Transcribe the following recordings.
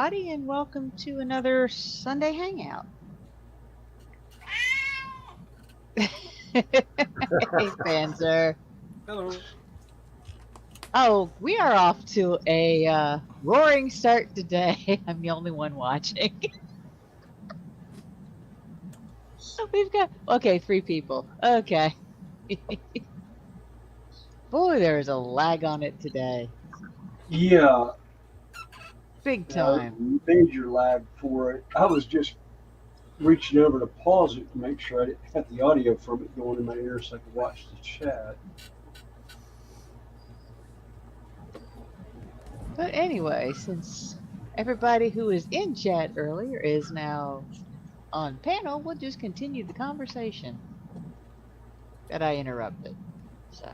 everybody, and welcome to another Sunday Hangout. Hey, Panzer. Hello. Oh, we are off to a roaring start today. I'm the only one watching. We've got, okay, 3 people. Okay. Boy, there's a lag on it today. Yeah, Big time. major lag for it. I was just reaching over to pause it to make sure I didn't have the audio from it going in my ear so I could watch the chat. But anyway, since everybody who was in chat earlier is now on panel, we'll just continue the conversation that I interrupted. So.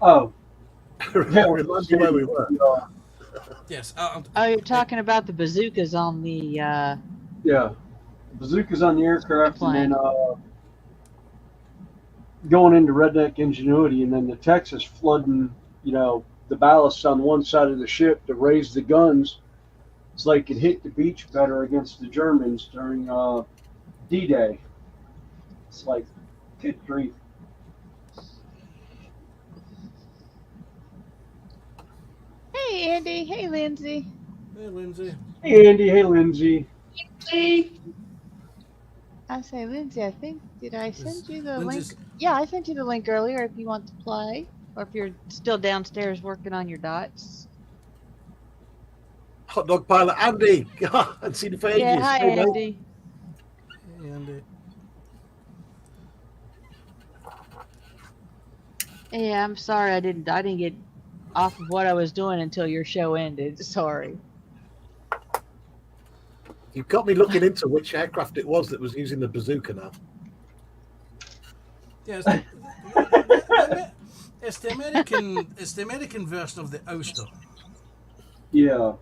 Oh, yeah, Remind me where we were. Yes. Oh, you're talking about the bazookas on the Yeah, the bazookas on the aircraft, and then going into redneck ingenuity, and then the Texas flooding. The ballast on one side of the ship to raise the guns so they could hit the beach better against the Germans during D-Day. It's like, good grief. Hey, Andy. Hey, Lindsay. Hey, Lindsay. Hey, Andy. Hey, Lindsay. I say, Lindsay, I think, did I send you the Lindsay's- link? Yeah, I sent you the link earlier if you want to play, or if you're still downstairs working on your dots. Hot dog pilot Andy. God, I've seen you for ages. Yeah, hi, Hey, mate. Andy. Hey, Andy. Yeah, I'm sorry I didn't get off of what I was doing until your show ended. Sorry. You've got me looking into which aircraft it was that was using the bazooka now. Yes. It's the American. It's the American version of the Ouster. Yeah.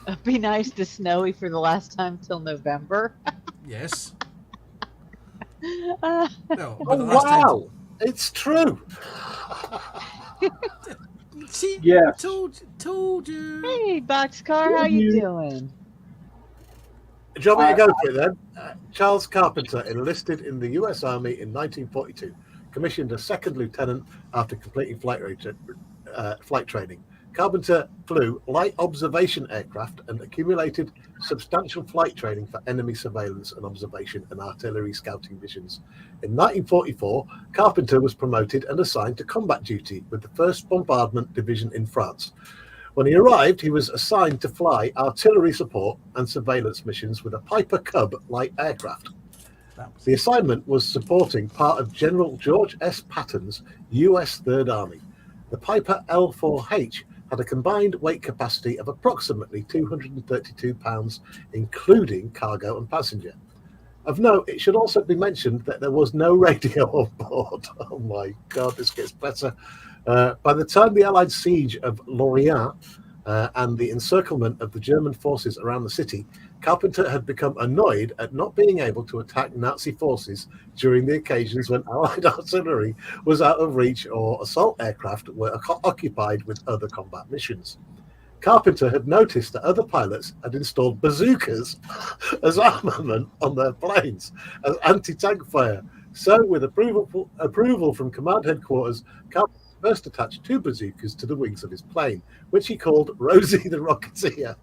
It'd be nice to snowy for the last time till November. Yes. Uh, No. Oh, But the last wow. It's true. time. See. Yes. Told you. hey, Boxcar, how you doing? Do you want me to go for it then? Charles Carpenter enlisted in the U.S. Army in 1942, commissioned a second lieutenant after completing flight training. Carpenter flew light observation aircraft and accumulated substantial flight training for enemy surveillance and observation and artillery scouting missions. In 1944, Carpenter was promoted and assigned to combat duty with the 1st Bombardment Division in France. When he arrived, he was assigned to fly artillery support and surveillance missions with a Piper Cub light aircraft. The assignment was supporting part of General George S. Patton's U.S. Third Army. The Piper L-4H had a combined weight capacity of approximately 232 pounds, including cargo and passenger. Of note, it should also be mentioned that there was no radio on board. Oh my God, this gets better. By the time the Allied siege of Lorient and the encirclement of the German forces around the city, Carpenter had become annoyed at not being able to attack Nazi forces during the occasions when Allied artillery was out of reach or assault aircraft were occupied with other combat missions. Carpenter had noticed that other pilots had installed bazookas as armament on their planes as anti-tank fire. So, with approval from command headquarters, Carpenter first attached 2 bazookas to the wings of his plane, which he called Rosie the Rocketeer.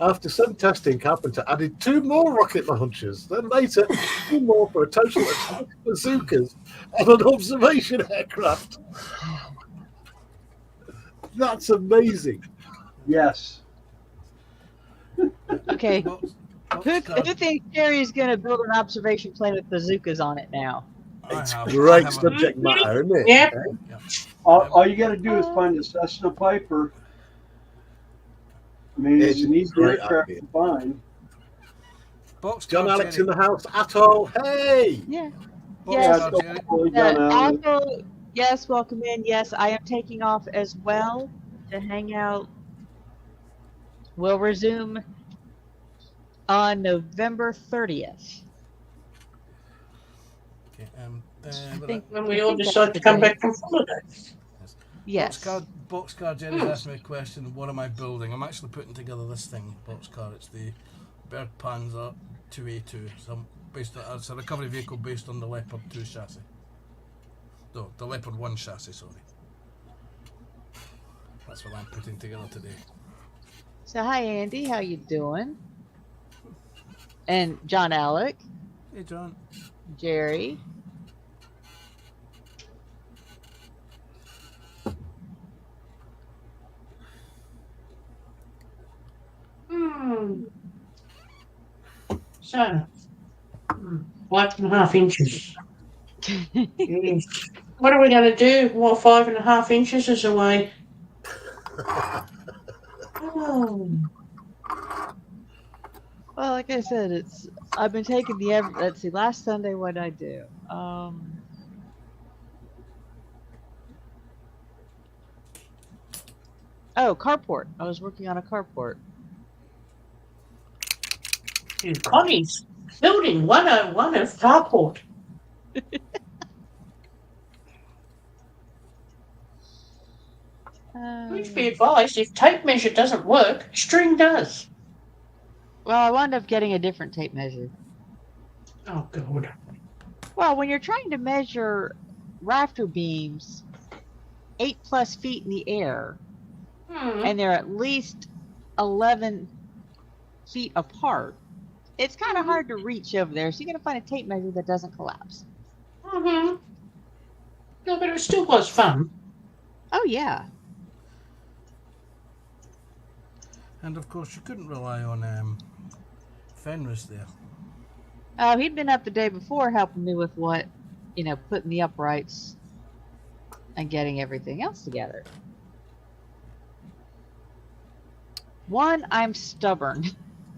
After some testing, Carpenter added 2 more rocket launchers, then later 2 more for a total of 6 bazookas on an observation aircraft. That's amazing. Yes. Okay. Box- Who Boxcar. thinks Jerry's going to build an observation plane with bazookas on it now? It's I great have a- subject matter, isn't it? Yeah. All you got to do is find a Cessna Piper. I mean, it's It's an easy great aircraft idea. to find. Boxcar John Alex Jerry. in the house. Atoll, hey! Yeah. Boxcar Yes. Jerry. Totally done out. Apple, yes, welcome in. Yes, I am taking off as well to hang out. We'll resume on November 30th. Okay, I think When we all that's decide the to come day. back from holiday. Yes. Boxcar Jerry's asked me a question. What am I building? I'm actually putting together this thing, Boxcar. It's the Berg Panzer 2A2. It's a recovery vehicle based on the Leopard 2 chassis. No, the Leopard 1 chassis, sorry. That's what I'm putting together today. So hi Andy, how you doing? And John Alec, Hey, John. Jerry. So, 5.5 inches. Jeez. What are we going to do while 5.5 inches is away? Oh. Well, like I said, I've been taking the let's see, last Sunday what did I do? Oh, carport. I was working on a carport. Connie's building 101 of carport. Please be advised, if tape measure doesn't work, string does. Well, I wound up getting a different tape measure. Oh, God. Well, when you're trying to measure rafter beams 8+ feet in the air, and they're at least 11 feet apart, it's kind of hard to reach over there. So you got to find a tape measure that doesn't collapse. No, but it still was fun. Oh, yeah. And of course, you couldn't rely on Fenris there. He'd been up the day before helping me with putting the uprights and getting everything else together. One, I'm stubborn.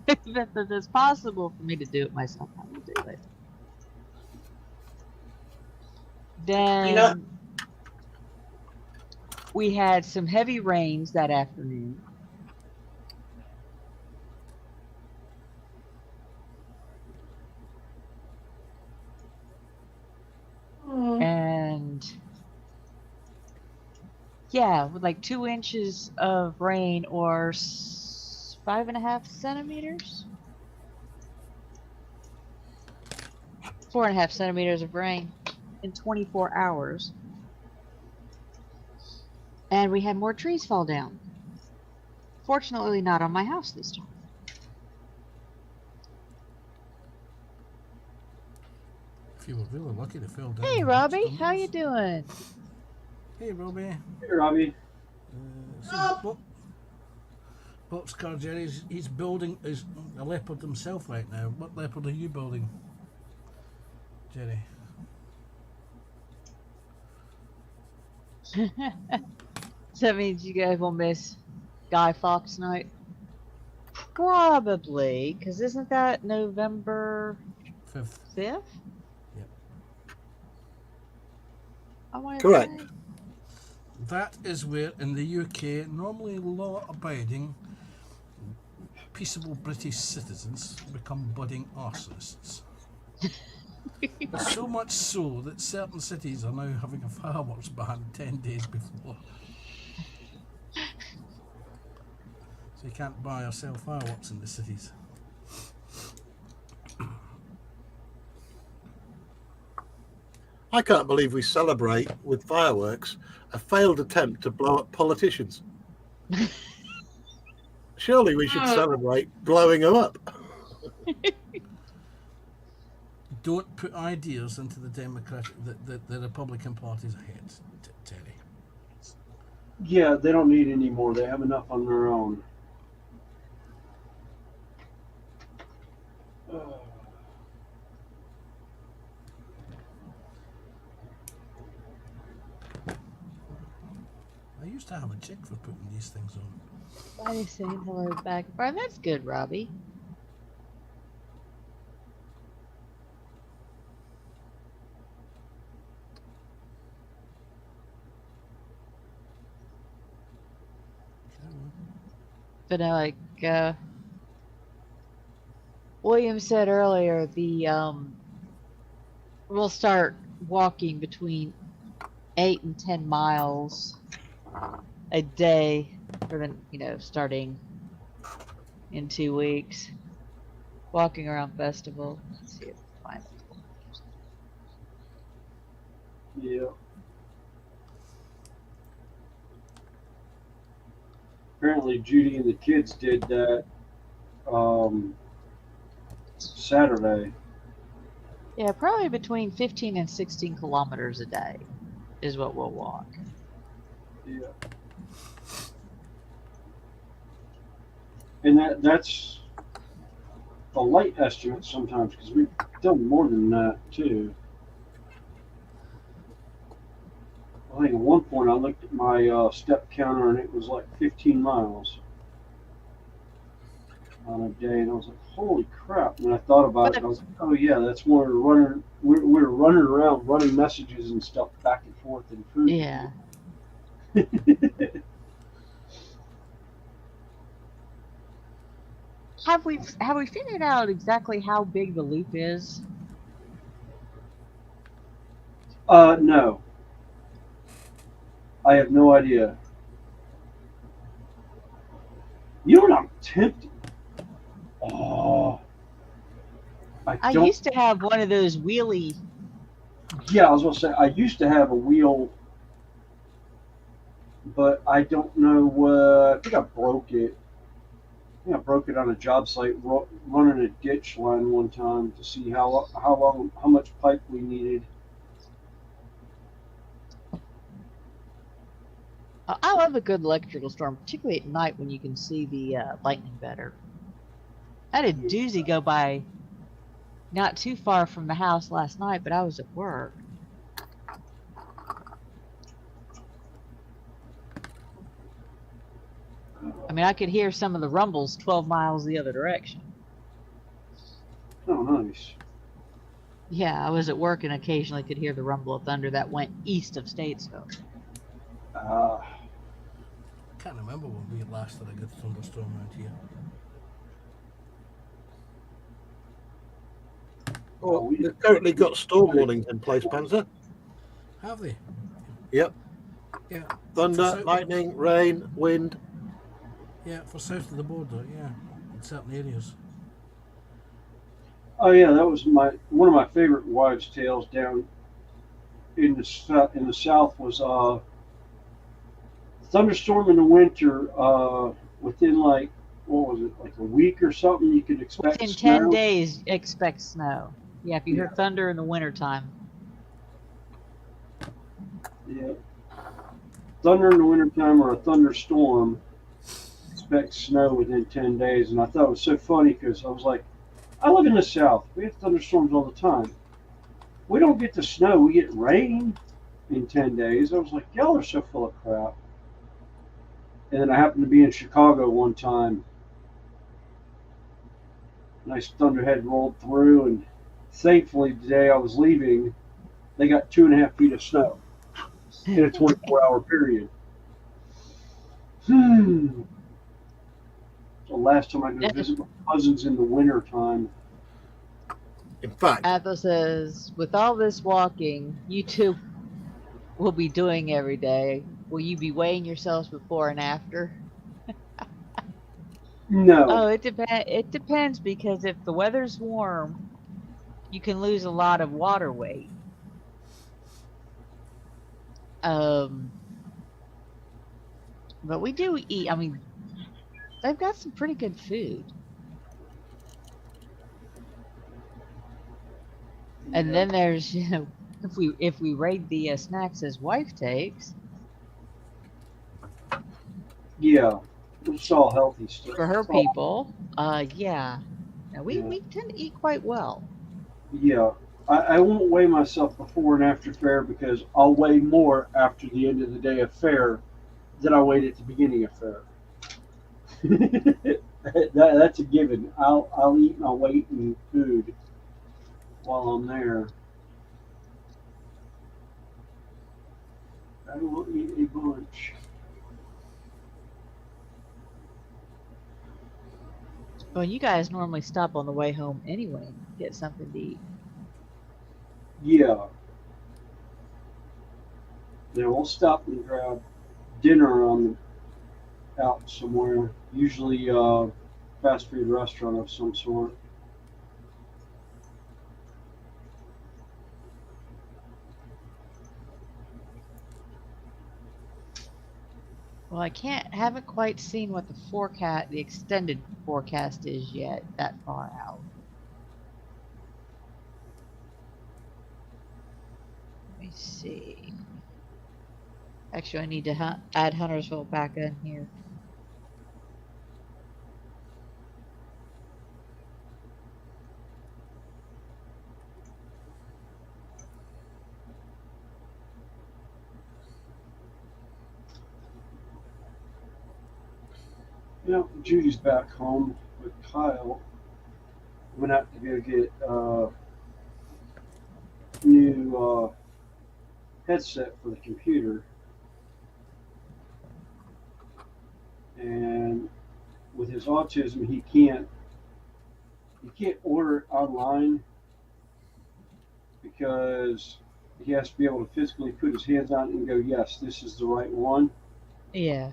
If it's possible for me to do it myself, I will do it. Then we had some heavy rains that afternoon. And yeah, with like 2 inches of rain or 5.5 centimeters. 4.5 centimeters of rain in 24 hours. And we had more trees fall down. Fortunately, not on my house this time. If you were really lucky, they fell down. Hey, Robbie, how you doing? Hey, Robbie. Hey, Robbie. Boxcar Jerry, he's building a leopard himself right now. What leopard are you building, Jerry? So that means you guys will miss Guy Fawkes night? Probably, because isn't that November 5th? 5th? Yep. I want to Correct. say. That is where, in the UK, normally law-abiding, peaceable British citizens become budding arsonists. So much so that certain cities are now having a fireworks ban 10 days before. So you can't buy or sell fireworks in the cities. I can't believe we celebrate with fireworks a failed attempt to blow up politicians. Surely we should celebrate blowing them up. Don't put ideas into the the Republican Party's head, Terry. Yeah, they don't need any more. They have enough on their own. I used to have a chick for putting these things on. Why are you saying hello back and forth? That's good, Robbie. But like William said earlier, we'll start walking between 8 and 10 miles a day for the, starting in 2 weeks. Walking around festival. Let's see if I can find it. Yeah. Apparently, Judy and the kids did that Saturday. Yeah, probably between 15 and 16 kilometers a day is what we'll walk. Yeah. And that's a light estimate sometimes because we've done more than that too. I think at one point I looked at my step counter and it was like 15 miles on a day, and I was like, "Holy crap!" And I thought about it, and I was like, "Oh yeah, that's when we're running around, running messages and stuff back and forth in food." Yeah. Have we figured out exactly how big the loop is? No, I have no idea. You know what I'm tempted? Oh, I don't. used to have one of those wheelie. Yeah, I was gonna say I used to have a wheel, but I don't know. I think I broke it. I think I broke it on a job site running a ditch line one time to see how much pipe we needed. I love a good electrical storm, particularly at night when you can see the lightning better. I had a doozy go by not too far from the house last night, but I was at work. I mean, I could hear some of the rumbles 12 miles the other direction. Oh, nice. Yeah, I was at work and occasionally could hear the rumble of thunder that went east of Statesville. Uh, Can't remember when we last had a good thunderstorm around here. Well, they've currently got storm warnings in place, Panzer. Have they? Yep. Yeah. Thunder, lightning, rain, wind. Yeah, for south of the border, yeah. In certain areas. oh yeah, that was one of my favorite wives' tales down in the south was thunderstorm in the winter. Within like what was it, like a week or something, you could expect Within snow. 10 days, expect snow. Yeah, if you hear thunder in the wintertime. Yeah. Thunder in the wintertime or a thunderstorm, expect snow within 10 days. And I thought it was so funny because I was like, I live in the South. We have thunderstorms all the time. We don't get the snow, we get rain in 10 days. I was like, y'all are so full of crap. And then I happened to be in Chicago one time. Nice thunder had rolled through, and thankfully, the day I was leaving, they got 2.5 feet of snow in a 24-hour period. The last time I go visit my cousins in the winter time. In fact, Athos says, with all this walking you two will be doing every day, will you be weighing yourselves before and after? No. Oh, it depends because if the weather's warm, you can lose a lot of water weight. But we do eat. I mean, they've got some pretty good food. And then there's, if we rate the snacks as wife takes. Yeah, it's all healthy stuff. For her people, yeah. Now we tend to eat quite well. Yeah, I won't weigh myself before and after fair because I'll weigh more after the end of the day of fair than I weighed at the beginning of fair. That's a given. I'll eat my weight in food while I'm there. I will eat a bunch. Well, you guys normally stop on the way home anyway and get something to eat. Yeah. We'll stop and grab dinner on out somewhere. Usually, fast food restaurant of some sort. Well, I haven't quite seen what the extended forecast is yet, that far out. Let me see. Actually, I need to add Huntersville back in here. Judy's back home with Kyle. Went out to go get new headset for the computer, and with his autism, he can't order it online because he has to be able to physically put his hands on it and go, yes, this is the right one. Yeah.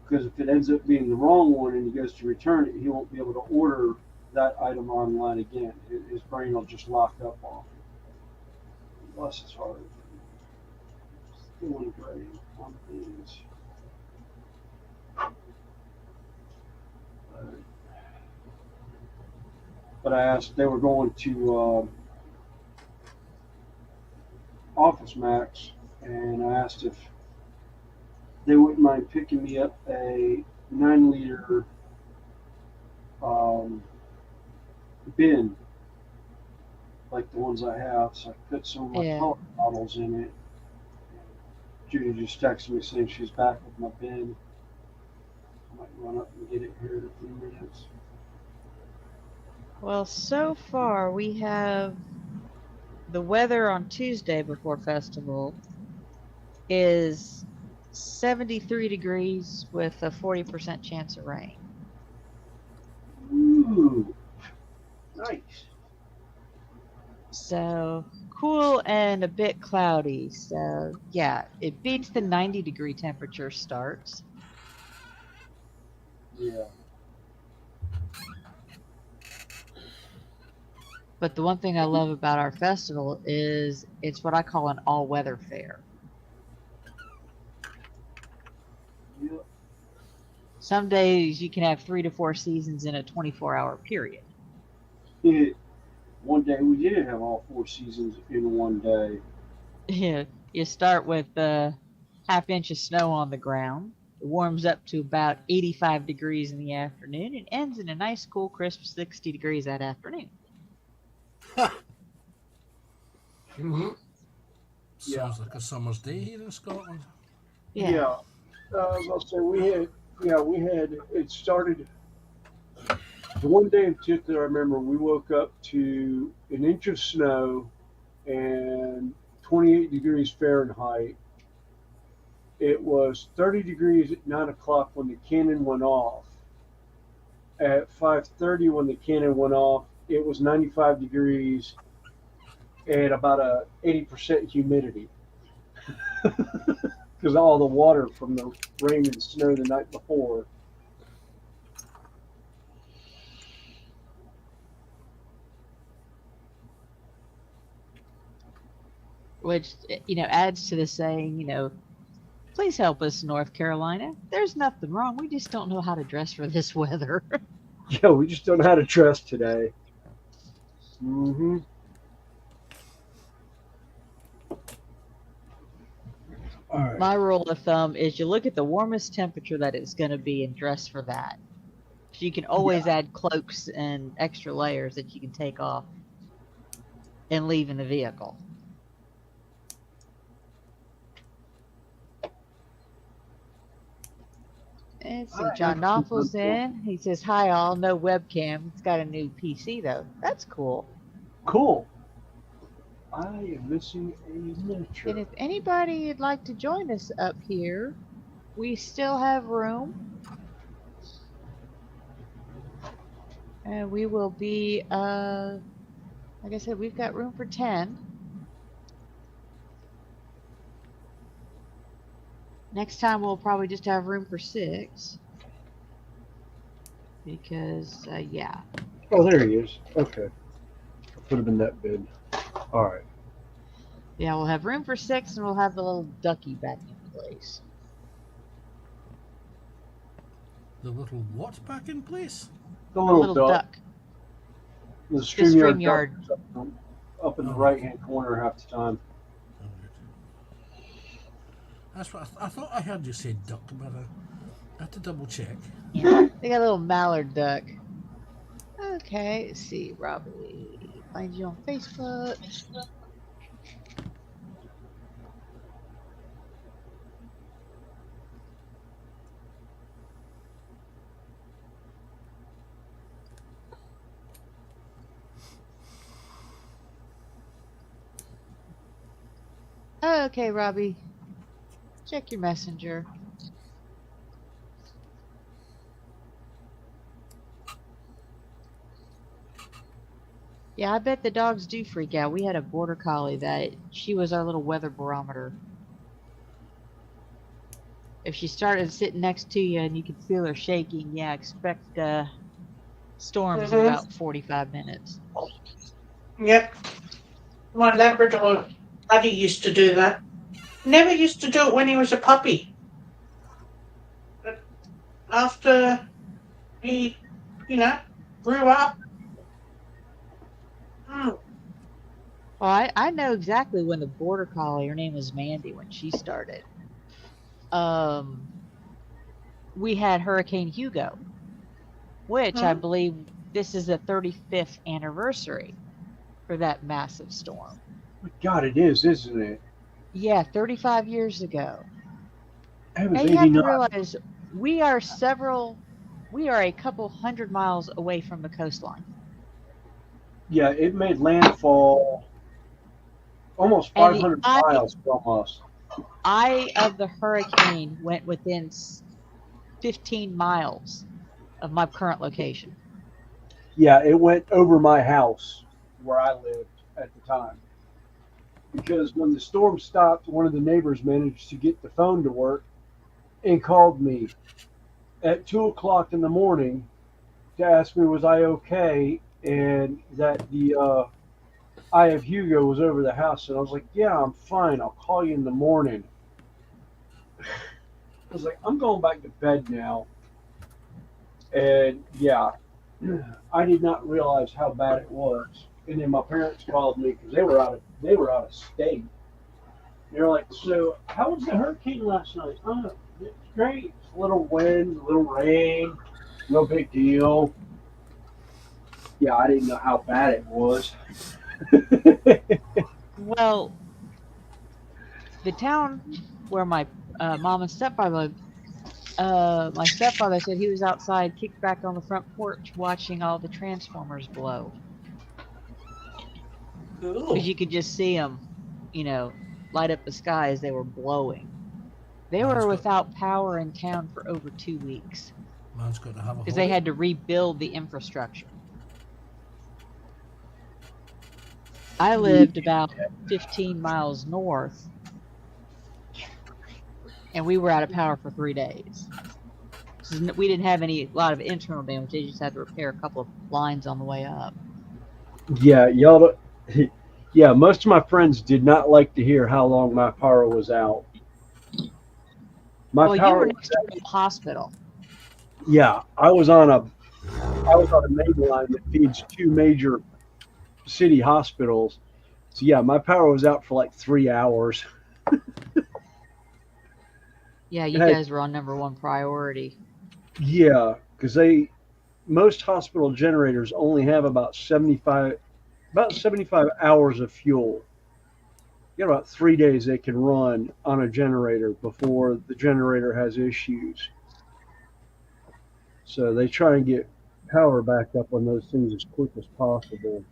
Because if it ends up being the wrong one and he goes to return it, he won't be able to order that item online again. His brain will just lock up on it. Bless his heart. He's doing great on things. But I asked, they were going to Office Max, and I asked if they wouldn't mind picking me up a 9-liter bin, like the ones I have, so I put some of my color bottles in it. Judy just texted me saying she's back with my bin. I might run up and get it here in a few minutes. Well, so far we have the weather on Tuesday before festival is 73 degrees with a 40% chance of rain. Ooh, nice. So cool and a bit cloudy. So yeah, it beats the 90-degree temperature starts. Yeah. But the one thing I love about our festival is it's what I call an all-weather fair. Yep. Some days you can have 3 to 4 seasons in a 24-hour period. One day we did have all 4 seasons in one day. Yeah, you start with a half-inch of snow on the ground. It warms up to about 85 degrees in the afternoon and ends in a nice, cool, crisp 60 degrees that afternoon. Mm-hmm. Sounds like a summer's day here in Scotland. Yeah. I'll say we had it started the one day in particular. I remember we woke up to an inch of snow and 28 degrees Fahrenheit. It was 30 degrees at 9 o'clock when the cannon went off. At 5:30 when the cannon went off, it was 95 degrees and about a 80% humidity because all the water from the rain and snow the night before. Which, adds to the saying, please help us, North Carolina. There's nothing wrong. We just don't know how to dress for this weather. Yeah, we just don't know how to dress today. Mm-hmm. All right. My rule of thumb is you look at the warmest temperature that it's going to be and dress for that. So you can always add cloaks and extra layers that you can take off and leave in the vehicle. And see, John Knopfels in. He says, hi all, no webcam. It's got a new PC though. That's cool. Cool. I am missing a miniature. And if anybody would like to join us up here, we still have room. And we will be, like I said, we've got room for 10. Next time we'll probably just have room for 6. Because, yeah. Oh, there he is. Okay. Would have been that big. All right. Yeah, we'll have room for 6 and we'll have the little ducky back in place. The little what back in place? The A little, little duck. duck. The The StreamYard StreamYard. duck up in the Oh. right-hand corner half the time. Oh, good. That's what I thought I heard you say duck, but I have to double check. Yeah, they got a little mallard duck. Okay, let's see, Robbie. Find you on Facebook. Okay, Robbie. Check your messenger. Yeah, I bet the dogs do freak out. We had a border collie that she was our little weather barometer. If she started sitting next to you and you could feel her shaking, yeah, expect storms in about 45 minutes. Yep. My Labrador Buddy used to do that. Never used to do it when he was a puppy. But after he, grew up. Well, I know exactly when the border collie, her name was Mandy, when she started. We had Hurricane Hugo, which I believe this is the 35th anniversary for that massive storm. God, it is, isn't it? Yeah, 35 years ago. It was And you have 89. to realize we are a couple hundred miles away from the coastline. Yeah, it made landfall almost And the 500 eye- miles from us. Eye of the hurricane went within 15 miles of my current location. Yeah, it went over my house where I lived at the time. Because when the storm stopped, one of the neighbors managed to get the phone to work and called me at 2 o'clock in the morning to ask me was I okay and that the Eye of Hugo was over the house. And I was like, yeah, I'm fine. I'll call you in the morning. I was like, I'm going back to bed now. And yeah, I did not realize how bad it was. And then my parents called me because they were out of state. They were like, "So how was the hurricane last night?" Oh, it's great. A little wind, a little rain, no big deal. Yeah, I didn't know how bad it was. Well, the town where my mom and stepfather lived, my stepfather said he was outside, kicked back on the front porch, watching all the transformers blow. Because you could just see them, light up the sky as they were blowing. They were without power in town for over 2 weeks. Man's got to have a Because they had to rebuild the infrastructure. I lived about 15 miles north, and we were out of power for 3 days. We didn't have a lot of internal damage. They just had to repair a couple of lines on the way up. Yeah, yeah, most of my friends did not like to hear how long my power was out. Well, you were next to the hospital. Yeah, I was on a main line that feeds 2 major city hospitals. So yeah, my power was out for like 3 hours. Yeah, you guys were on number 1 priority. Yeah, because most hospital generators only have about 75 hours of fuel. You got about 3 days they can run on a generator before the generator has issues. So they try and get power back up on those things as quick as possible.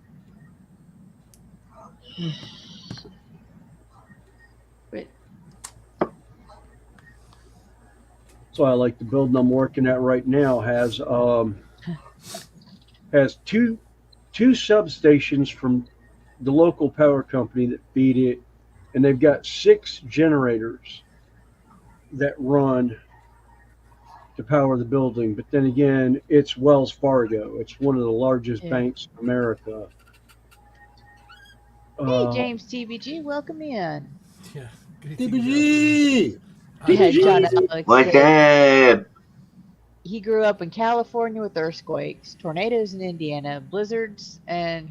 But So I like the building I'm working at right now has two substations from the local power company that feed it, and they've got 6 generators. that run to power the building. But then again, it's Wells Fargo. It's one of the largest Yeah. banks in America. Hey, James TBG, welcome in. Yeah. greetings, gentlemen. TBG! Yeah, John TBG. Alex What's said up? he grew up in California with earthquakes, tornadoes in Indiana, blizzards, and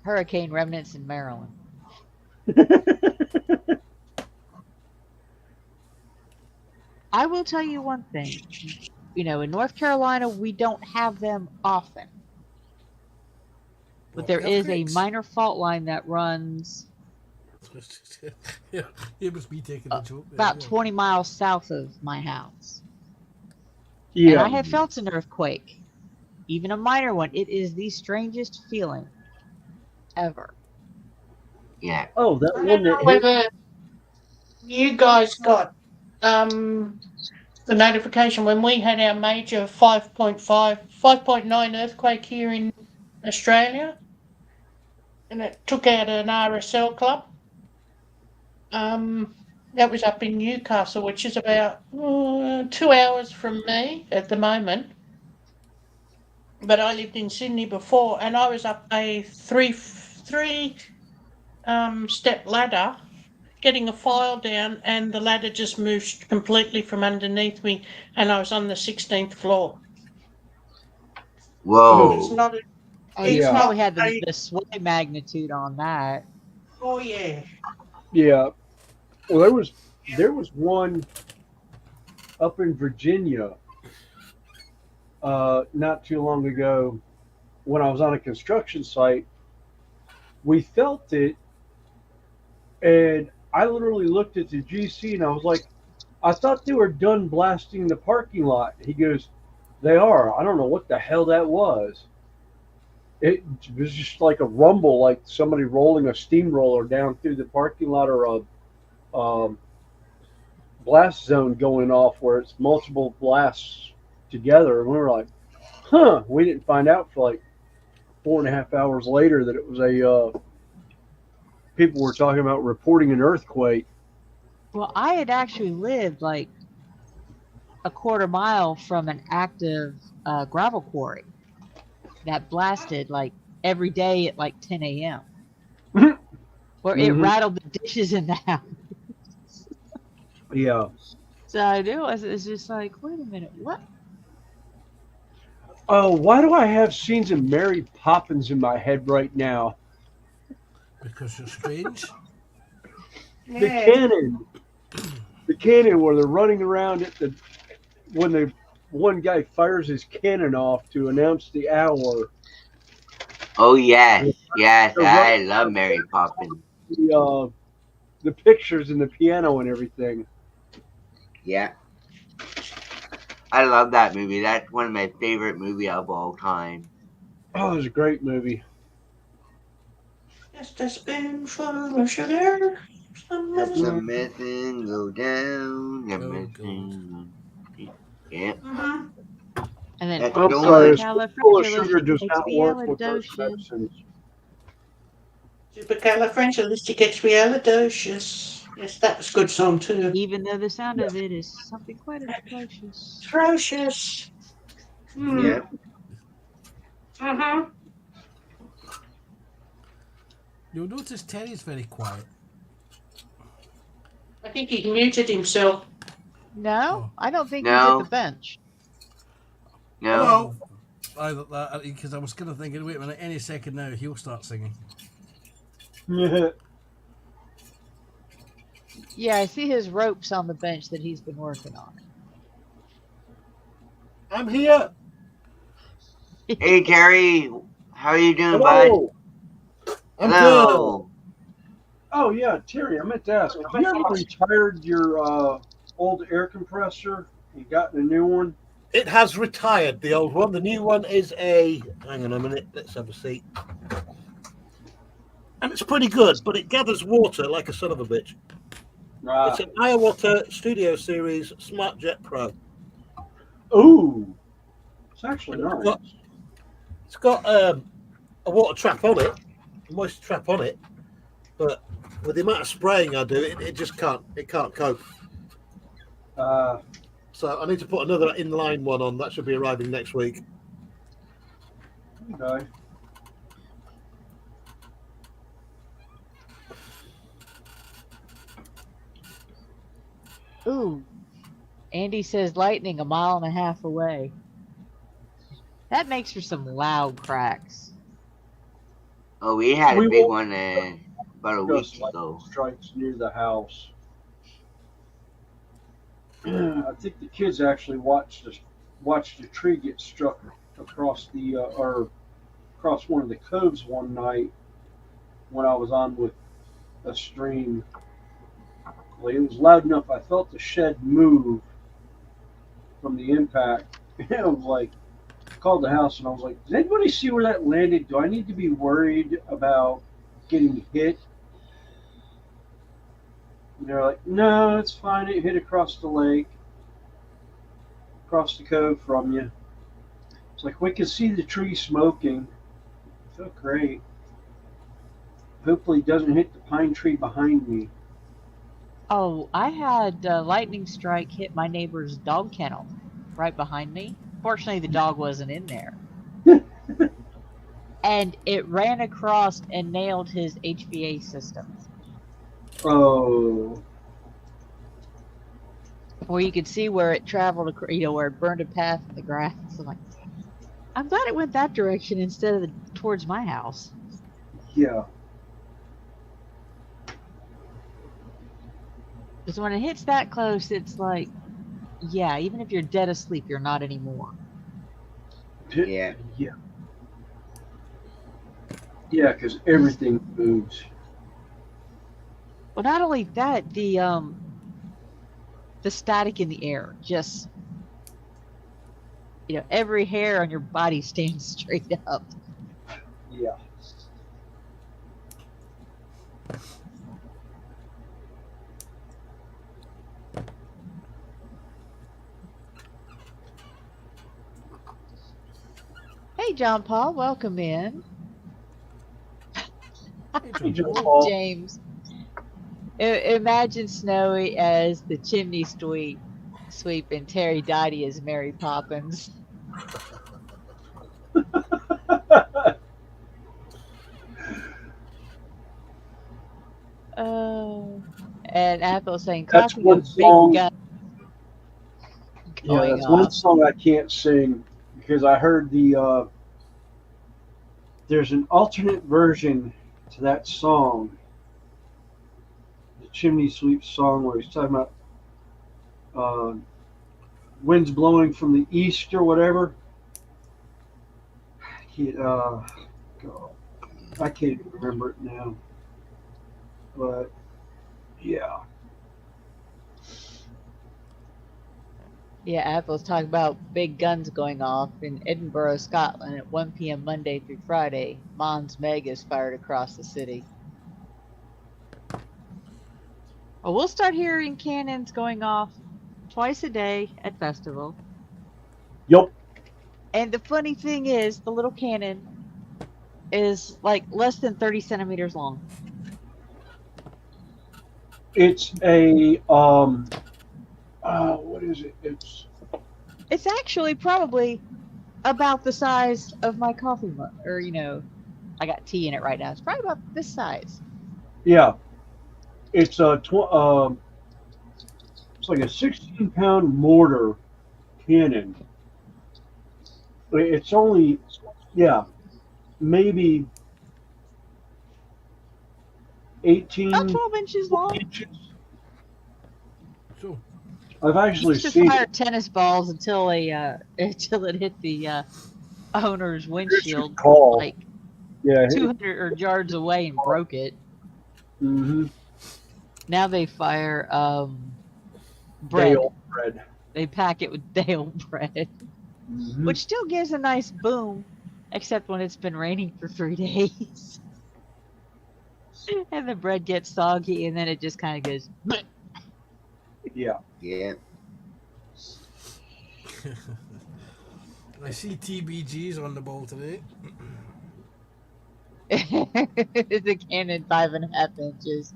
hurricane remnants in Maryland. I will tell you one thing. You know, in North Carolina, we don't have them often. But there is a Earthquakes. minor fault line that runs Yeah, it was me taking the joke. there, about yeah. 20 miles south of my house. And I Yeah. have felt an earthquake, even a minor one. It is the strangest feeling ever. Yeah. Oh, that I one don't know that hit. whether you guys got the notification when we had our major 5.9 earthquake here in Australia, and it took out an RSL club. That was up in Newcastle, which is about 2 hours from me at the moment. But I lived in Sydney before, and I was up a three step ladder, getting a file down, and the ladder just moved completely from underneath me, and I was on the 16th floor. It's Whoa. not. A, Oh, you it's Yeah. probably not had a- the sway magnitude on that. Oh yeah. Yeah. Well, there was one up in Virginia not too long ago when I was on a construction site. We felt it, and I literally looked at the GC and I was like, I thought they were done blasting the parking lot. He goes, they are. I don't know what the hell that was. It was just like a rumble, like somebody rolling a steamroller down through the parking lot, or a blast zone going off where it's multiple blasts together. And we were like, huh. We didn't find out for like 4.5 hours later that it was people were talking about reporting an earthquake. Well, I had actually lived like a quarter mile from an active gravel quarry that blasted like every day at like 10 a.m. Where it Mhm. rattled the dishes in the house. Yeah. So I knew it's just like, wait a minute, what? Oh, why do I have scenes of Mary Poppins in my head right now? Because you're strange. The Yeah. cannon where they're running around when the one guy fires his cannon off to announce the hour. Oh yes, yes. They're I running love Mary Poppins. the pictures and the piano and everything. Yeah. I love that movie. That's one of my favorite movies of all time. Oh, it was a great movie. Just a spoonful of sugar. Some Yep. The medicine. missing go down. The Oh, missing. Yeah. Mm-hmm. And then That's I'm no sorry, a one. spoonful of sugar does not work with those expialidocious. medicines. Supercalifragilisticexpialidocious. Yes, that was a good song too. Even though the sound of it is something quite atrocious. Atrocious. Yeah. Mm-hmm. You'll notice Terry's very quiet. I think he muted himself. No, I don't think he's No. at the bench. No. Either that, because I was kind of thinking, wait a minute, any second now he'll start singing. Yeah, I see his ropes on the bench that he's been working on. I'm here. Hey Terry, how are you doing, bud? Hello. I'm Hello. Oh yeah, Terry, I meant to ask. Have you ever retired your old air compressor and gotten a new one? It has retired, the old one. The new one is a... Hang on a minute. Let's have a seat. And it's pretty good, but it gathers water like a son of a bitch. Right. It's an Iowata Studio Series Smart Jet Pro. Ooh, it's actually nice. It's got a water trap on it, a moisture trap on it, but with the amount of spraying I do, it just can't. It can't cope. So I need to put another inline one on. That should be arriving next week. Okay. Ooh, Andy says lightning 1.5 miles away. That makes for some loud cracks. Oh, we had a We big won't one about a discuss week lightning ago. strikes near the house. I think the kids actually watched a tree get struck across the or across one of the coves one night when I was on with a stream. Like, it was loud enough. I felt the shed move from the impact. I was like, called the house and I was like, "Does anybody see where that landed? Do I need to be worried about getting hit?" And they're like, "No, it's fine. It hit across the lake, across the cove from you." It's like, we can see the tree smoking. I felt great. Hopefully, it doesn't hit the pine tree behind me. Oh, I had a lightning strike hit my neighbor's dog kennel right behind me. Fortunately, the dog wasn't in there. And it ran across and nailed his HVA system. Oh, Where you could see where it traveled, where it burned a path in the grass. I'm glad it went that direction instead of towards my house. yeah. Because when it hits that close, it's like, yeah, even if you're dead asleep, you're not anymore. Yeah. Yeah. Yeah, because everything moves. Well, not only that, the static in the air, just every hair on your body stands straight up. Yeah. Hey, John Paul, welcome in. Hey, John Paul. James, imagine Snowy as the chimney sweep and Terry Dottie as Mary Poppins. Oh, and Apple saying That's talking one of big song. guns Yeah, going that's one off. song I can't sing because I heard there's an alternate version to that song, the Chimney Sweep song, where he's talking about uh, winds blowing from the east or whatever. God, I can't even remember it now. But yeah, Yeah, Apple's talking about big guns going off in Edinburgh, Scotland at 1 p.m. Monday through Friday. Mons Meg is fired across the city. Well, we'll start hearing cannons going off twice a day at festival. yep. And the funny thing is, the little cannon is like less than 30 centimeters long. It's a what is it? It's actually probably about the size of my coffee mug, or I got tea in it right now. It's probably about this size. Yeah, it's it's like a 16-pound mortar cannon. It's only, yeah, maybe About 18 12 inches long. inches. So, I've actually Used to seen fire it. tennis balls until until it hit the owner's Here's your windshield, call. like Yeah. 200 yards away, and broke it. Mm-hmm. Now they fire bread. Dale bread. They pack it with Dale bread, Mm-hmm. which still gives a nice boom, except when it's been raining for 3 days. And the bread gets soggy, and then it just kind of goes. Bleh. Yeah. Yeah. I see TBGs on the ball today. It's a cannon 5.5 inches.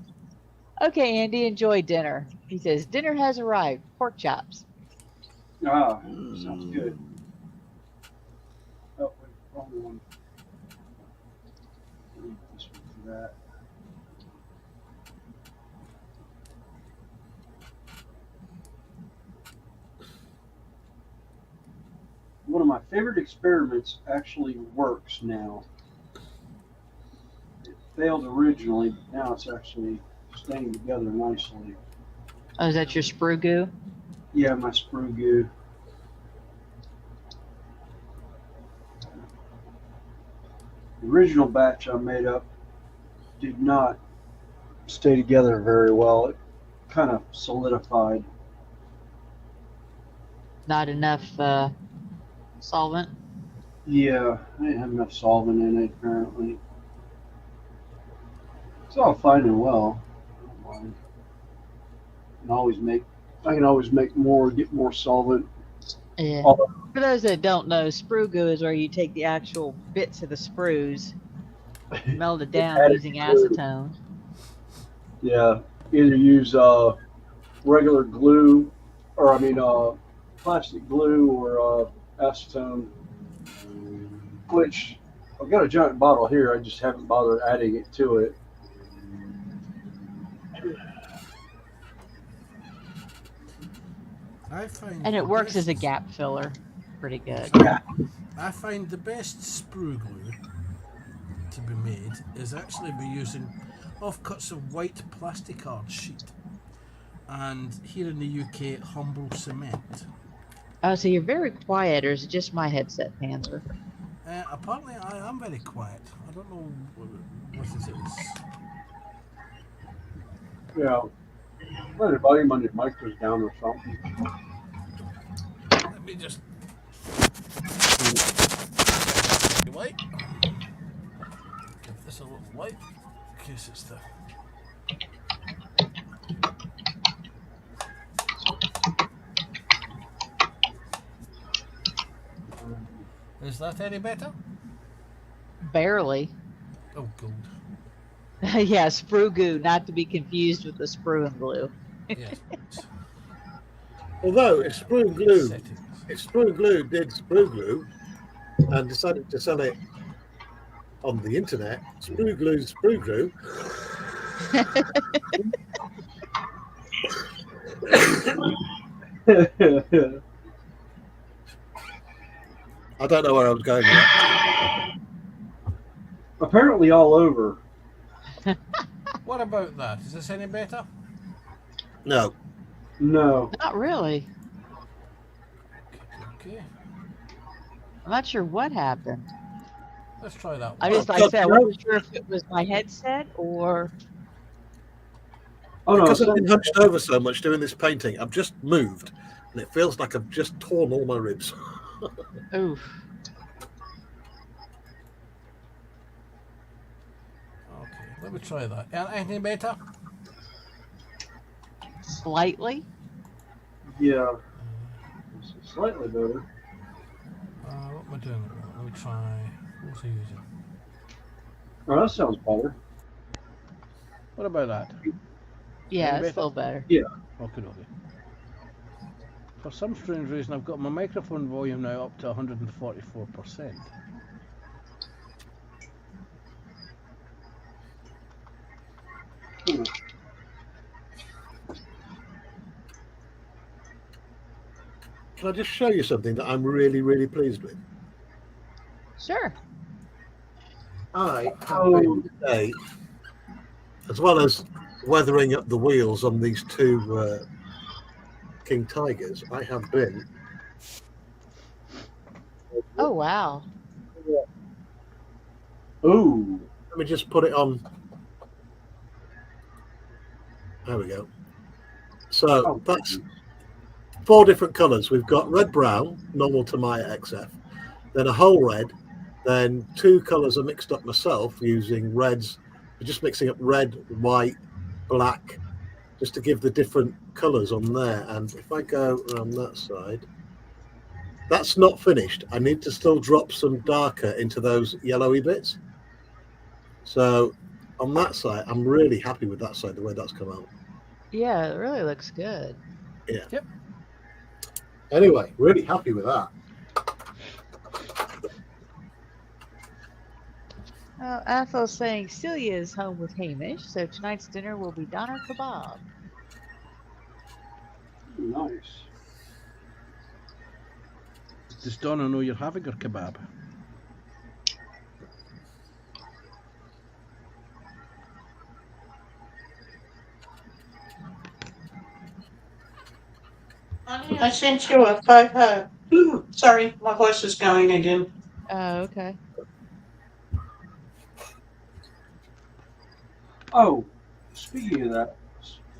Okay, Andy, enjoy dinner. He says, dinner has arrived. Pork chops. Ah, sounds good. Mm. Oh, wait, wrong one. I need this one for that. One of my favorite experiments actually works now. It failed originally, but now it's actually staying together nicely. Oh, is that your sprue goo? Yeah, my sprue goo. The original batch I made up did not stay together very well. It kind of solidified. Not enough solvent. Yeah, I didn't have enough solvent in it apparently. It's all fine and well. I don't mind. I can always make more, get more solvent. Yeah. Although, For those that don't know, sprue goo is where you take the actual bits of the sprues, melt it down add it using to- acetone. yeah, either use regular glue, or plastic glue or acetone. Which I've got a giant bottle here. I just haven't bothered adding it to it. I find And it the works as a best- gap filler. Pretty good. Yeah. I find the best sprue glue to be made is actually by using offcuts of white plasticard sheet, and here in the UK, humble cement. Oh, so you're very quiet, or is it just my headset, Panzer? Apparently, I am very quiet. I don't know what it is. Yeah. Well, the volume on your mic was down or something. Let me just light. Give this a little light in case it's the. Is that any better? Barely. Oh, good. Yeah, sprue goo, not to be confused with the sprue and glue. Yes. Although if sprue glue Settings. did sprue glue and decided to sell it on the internet, sprue glue. I don't know where I was going with that. Apparently, all over. What about that? Is this any better? No. No. Not really. Okay. I'm not sure what happened. Let's try that one. I just, like I said, I wasn't sure if it was my headset or. Oh no. Because I've been hunched over so much doing this painting, I've just moved and it feels like I've just torn all my ribs. Oof. Okay, let me try that. Anything better? Slightly. Yeah. It's slightly better. What am I doing? Let me try. What's he using? Oh, that sounds better. What about that? Yeah, Any it's still better. Okay, okay. For some strange reason, I've got my microphone volume now up to 144%. Can I just show you something that I'm really, really pleased with? Sure. I have been today, as well as weathering up the wheels on these two King Tigers, I have been. Oh, wow. Ooh. Let me just put it on. There we go. So that's 4 different colours. We've got red brown, normal to Maya XF, then a whole red, then 2 colours I mixed up myself using reds, just mixing up red, white, black, just to give the different colours on there. And if I go around that side, that's not finished. I need to still drop some darker into those yellowy bits. So on that side, I'm really happy with that side, the way that's come out. Yeah, it really looks good. Yeah. Yep. Anyway, really happy with that. Athel's saying Celia is home with Hamish, so tonight's dinner will be doner kebab. Nice. Does Donna know you're having her kebab? Honey, I sent you a photo. Sorry, my voice is going again. Oh, okay. Oh, speaking of that,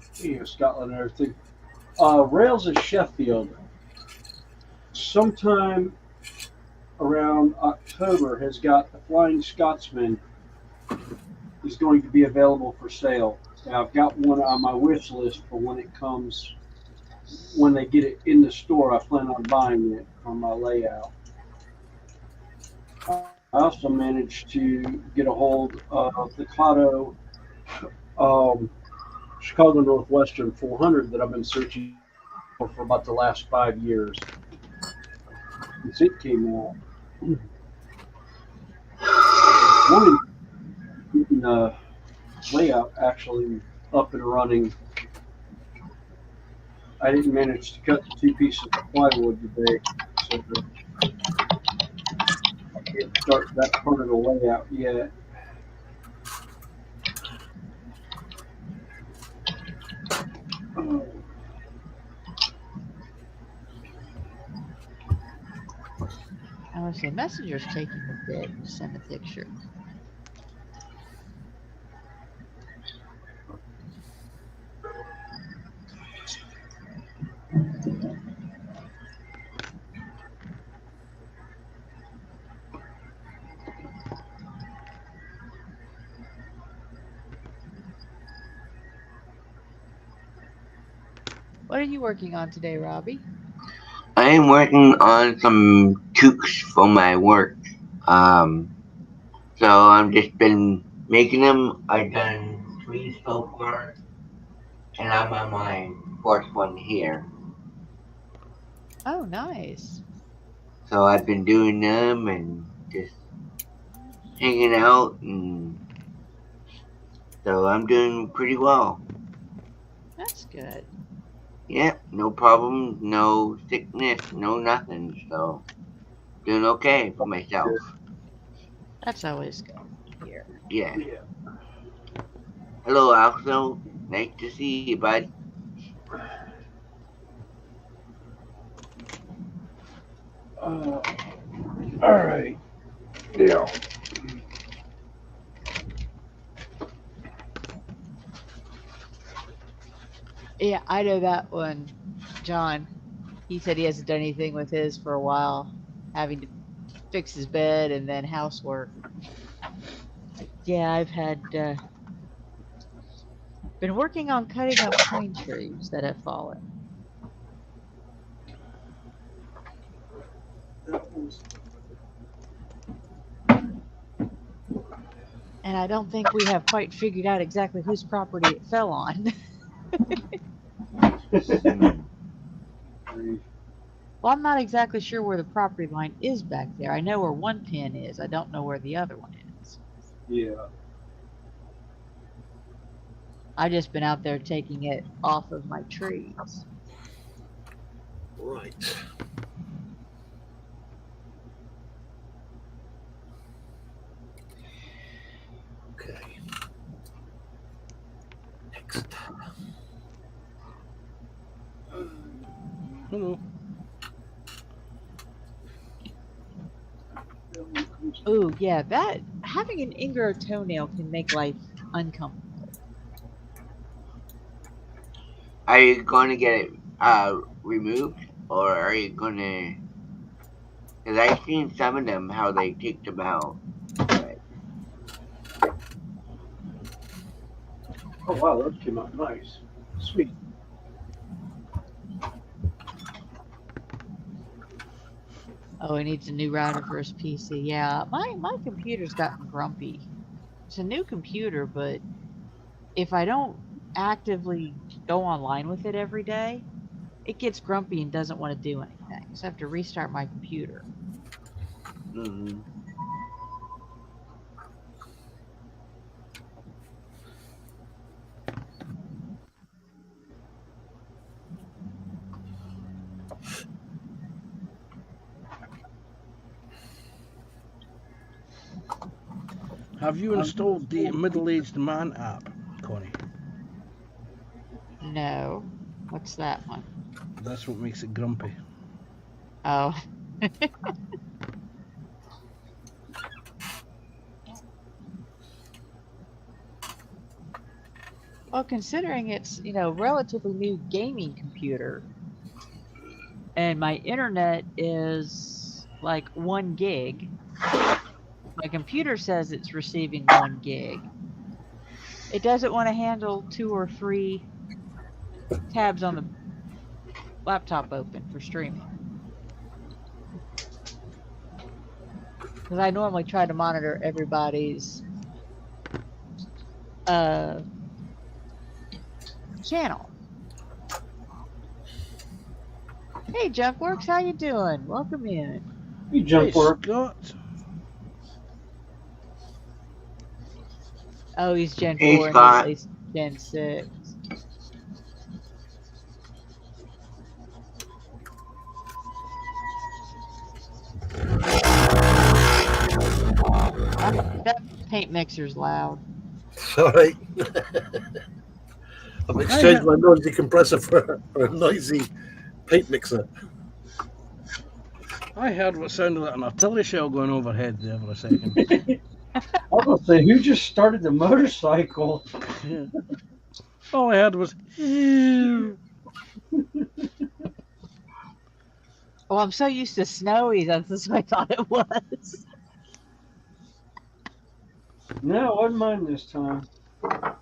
speaking of Scotland and everything, Rails at Sheffield, sometime around October, has got the Flying Scotsman is going to be available for sale. And I've got one on my wish list for when it comes, when they get it in the store. I plan on buying it for my layout. I also managed to get a hold of the Kato um, Chicago Northwestern 400 that I've been searching for about the last 5 years since it came out. One in layout actually up and running. I didn't manage to cut the 2 pieces of plywood today, so I can't start that part of the layout yet. I want to say Messenger's taking a bit to send a picture. What are you working on today, Robbie? I am working on some toques for my work. So I've just been making them. I've done 3 so far, and I'm on my 4th one here. Oh, nice. So I've been doing them and just hanging out, and so I'm doing pretty well. That's good. Yeah, no problems, no sickness, no nothing. So doing okay for myself. That's always good here. Yeah. Yeah. Hello, Also. Nice to see you, bud. All right. Now, Yeah, I know that one, John. He said he hasn't done anything with his for a while, having to fix his bed and then housework. Yeah, I've had been working on cutting up pine trees that have fallen. And I don't think we have quite figured out exactly whose property it fell on. Well, I'm not exactly sure where the property line is back there. I know where one pin is. I don't know where the other one is. yeah. I've just been out there taking it off of my trees. Right. Okay. Next. Hello. Oh, yeah, that having an ingrown toenail can make life uncomfortable. Are you going to get it removed, or are you going to? Because I've seen some of them how they take them out. But Oh wow, that came out nice. Sweet. Oh, he needs a new router for his PC. Yeah, my computer's gotten grumpy. it's a new computer, but if I don't actively go online with it every day, it gets grumpy and doesn't want to do anything. So I have to restart my computer. Mm-hmm. Have you installed the Middle-Aged Man app, Connie? No. What's that one? That's what makes it grumpy. Oh. Well, considering it's, relatively new gaming computer, and my internet is like 1 gig, my computer says it's receiving 1 gig. It doesn't want to handle 2 or 3 tabs on the laptop open for streaming. Because I normally try to monitor everybody's channel. Hey, Junkworks, how you doing? Welcome in. You Hey, jump work. Scott. Oh, he's Gen Hey, 4 and Scott. Lily's Gen 6. That paint mixer's loud. Sorry. I've exchanged my noisy compressor for a noisy paint mixer. I heard what sounded like an artillery shell going overhead there for a second. I was gonna say, who just started the motorcycle? Yeah. All I heard was. Oh, I'm so used to snowy. That's what I thought it was. No, it wasn't mine this time. Well,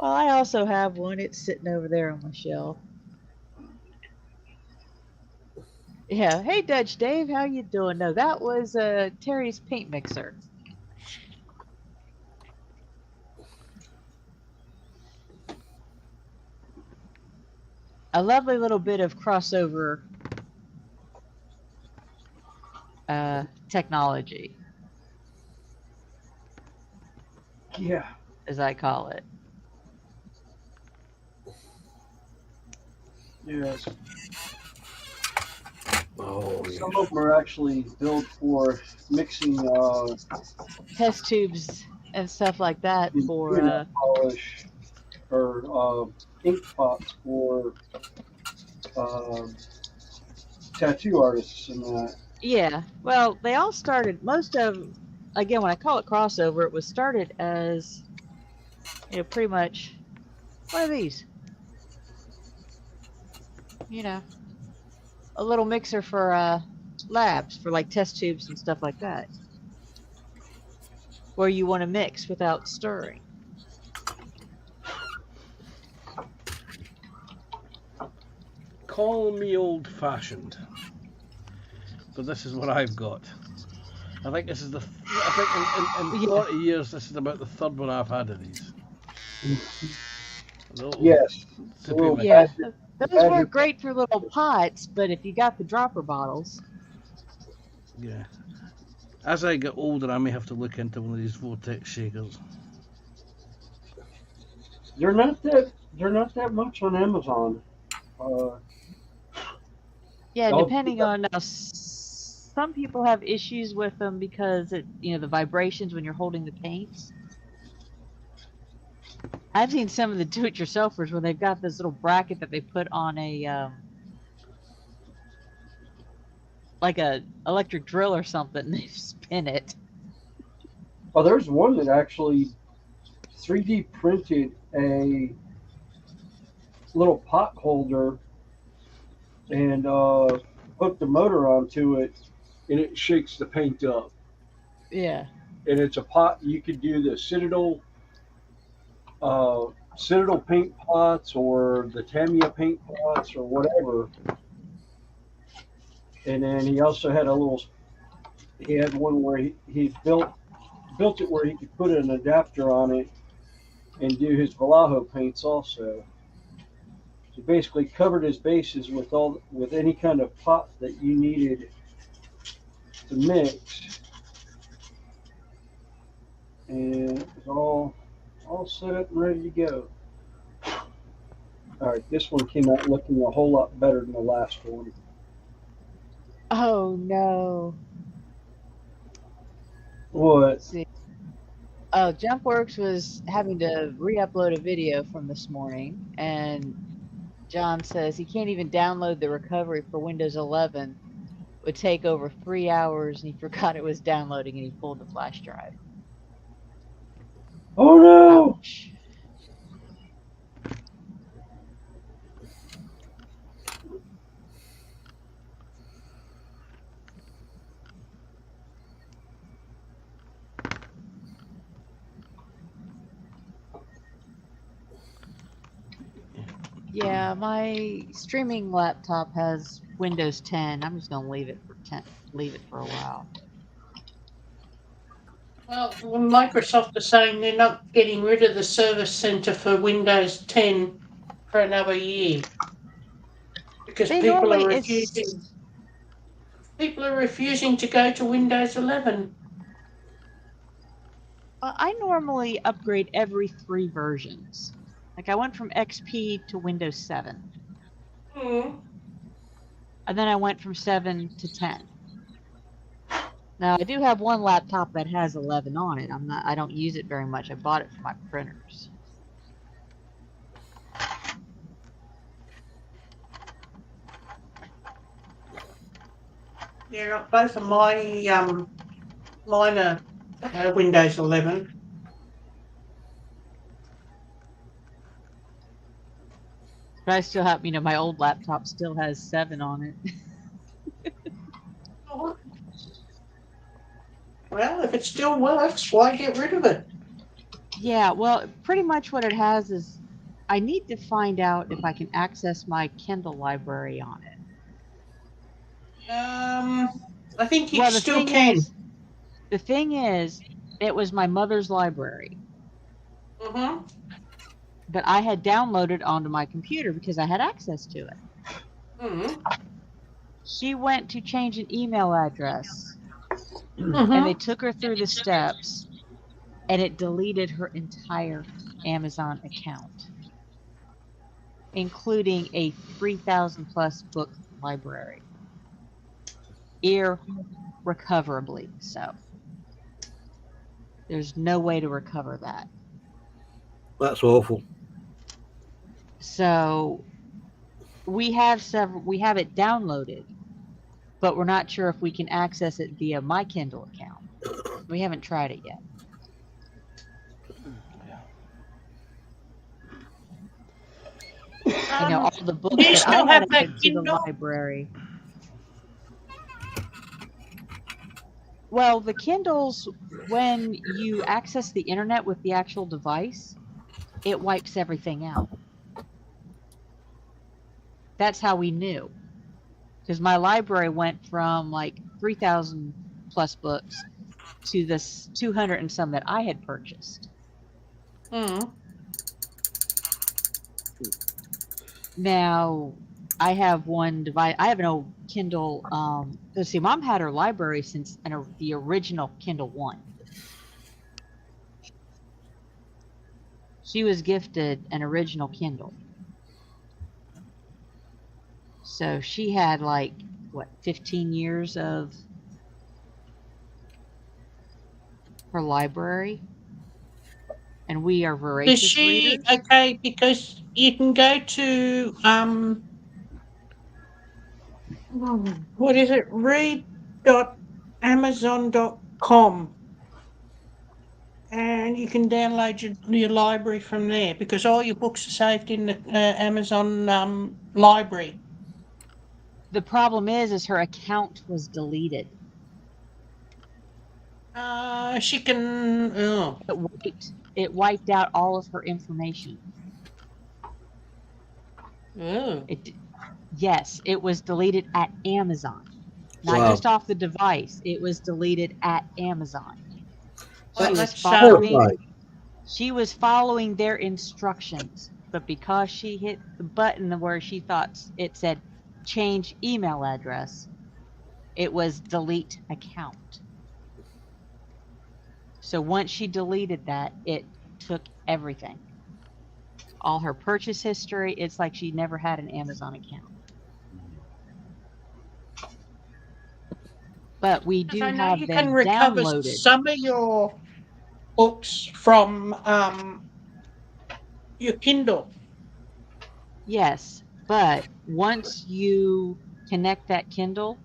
I also have one. It's sitting over there on my shelf. Yeah. Hey, Dutch Dave, how you doing? No, that was Terry's paint mixer. A lovely little bit of crossover technology, Yeah. as I call it. Yes. Oh, Some of them are actually built for mixing Test tubes and stuff like that for peanut polish or ink pots for tattoo artists and that. yeah. Well, they all started. Most of, again, when I call it crossover, it was started as pretty much one of these. A little mixer for labs for like test tubes and stuff like that, where you want to mix without stirring. Call me old-fashioned, but this is what I've got. I think this is the. I think in 40 years, this is about the third one I've had of these. Yes. To be honest. Yeah, those work great for little pots, but if you got the dropper bottles, Yeah. As I get older, I may have to look into one of these vortex shakers. They're not that much on Amazon. yeah, I'll- depending on some people have issues with them because the vibrations when you're holding the paints. I've seen some of the do-it-yourselfers where they've got this little bracket that they put on a like a electric drill or something, and they spin it. Oh, there's one that actually 3D printed a little pot holder and hooked the motor onto it, and it shakes the paint up. Yeah. And it's a pot. You could do the Citadel paint pots or the Tamiya paint pots or whatever. And then he also had he had one where he built built it where he could put an adapter on it and do his Vallejo paints also. So basically covered his bases with any kind of pot that you needed to mix, and it was all set up and ready to go. All right, this one came out looking a whole lot better than the last one. Oh no. What? Let's see. Oh, JumpWorks was having to re-upload a video from this morning, and John says he can't even download the recovery for Windows 11. Would take over 3 hours, and he forgot it was downloading, and he pulled the flash drive. Oh no! Ouch. Yeah, my streaming laptop has Windows 10. I'm just gonna leave it for a while. Well, Microsoft are saying they're not getting rid of the Service Center for Windows 10 for another year because They people normally are it's refusing. People are refusing to go to Windows 11. I normally upgrade every 3 versions. Like I went from XP to Windows 7, Mm. and then I went from 7 to 10. Now I do have one laptop that has 11 on it. I don't use it very much. I bought it for my printers. Yeah, both of mine are Windows 11. But I still have, my old laptop still has 7 on it. Oh. Well, if it still works, why get rid of it? Yeah, well, pretty much what it has is I need to find out if I can access my Kindle library on it. I think you Well, still can. the thing is, it was my mother's library, Mm-hmm. but I had downloaded onto my computer because I had access to it. Mm-hmm. She went to change an email address, Mm-hmm. and they took her through the steps, and it deleted her entire Amazon account, including a 3,000 plus book library. Irrecoverably so. There's no way to recover that. That's awful. So we have it downloaded, but we're not sure if we can access it via my Kindle account. We haven't tried it yet. All the books do you that still I had have that added to the Kindle? library. Well, the Kindles, when you access the internet with the actual device, it wipes everything out. That's how we knew. Because my library went from like 3,000 plus books to this 200 and some that I had purchased. Mm. Now, I have one device. I have an old Kindle. Let's see, Mom had her library since the original Kindle 1. She was gifted an original Kindle. So she had 15 years of her library. And we are voracious readers. Okay, because you can go to what is it? read.amazon.com, and you can download your library from there because all your books are saved in the Amazon library. The problem is her account was deleted. She can. Oh. It wiped out all of her information. Oh. Yes, it was deleted at Amazon. Not just off the device. It was deleted at Amazon. Well, She was that's sad. following. Terrifying. She was following their instructions, but because she hit the button where she thought it said change email address, it was delete account. So once she deleted that, it took everything. All her purchase history. It's like she never had an Amazon account. But we Because do I know have you can them recover downloaded. some of your books from your Kindle. Yes, but once you connect that Kindle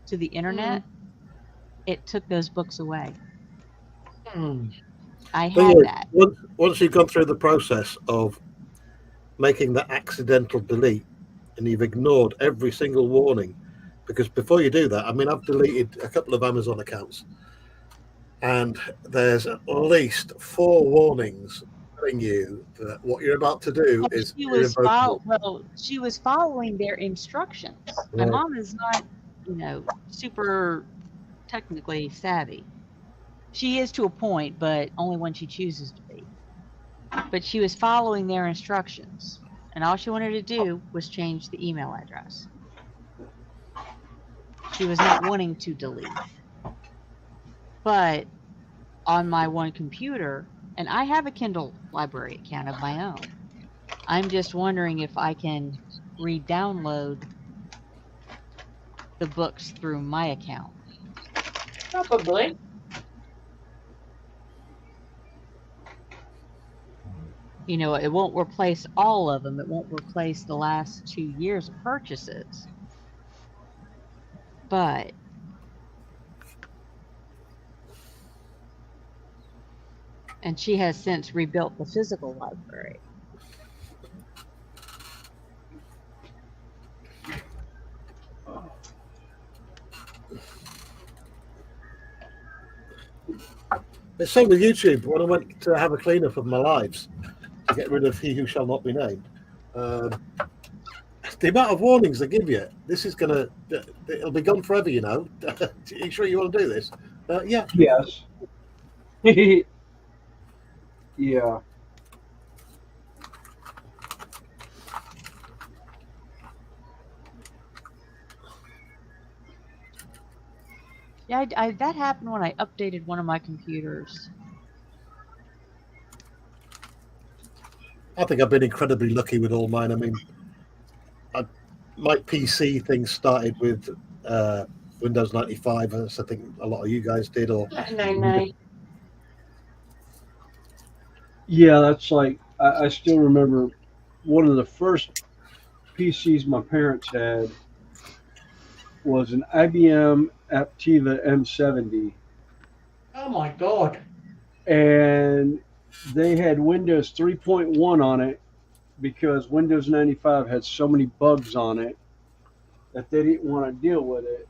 to the internet, it took those books away. I Thing had is, that. once you've gone through the process of making that accidental delete and you've ignored every single warning, because before you do that, I mean, I've deleted a couple of Amazon accounts, and there's at least 4 warnings telling you that what you're about to do is irrevocable. She was following their instructions. My Right. mom is not, super technically savvy. She is to a point, but only when she chooses to be. But she was following their instructions, and all she wanted to do was change the email address. She was not wanting to delete. But on my one computer, and I have a Kindle library account of my own, I'm just wondering if I can re-download the books through my account. Probably. It won't replace all of them. It won't replace the last 2 years of purchases. But and she has since rebuilt the physical library. It's same with YouTube. When I went to have a cleanup of my lives to get rid of He Who Shall Not Be Named, the amount of warnings they give you, this is it'll be gone forever, Are you sure you want to do this? Yeah. Yes. Yeah. Yeah, that happened when I updated one of my computers. I think I've been incredibly lucky with all mine. I mean, my PC thing started with Windows 95, as I think a lot of you guys did. Or No. Yeah, that's like, I still remember one of the first PCs my parents had was an IBM Aptiva M70. Oh my God. And they had Windows 3.1 on it because Windows 95 had so many bugs on it that they didn't want to deal with it.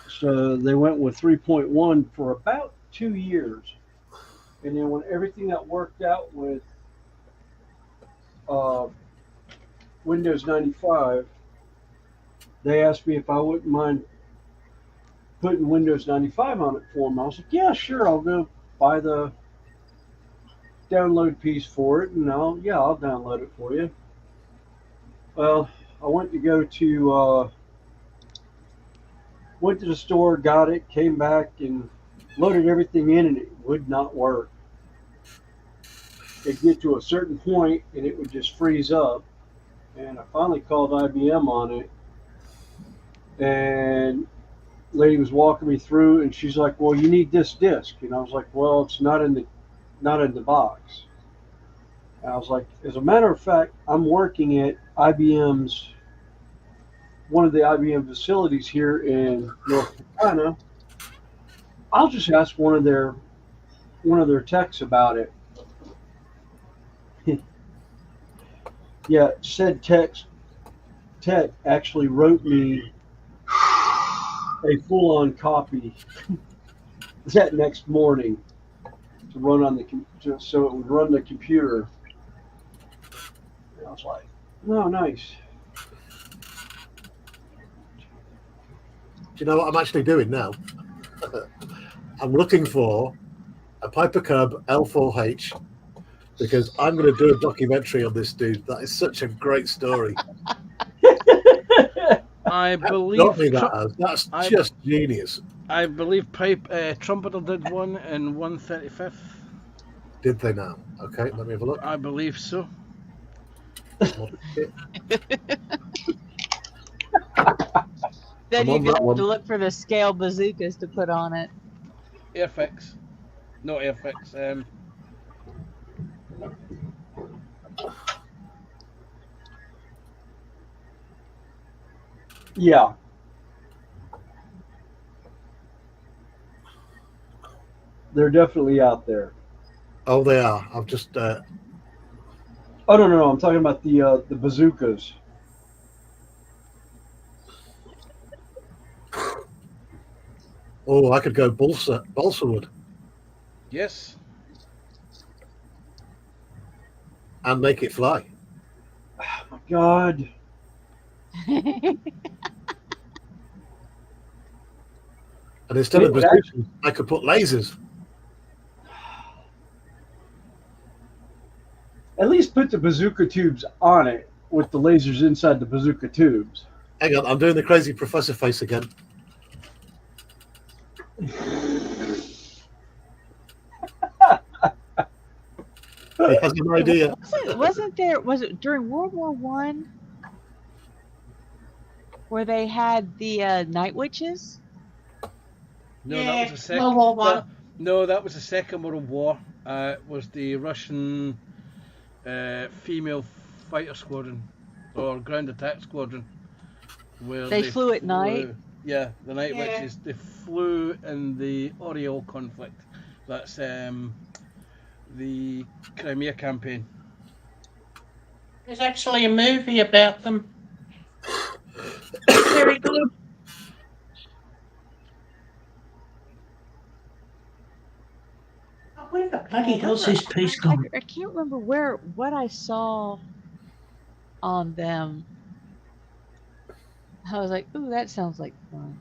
So they went with 3.1 for about 2 years. And then when everything got worked out with Windows 95, they asked me if I wouldn't mind putting Windows 95 on it for them. I was like, yeah, sure, I'll go buy the download piece for it, and I'll download it for you. Well, I went to the store, got it, came back, and loaded everything in, and it would not work. It'd get to a certain point, and it would just freeze up. And I finally called IBM on it, and the lady was walking me through, and she's like, "Well, you need this disk," and I was like, "Well, it's not in the box." And I was like, "As a matter of fact, I'm working at one of the IBM facilities here in North Carolina. I'll just ask one of their techs about it." Yeah, said tech actually wrote me a full-on copy that next morning to run on so it would run the computer. And I was like, "Oh, nice." do you know what I'm actually doing now? I'm looking for a Piper Cub L4H, because I'm going to do a documentary on this dude. That is such a great story. I Got believe me that. That's I- just genius. I believe Trumpeter did one in 135th. Did they now? Okay, let me have a look. I believe so. Then I'm you on just that have one. to look for the scale bazookas to put on it. Airfix. Not Airfix. Yeah. They're definitely out there. Oh, they are. I've just. Oh no, I'm talking about the bazookas. Oh, I could go balsa wood Yes. and make it fly. Oh my God. And instead of Wait, bazookas, I could put lasers. At least put the bazooka tubes on it with the lasers inside the bazooka tubes. Hang on, I'm doing the crazy professor face again. He has an idea. Was it during World War One where they had the night witches? No, Yeah, that was the second. World War One. No, that was the Second World War. It was the Russian female fighter squadron or ground attack squadron, where They flew at night? Yeah, the night Yeah. witches. They flew in the Oriole conflict. That's the Crimea campaign. There's actually a movie about them. Very good. Oh, where the bloody hell's this piece gone? I can't remember what I saw on them. I was like, ooh, that sounds like fun.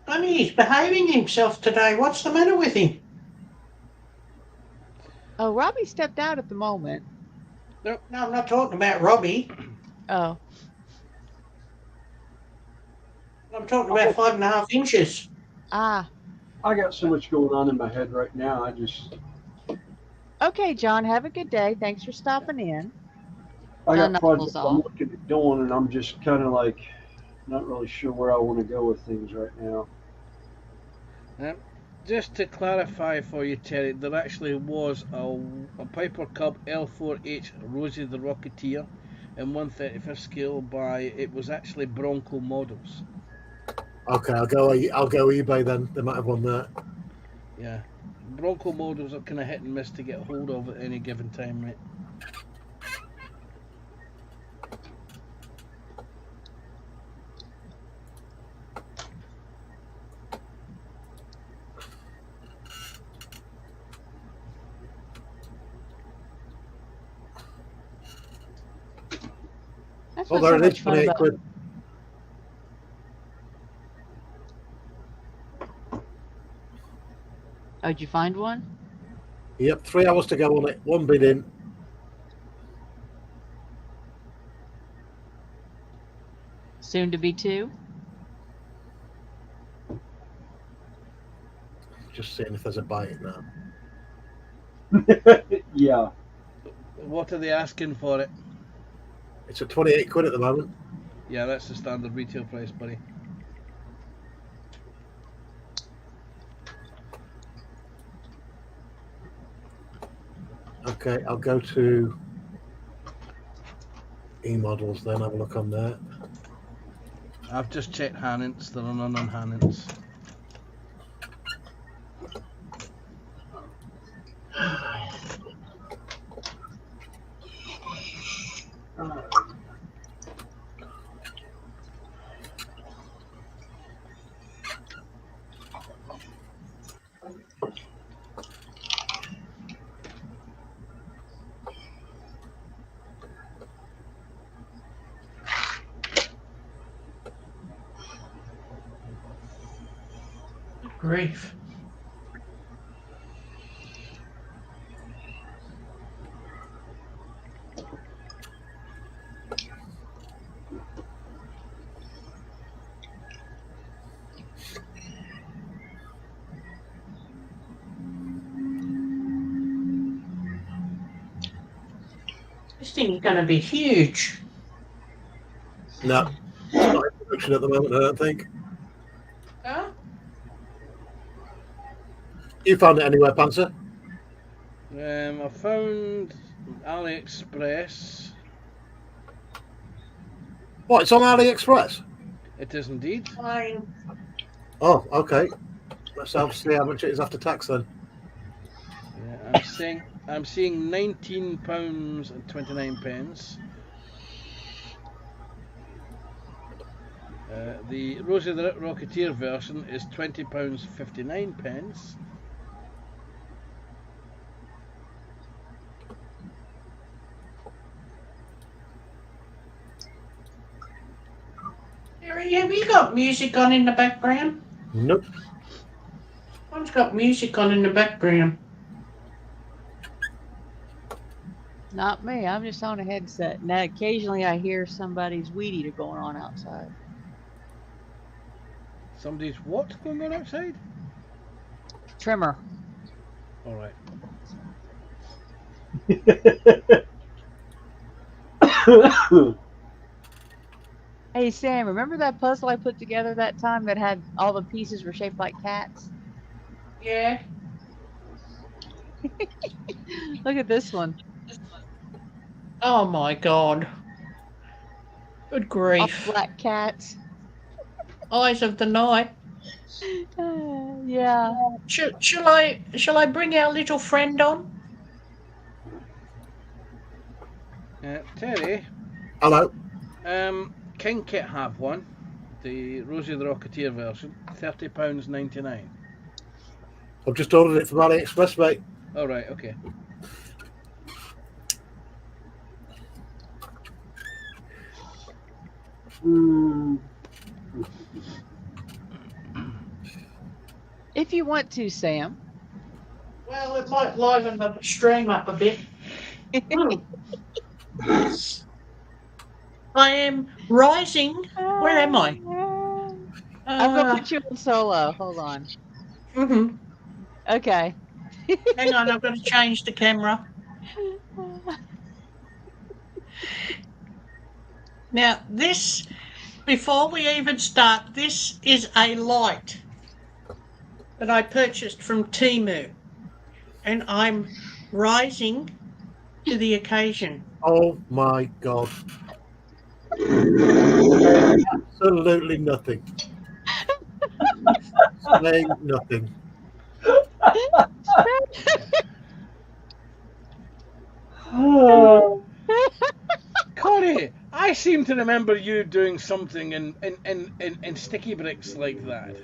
Bunny, he's behaving himself today. What's the matter with him? Oh, Robbie stepped out at the moment. No, I'm not talking about Robbie. Oh, I'm talking about 5.5 inches. ah. I got so much going on in my head right now. I just Okay, John, have a good day. Thanks for stopping in. I John got Knuckles projects I'm off. looking at doing, and I'm just kind of like not really sure where I want to go with things right now. Just to clarify for you, Terry, there actually was a Piper Cub L4H Rosie the Rocketeer in 1/35th scale it was actually Bronco Models. Okay, I'll go eBay then. They might have one there. Yeah. Bronco Models are kind of hit and miss to get hold of at any given time, right? That's Oh, what's there so it much is. fun 28 about. quid. Oh, did you find one? Yep, 3 hours to go on it. One bid in. Soon to be two. Just seeing if there's a buy it now. Yeah. What are they asking for it? It's at 28 quid at the moment. Yeah, that's the standard retail price, buddy. Okay, I'll go to e-models then, have a look on there. I've just checked Hannants, there are none on Hannants. grief. This thing's going to be huge. No, it's not in production at the moment, I don't think. Huh? You found it anywhere, Panzer? I found AliExpress. What, it's on AliExpress? It is indeed. Fine. Oh, okay. Let's have see how much it is after tax then. Yeah, I'm seeing £19.29. The Rosie the Rocketeer version is £20.59. Harry, have you got music on in the background? Nope. One's got music on in the background. Not me. I'm just on a headset. Now, occasionally I hear somebody's weed eater going on outside. Somebody's what going on outside? Trimmer. All right. Hey, Sam, remember that puzzle I put together that time that had all the pieces were shaped like cats? Yeah. Look at this one. Oh my God. Good All grief. black cats. Eyes of the night. Yeah. Shall I bring our little friend on? Terry, Hello. King Kit have one. The Rosie the Rocketeer version, £30.99. I've just ordered it from AliExpress, mate. All right, okay. If you want to, Sam. Well, it might liven the stream up a bit. I am rising. Where am I? I'm going to put you on solo. Hold on. Mm-hmm. Okay. Hang on, I've got to change the camera. Now, this, before we even start, this is a light that I purchased from Temu, and I'm rising to the occasion. Oh my God. Absolutely nothing. Saying nothing. Connie, I seem to remember you doing something in sticky bricks like that.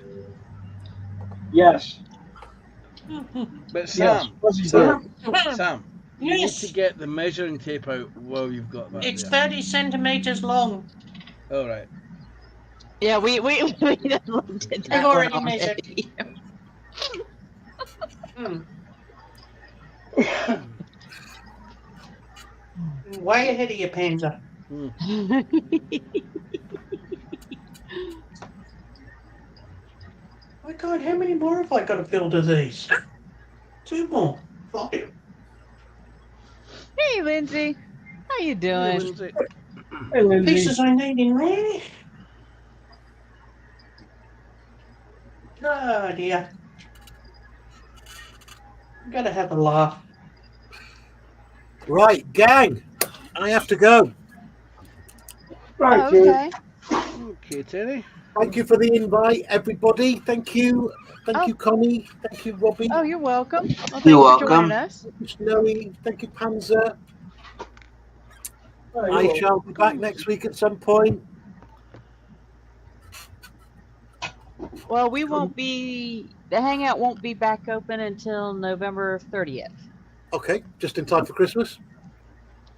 Yes. But Yes. Sam, Sam, you need Yes, to get the measuring tape out while you've got that it's there. 30 centimeters long. All right. Yeah, we looked at that I've one already measured. already. Way ahead of you, Panzer. My God, how many more have I got to build of these? 2 more. 5. Hey, Lindsay. How you doing? Lindsay. Hey, Lindsay. Pieces I need in there. Oh dear. I've got to have a laugh. Right, gang. I have to go. Right, Oh, Terry. okay. Okay, Terry. Thank you for the invite, everybody. Thank you. Thank Oh. you, Connie. Thank you, Robbie. Oh, you're welcome. Well, thanks You're for welcome. joining us. Thank you, Snowy. Thank you, Panzer. Oh, I you're shall be back next week at some point. Well, we won't be, the Hangout won't be back open until November 30th. Okay, just in time for Christmas.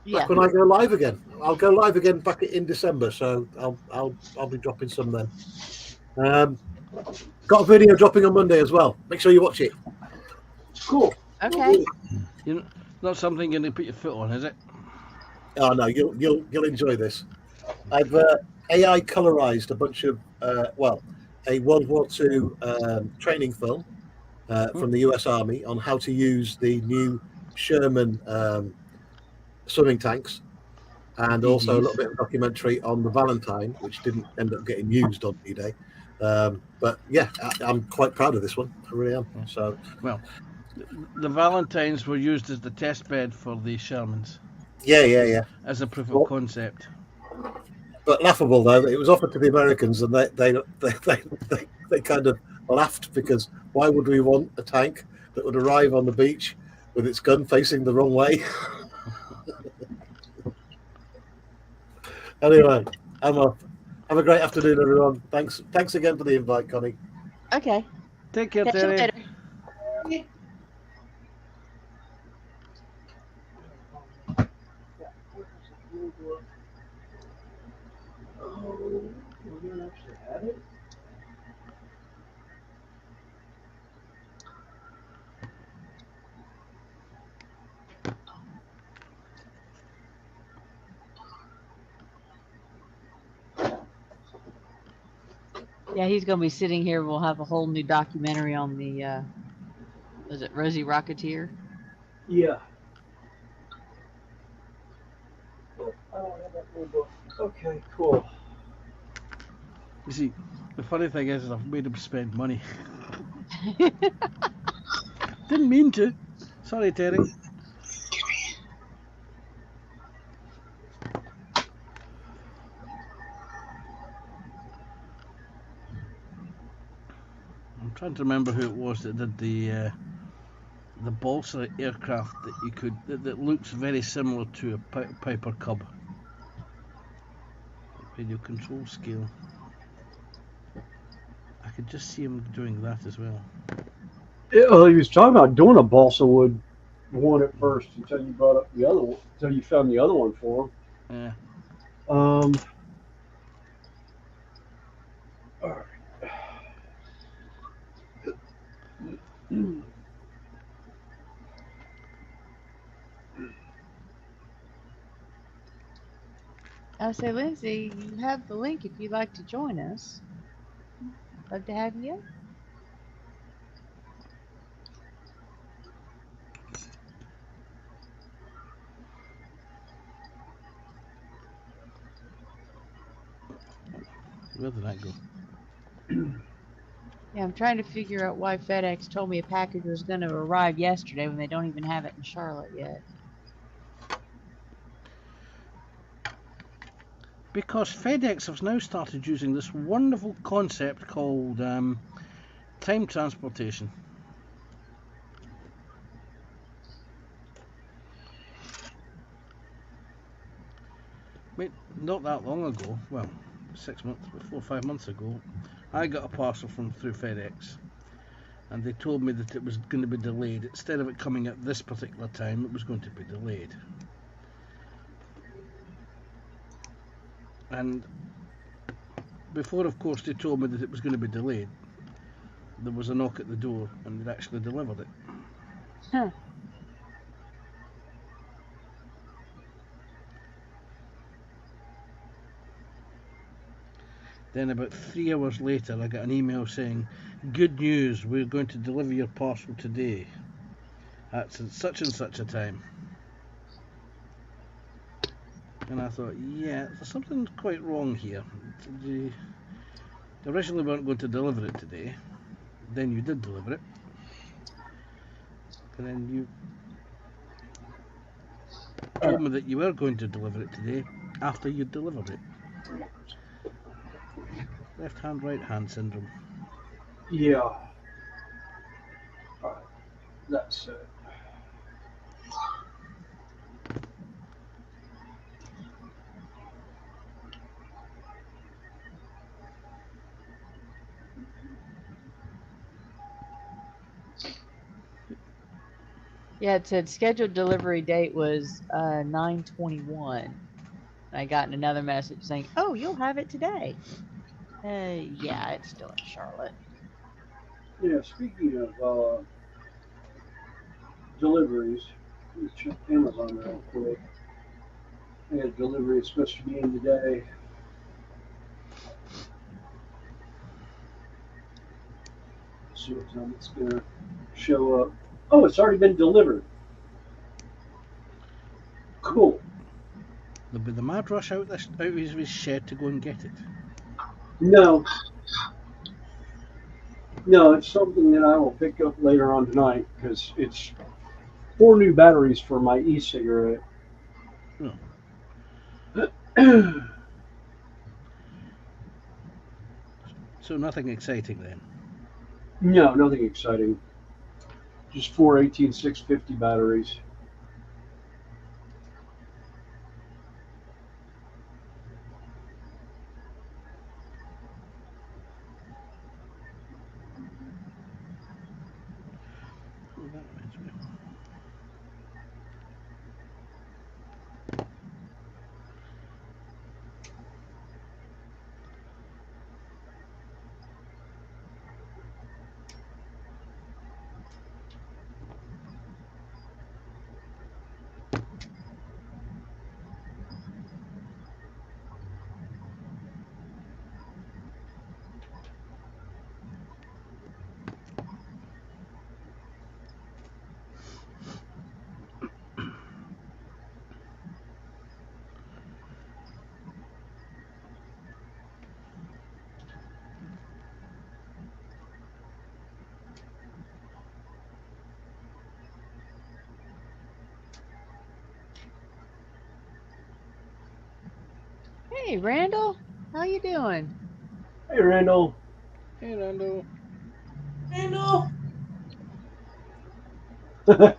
Yeah. Back when I go live again. I'll go live again back in December, so I'll be dropping some then. Got a video dropping on Monday as well. Make sure you watch it. Cool. Okay. You know, not something you're going to put your foot on, is it? Oh no, you'll enjoy this. I've AI colorized a bunch of a World War II training film from the US Army on how to use the new Sherman swimming tanks, and also a little bit of documentary on the Valentine, which didn't end up getting used on D-Day. But yeah, I'm quite proud of this one. I really am. Yeah. So Well, the Valentines were used as the test bed for the Shermans yeah. as a proof of Well, concept. but laughable though, it was offered to the Americans, and they kind of laughed, because why would we want a tank that would arrive on the beach with its gun facing the wrong way? Anyway, I'm off. Have a great afternoon, everyone. Thanks again for the invite, Connie. Okay. Take care, Catch you Terry. later. Yeah, he's gonna be sitting here. We'll have a whole new documentary on the was it Rosie Rocketeer? Yeah. I don't have that little book. Okay, cool. You see, the funny thing is I've made him spend money. Didn't mean to. Sorry, Terry. I'm trying to remember who it was that did the balsa aircraft that looks very similar to a Piper Cub. Radio control scale. I could just see him doing that as well. Well, he was talking about doing a balsa wood one at first until you brought up the other one, until you found the other one for him. Yeah. All right. I say, Lindsay, you have the link if you'd like to join us. Love to have you. Where did that go? Yeah, I'm trying to figure out why FedEx told me a package was going to arrive yesterday when they don't even have it in Charlotte yet. Because FedEx has now started using this wonderful concept called time transportation. Not that long ago, well, 6 months, 4 or 5 months ago, I got a parcel through FedEx, and they told me that it was going to be delayed. Instead of it coming at this particular time, it was going to be delayed. And before, of course, they told me that it was going to be delayed, there was a knock at the door, and they'd actually delivered it. Huh. Then about 3 hours later, I got an email saying, "Good news, we're going to deliver your parcel today at such and such a time." And I thought, yeah, there's something quite wrong here. They originally weren't going to deliver it today. Then you did deliver it. And then you told me that you were going to deliver it today after you delivered it. Left hand, right hand syndrome. Yeah. All right. That's it. Yeah, it said scheduled delivery date was 9/21. I got another message saying, "Oh, you'll have it today." Yeah, it's still in Charlotte. Yeah, speaking of deliveries, let's check Amazon real quick. I had a delivery it's supposed to be in today. See what time it's gonna show up. Oh, it's already been delivered. Cool. There'll be the mad rush out of his shed to go and get it. No, no, it's something that I will pick up later on tonight because it's 4 new batteries for my e-cigarette. Oh. So nothing exciting then. No, nothing exciting. Just 4 18650 batteries. Oh, that reminds me. Hey, Randall, how you doing? Hey, Randall. Hey, Randall. Hello. Okay,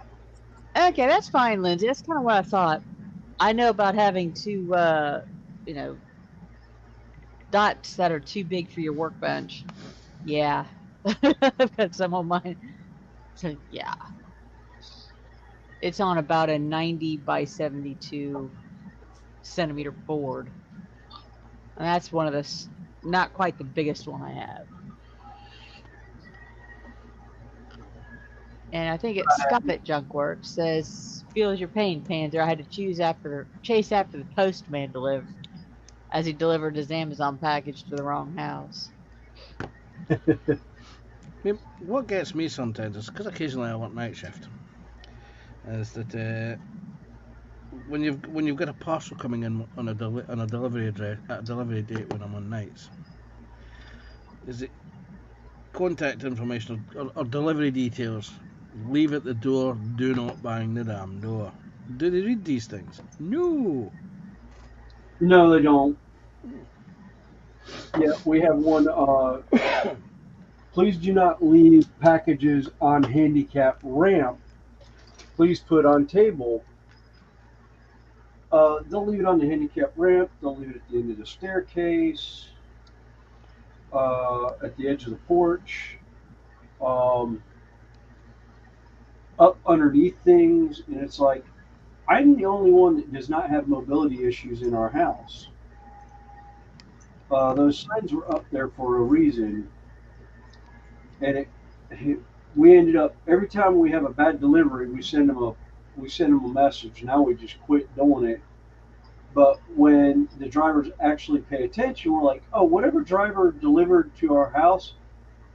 that's fine, Lindsay. That's kind of what I thought. I know about having two, you know, dots that are too big for your workbench. Yeah, I've got some on mine. So yeah, it's on about a 90 by 72 centimeter board, and that's one of the not quite the biggest one I have. And I think it's Scott at Junkworks says, "Feels your pain, Panther. I had to chase after the postman deliver as he delivered his Amazon package to the wrong house." I mean, what gets me sometimes is because occasionally I work night shift. Is that when you've got a parcel coming in on a delivery address at a delivery date when I'm on nights, is it contact information or delivery details? Leave at the door. Do not bang the damn door. Do they read these things? No. No, they don't. Hmm. Yeah, we have one. Please do not leave packages on handicap ramp. Please put on table. They'll leave it on the handicap ramp. They'll leave it at the end of the staircase, at the edge of the porch, um, up underneath things. And it's like, I'm the only one that does not have mobility issues in our house. Those signs were up there for a reason. And we ended up, every time we have a bad delivery, we send them a message. Now we just quit doing it. But when the drivers actually pay attention, we're like, oh, whatever driver delivered to our house,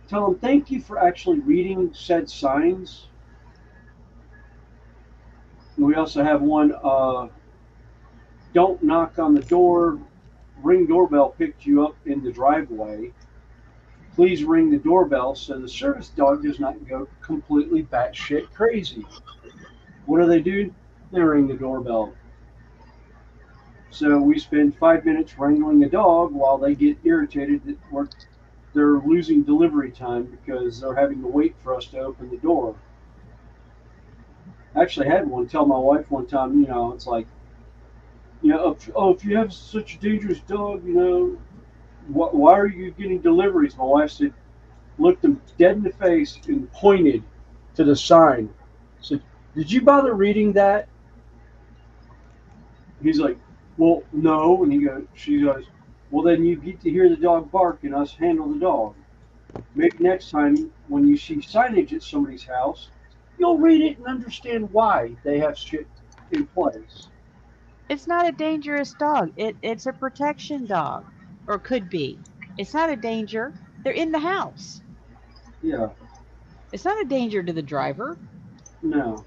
tell them thank you for actually reading said signs. And we also have one, don't knock on the door. Ring doorbell picked you up in the driveway. Please ring the doorbell so the service dog does not go completely batshit crazy. What do? They ring the doorbell. So we spend 5 minutes wrangling the dog while they get irritated that they're losing delivery time because they're having to wait for us to open the door. I actually had one tell my wife one time, it's like, if you have such a dangerous dog, why are you getting deliveries? My wife said, looked him dead in the face and pointed to the sign. Said, did you bother reading that? He's like, well, no. And she goes, Well, then you get to hear the dog bark and us handle the dog. Maybe next time when you see signage at somebody's house, you'll read it and understand why they have shit in place. It's not a dangerous dog. It's a protection dog, or could be. It's not a danger. They're in the house. Yeah, It's not a danger to the driver. no.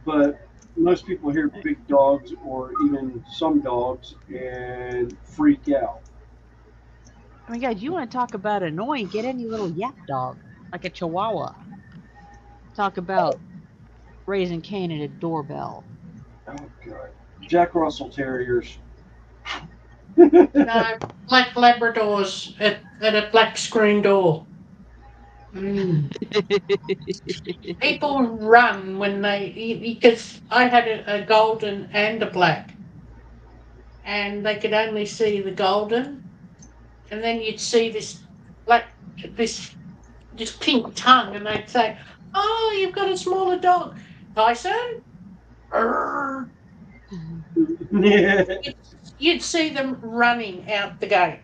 But most people hear big dogs or even some dogs and freak out. I mean, God, you want to talk about annoying? Get any little yap dog, like a Chihuahua. Talk about raising Cain at a doorbell. Oh, God. Jack Russell Terriers. No, black Labradors at a black screen door. Mm. People run when because I had a golden and a black, and they could only see the golden, and then you'd see this black, this this pink tongue, and they'd say, "Oh, you've got a smaller dog, Tyson." Arr. Yeah. You'd see them running out the gate.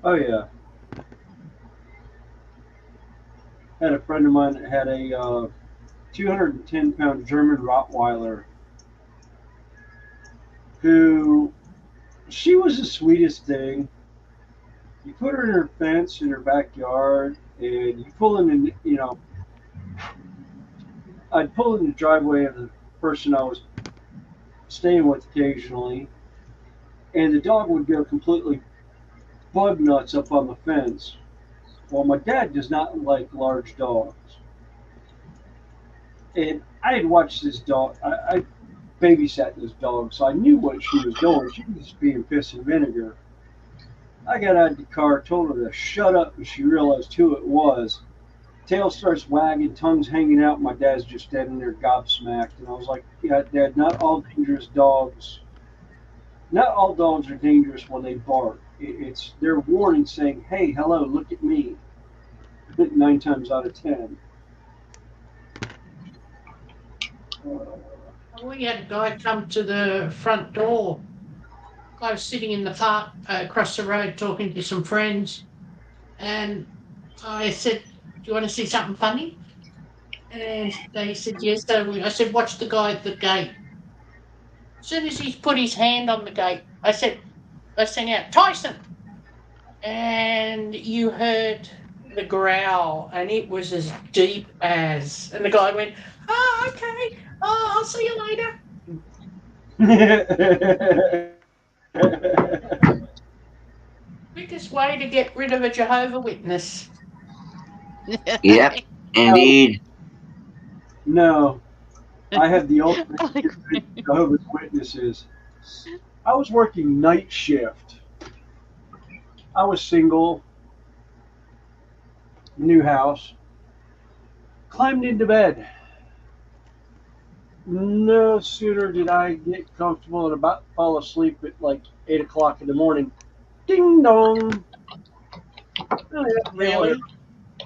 Oh, yeah. Had a friend of mine that had a 210-pound German Rottweiler who, she was the sweetest thing. You put her in her fence in her backyard, and you pull in, and I'd pull in the driveway of the person I was staying with occasionally, and the dog would go completely bug nuts up on the fence. Well, my dad does not like large dogs, and I had watched this dog. I babysat this dog, so I knew what she was doing. She was just being piss and vinegar. I got out of the car, told her to shut up, and she realized who it was. Tail starts wagging, tongue's hanging out. My dad's just standing there gobsmacked, and I was like, "Yeah, Dad, not all dangerous dogs. Not all dogs are dangerous when they bark. It's their warning saying, 'Hey, hello, look at me.' 9 times out of 10." We had a guy come to the front door. I was sitting in the park across the road talking to some friends, and I said, "Do you want to see something funny?" And they said, "Yes." So I said, "Watch the guy at the gate." As soon as he put his hand on the gate, I sang out, "Tyson!" And you heard the growl, and it was as deep as. And the guy went, "Oh, okay. Oh, I'll see you later." Quickest way to get rid of a Jehovah Witness. Yep, indeed. No, I had the ultimate Jehovah's Witnesses. I was working night shift. I was single, new house, climbed into bed. No sooner did I get comfortable and about to fall asleep at like 8 o'clock in the morning. Ding dong. Oh, yeah, Really?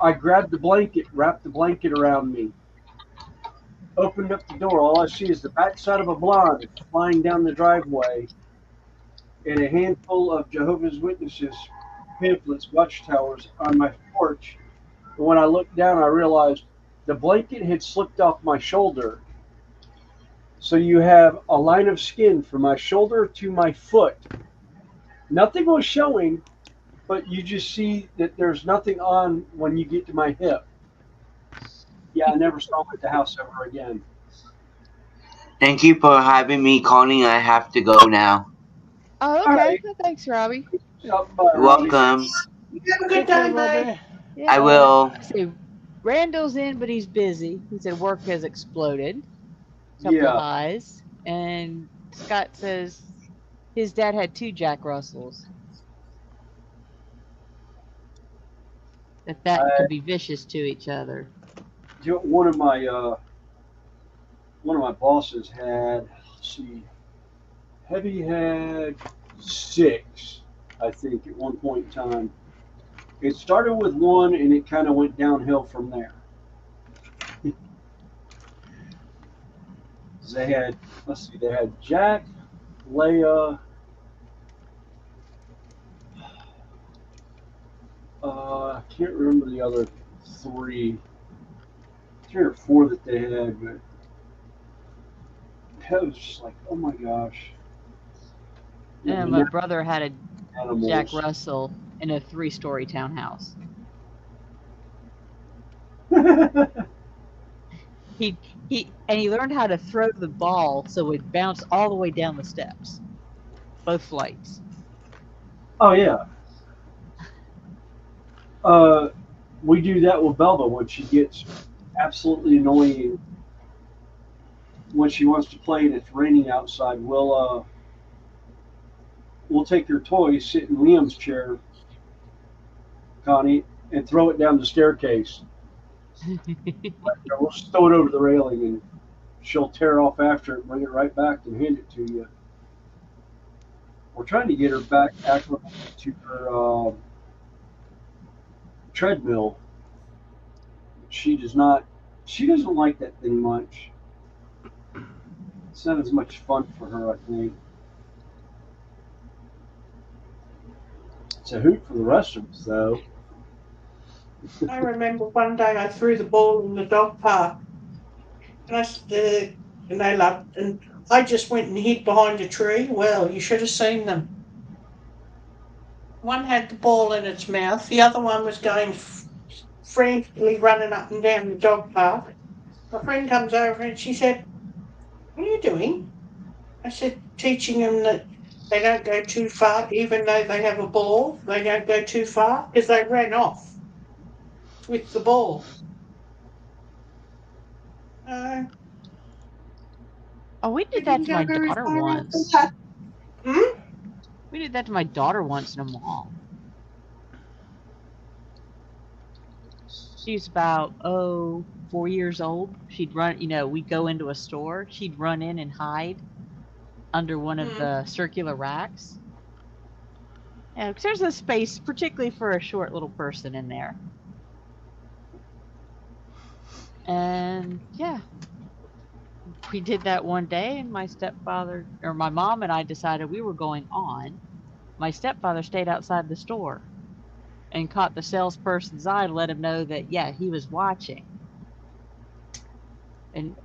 I grabbed the blanket, wrapped the blanket around me, opened up the door. All I see is the backside of a blonde flying down the driveway and a handful of Jehovah's Witnesses pamphlets, watchtowers on my porch. And when I looked down, I realized the blanket had slipped off my shoulder. So you have a line of skin from my shoulder to my foot. Nothing was showing, but you just see that there's nothing on when you get to my hip. Yeah, I never saw him at the house ever again. Thank you for having me, Connie. I have to go now. Oh, All okay. right. Well, thanks, Robbie. Stop by, You're Robbie. welcome. Have a good Take care, day, mate. Robbie. Yeah. I will. I say Randall's in, but he's busy. He said work has exploded. Couple Yeah. highs. And Scott says his dad had 2 Jack Russells. That I, could be vicious to each other. one of my bosses had, let's see, Heavy had 6, I think, at one point in time. It started with 1, and it kind of went downhill from there. They had, let's see, they had Jack, Leia, I can't remember the other three or four that they had, but it was just like, oh my gosh. Yeah, And my the brother had a Jack animals. Russell in a 3-story townhouse. He learned how to throw the ball so it bounced all the way down the steps, both flights. Oh yeah. Uh, we do that with Belva when she gets absolutely annoying when she wants to play and it's raining outside. We'll take her toy, sit in Liam's chair, Connie, and throw it down the staircase. We'll just throw it over the railing and she'll tear off after it, bring it right back and hand it to you. We're trying to get her back acclimated to her treadmill. She does not. She doesn't like that thing much. It's not as much fun for her, I think. It's a hoot for the rest of us, though. I remember one day I threw the ball in the dog park, and and they loved, and I just went and hid behind a tree. Well, you should have seen them. One had the ball in its mouth, the other one was going frantically running up and down the dog park. My friend comes over and she said, "What are you doing?" I said, "Teaching them that they don't go too far, even though they have a ball, they don't go too far," because they ran off with the ball. Uh, Oh, we they did that didn't to go my very daughter far after once. that. Hmm? We did that to my daughter once in a mall. She was about 4 years old. She'd run, we'd go into a store. She'd run in and hide under one of Hmm. the circular racks. Yeah, because there's a space, particularly for a short little person in there. And yeah, we did that one day, and my stepfather or my mom and I decided we were going on. My stepfather stayed outside the store and caught the salesperson's eye to let him know that, yeah, he was watching. And,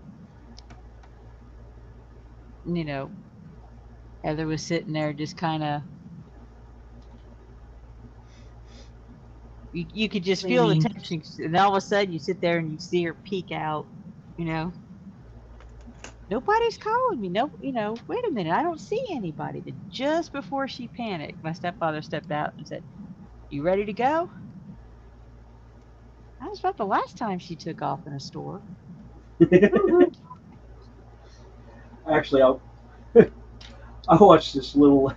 you know, Heather was sitting there just kind of, you could just feel the Cleaning. tension. And all of a sudden you sit there and you see her peek out, you know, nobody's calling me. No, wait a minute. I don't see anybody. Then just before she panicked, my stepfather stepped out and said, "You ready to go?" That was about the last time she took off in a store. Actually, I watched this little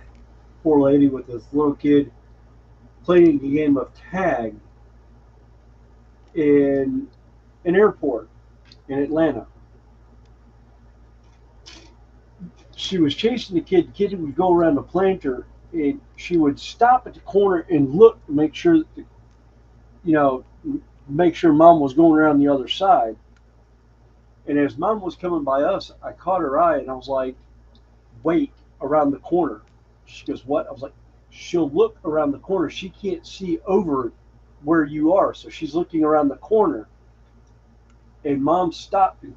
poor lady with this little kid playing a game of tag in an airport in Atlanta. She was chasing the kid. The kid would go around the planter, and she would stop at the corner and look to make sure that you know, make sure mom was going around the other side. And as mom was coming by us, I caught her eye and I was like, wait around the corner. She goes, what? I was like, she'll look around the corner. She can't see over where you are. So she's looking around the corner. And mom stopped and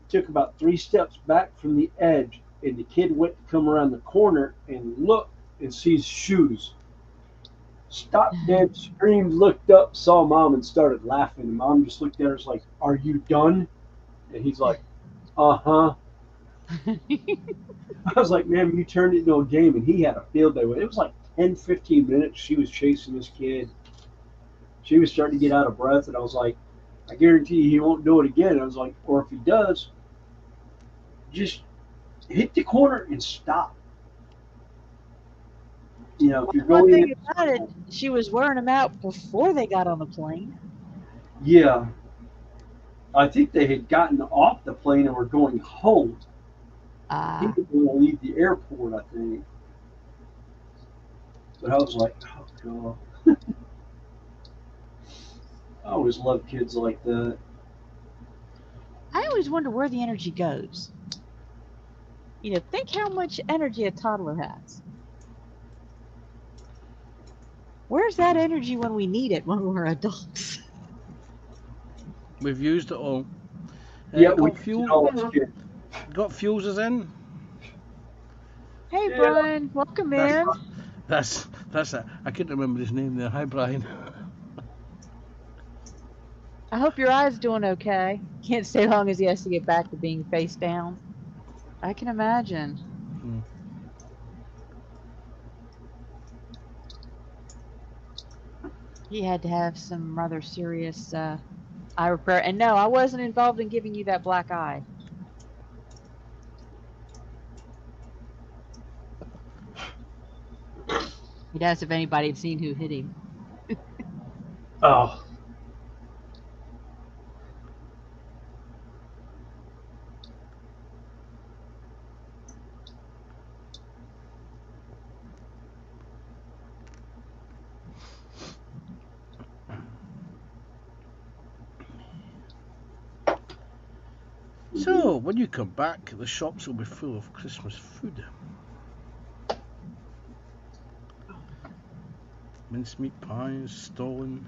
took about 3 steps back from the edge. And the kid went to come around the corner and looked and sees shoes. Stopped dead, screamed, looked up, saw mom, and started laughing. And mom just looked at her and was like, are you done? And he's like, uh huh. I was like, man, you turned it into a game. And he had a field day with it. It was like 10, 15 minutes. She was chasing this kid. She was starting to get out of breath. And I was like, I guarantee you he won't do it again. I was like, or if he does, just hit the corner and stop. If you're One going in, thing about it, she was wearing them out before they got on the plane. yeah, I think they had gotten off the plane and were going home. He Ah, was going to leave the airport, I think. But I was like, oh, God. I always love kids like that. I always wonder where the energy goes. Think how much energy a toddler has. Where's that energy when we need it when we're adults? We've used it all. Yeah, we Got did fuel? all as kids. Got fuses in? Hey, Yeah. Brian, welcome That's in. that's it. I couldn't remember his name there. Hi, Brian. I hope your eye's doing okay. Can't stay long as he has to get back to being face down. I can imagine. Hmm. He had to have some rather serious eye repair. And no, I wasn't involved in giving you that black eye. He'd asked if anybody had seen who hit him. Oh. So, when you come back, the shops will be full of Christmas food. Mincemeat pies, stollen,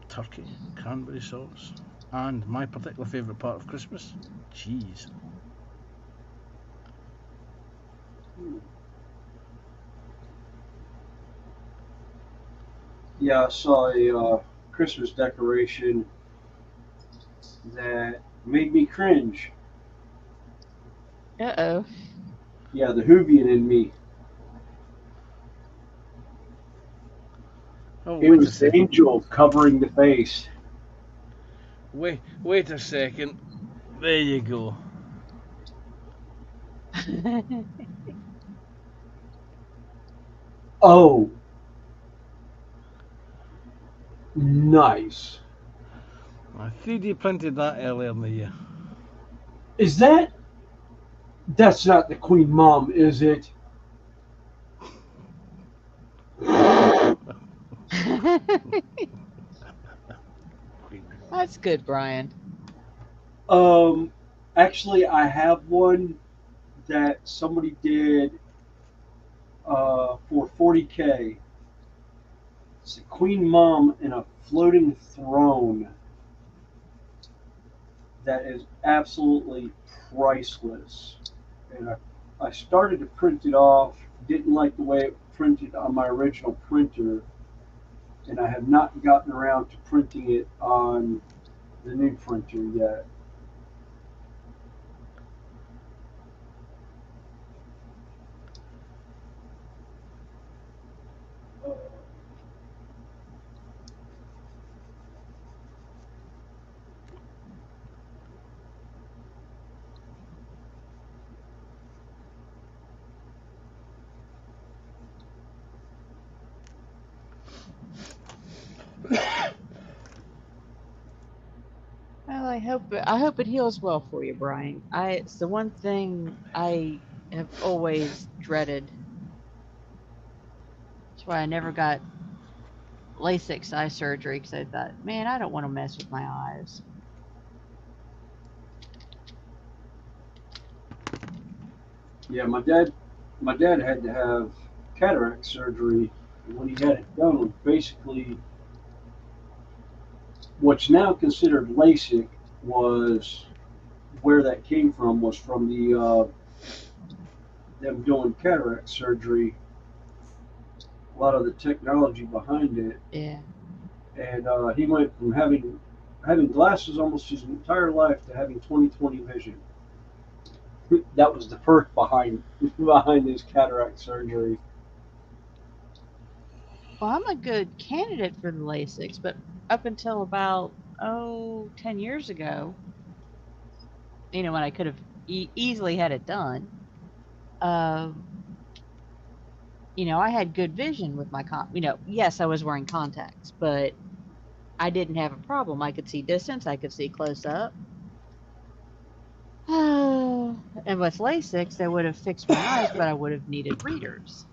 turkey, cranberry sauce, and my particular favourite part of Christmas, cheese. Yeah, I saw a Christmas decoration that made me cringe. Uh-oh. Yeah, the Whovian in me. Oh, It wait a was the second. angel covering the face. Wait a second. There you go. Oh, nice. I 3D printed that earlier in the year. Is that? That's not the Queen Mom, is it? That's good, Brian. Um, actually, I have one that somebody did for 40K. It's the Queen Mom in a floating throne that is absolutely priceless. And I started to print it off, didn't like the way it printed on my original printer, and I have not gotten around to printing it on the new printer yet. Well, I hope it heals well for you, Brian. It's the one thing I have always dreaded. That's why I never got LASIK eye surgery because I thought, man, I don't want to mess with my eyes. Yeah, my dad had to have cataract surgery. And when he had it done, it was basically what's now considered LASIK was where that came from was from the them doing cataract surgery. A lot of the technology behind it, Yeah. and he went from having glasses almost his entire life to having 20/20 vision. That was the perk behind behind his cataract surgery. Well, I'm a good candidate for the LASIKs, but up until about 10 years ago, when I could have easily had it done, um, I had good vision with my yes, I was wearing contacts, but I didn't have a problem. I could see distance, I could see close up. And with LASIKs, they would have fixed my eyes, but I would have needed readers.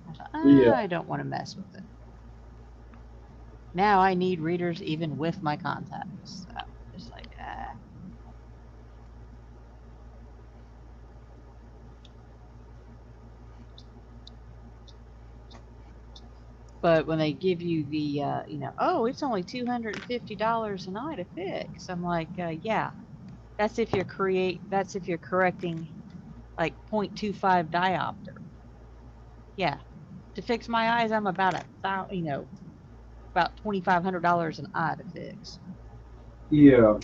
I thought, Yeah, I don't want to mess with it. Now I need readers even with my contacts. So just like, But when they give you the, oh, it's only $250 a night to fix, I'm like, yeah, that's if you're correcting like 0.25 diopter. Yeah, to fix my eyes, I'm about about $2,500 an eye to fix. Yeah.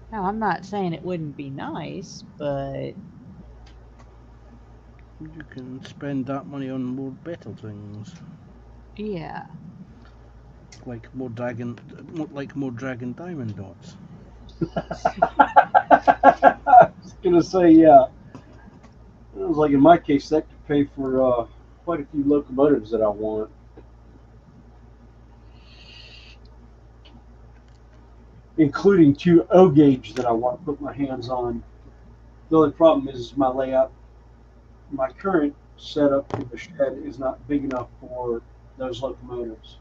Now, I'm not saying it wouldn't be nice, but You can spend that money on more better things, yeah. like more dragon diamond dots. I was gonna say, yeah. It was like in my case, that could pay for quite a few locomotives that I want, including 2 O gauge that I want to put my hands on. The only problem is my layout. My current setup in the shed is not big enough for those locomotives.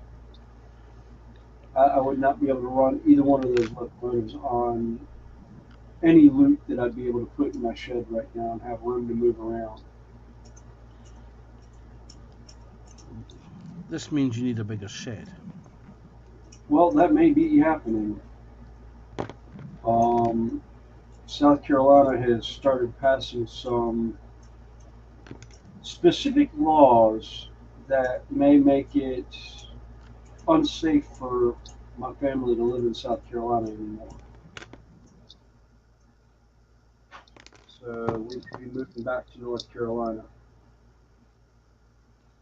I would not be able to run either one of those locomotives on any loop that I'd be able to put in my shed right now and have room to move around. This means you need a bigger shed. Well, that may be happening. South Carolina has started passing some specific laws that may make it unsafe for my family to live in South Carolina anymore. So we could be moving back to North Carolina,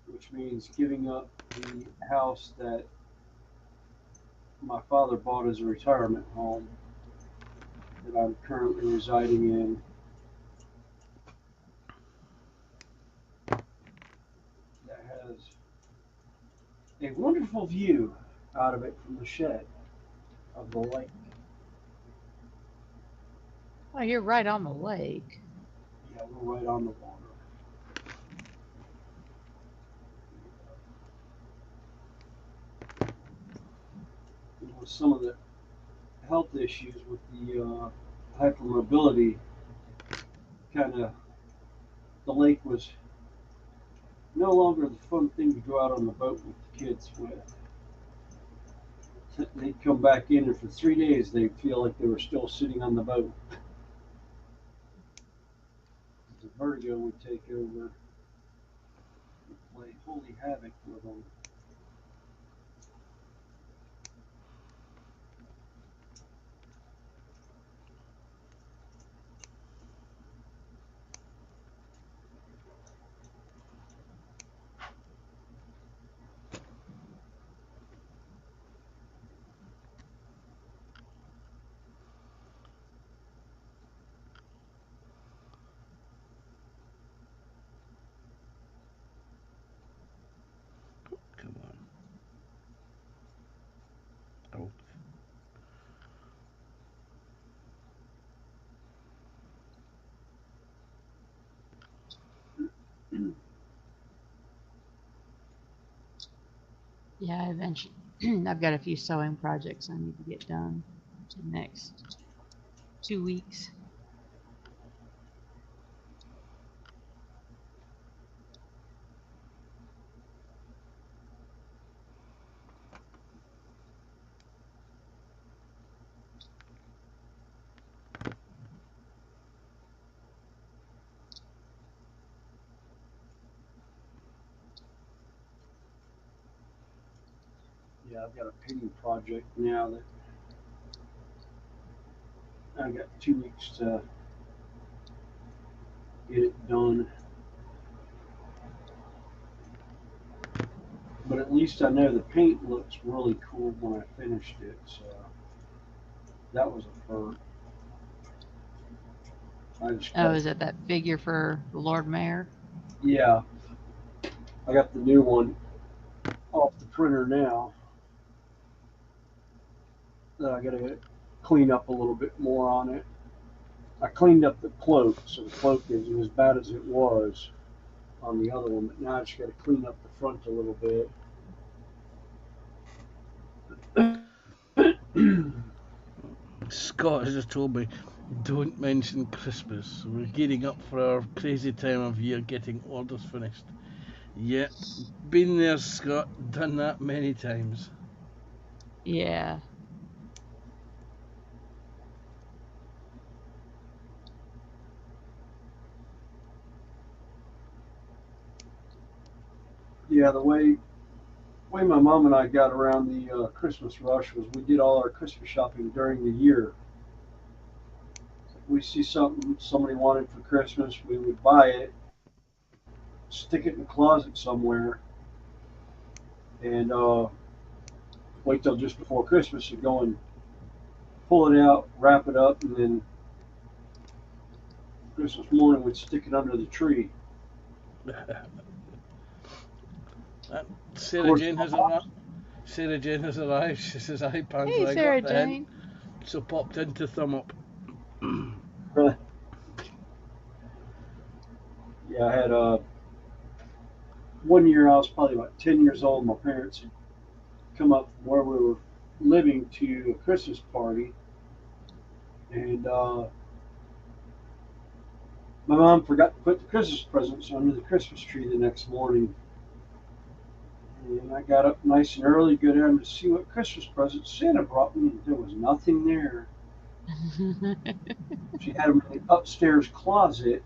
which means giving up the house that my father bought as a retirement home that I'm currently residing in. That has a wonderful view out of it from the shed of the lake. Oh, you're right on the lake. Yeah, we're right on the water. With some of the health issues with the hypermobility, kind of the lake was no longer the fun thing to go out on the boat with the kids with. They'd come back in, and for 3 days they'd feel like they were still sitting on the boat. The vertigo would take over and play holy havoc with them. Come on. Oh. Yeah, eventually. I've got a few sewing projects I need to get done in the next 2 weeks. Yeah, I've got a painting project now that I got 2 weeks to get it done. But at least I know the paint looks really cool when I finished it, so that was a first. I just Oh, got, is it that figure for the Lord Mayor? yeah, I got the new one off the printer now that I gotta clean up a little bit more on it. I cleaned up the cloak, so the cloak isn't as bad as it was on the other one, but now I just gotta clean up the front a little bit. Scott has just told me, don't mention Christmas. We're gearing up for our crazy time of year getting orders finished. Yeah, been there, Scott. Done that many times. Yeah. Yeah, the way my mom and I got around the Christmas rush was we did all our Christmas shopping during the year. If we see something somebody wanted for Christmas, we would buy it, stick it in the closet somewhere, and wait till just before Christmas to go and pull it out, wrap it up, and then Christmas morning we'd stick it under the tree. Of Sarah course, Jane has arrived. Sarah Jane has arrived. She says, "Hi, Pants. Hey, I Sarah got the hint." Jane. So popped into thumb up. yeah, I had one year I was probably about 10 years old. My parents had come up from where we were living to a Christmas party, and my mom forgot to put the Christmas presents under the Christmas tree the next morning. And I got up nice and early, go down to see what Christmas presents Santa brought me. There was nothing there. She had them in the upstairs closet,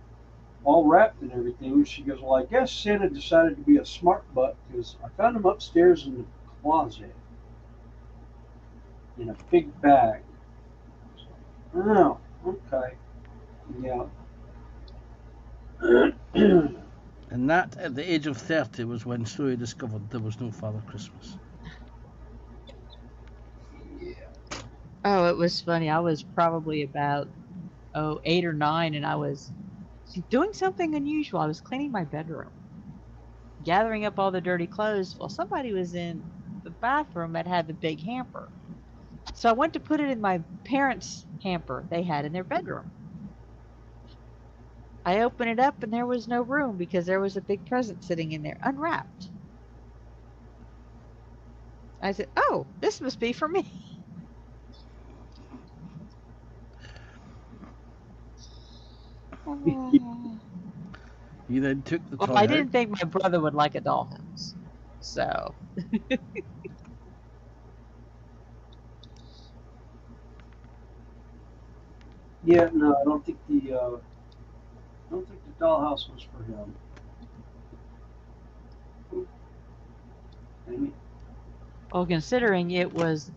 all wrapped and everything. She goes, "Well, I guess Santa decided to be a smart butt because I found them upstairs in the closet in a big bag." Oh, okay. Yeah. And that, at the age of 30, was when Stewie discovered there was no Father Christmas. Oh, it was funny. I was probably about 8 or 9, and I was doing something unusual. I was cleaning my bedroom, gathering up all the dirty clothes while somebody was in the bathroom that had the big hamper. So I went to put it in my parents' hamper they had in their bedroom. I opened it up and there was no room because there was a big present sitting in there, unwrapped. I said, "Oh, this must be for me." You then took the Well, toy I out. didn't think my brother would like a dollhouse. So, Yeah, no, I don't think the dollhouse was for him. Dang it. well, considering it was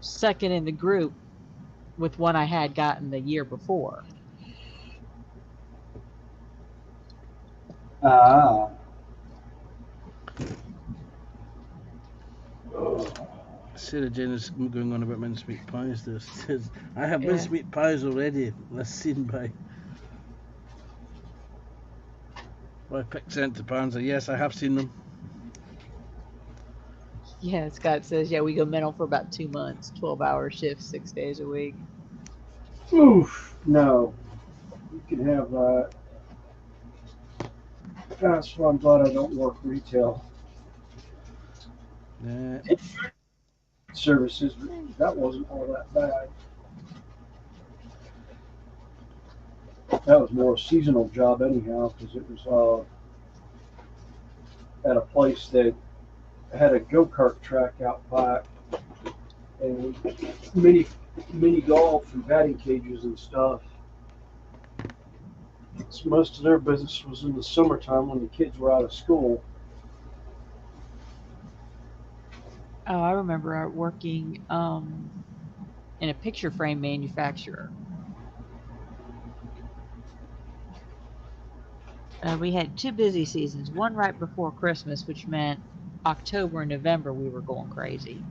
second in the group with one I had gotten the year before. Ah. Oh. Sarah Jane is going on about mincemeat pies. There says, "I have Yeah. mincemeat pies already. That's seen by Pick Santa Panza. Yes, I have seen them." Yeah, Scott says, yeah, we go mental for about 2 months, 12-hour shifts, 6 days a week. Oof. No. You can have that's why I'm glad I don't work retail. Uh, Services, that wasn't all that bad. That was more a seasonal job anyhow, because it was at a place that had a go-kart track out back and mini golf and batting cages and stuff. So most of their business was in the summertime when the kids were out of school. Oh, I remember working in a picture frame manufacturer. We had 2 busy seasons, one right before Christmas, which meant October and November we were going crazy.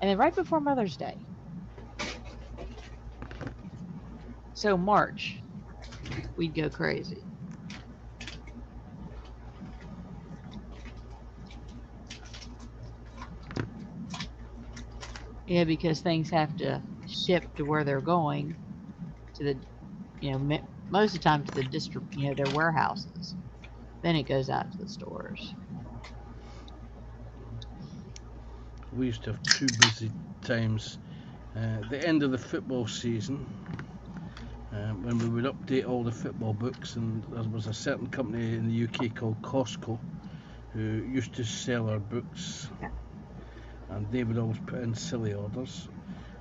And then right before Mother's Day. So March, we'd go crazy. Yeah, because things have to ship to where they're going to the, most of the time to the district, their warehouses. Then it goes out to the stores. We used to have two busy times. The end of the football season, when we would update all the football books, and there was a certain company in the UK called Costco who used to sell our books, and they would always put in silly orders.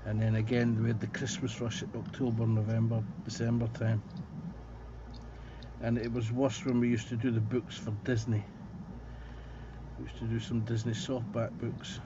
And then again we had the Christmas rush at October, November, December time. And it was worse when we used to do the books for Disney. We used to do some Disney softback books.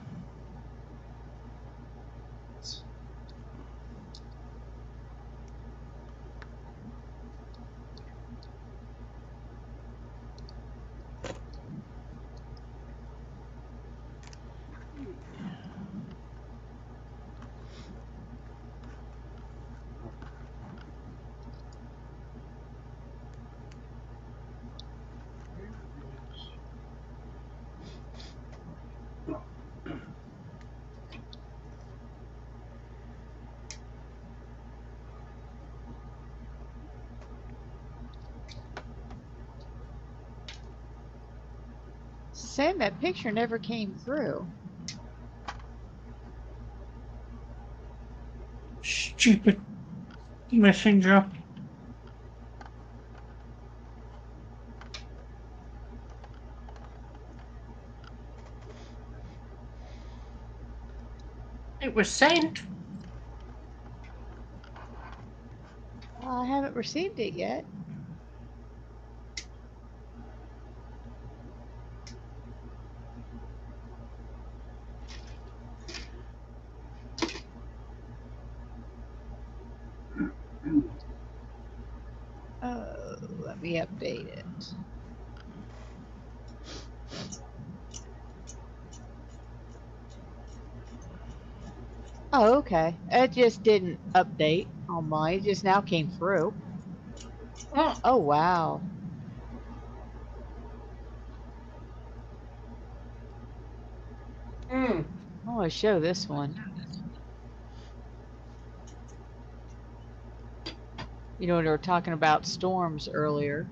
Sam, that picture never came through. Stupid messenger. It was sent. I haven't received it yet. Let me update it. Oh, okay. It just didn't update on mine. It just now came through. Oh, Oh, wow. mm. I want to show this one. You know, we were talking about storms earlier.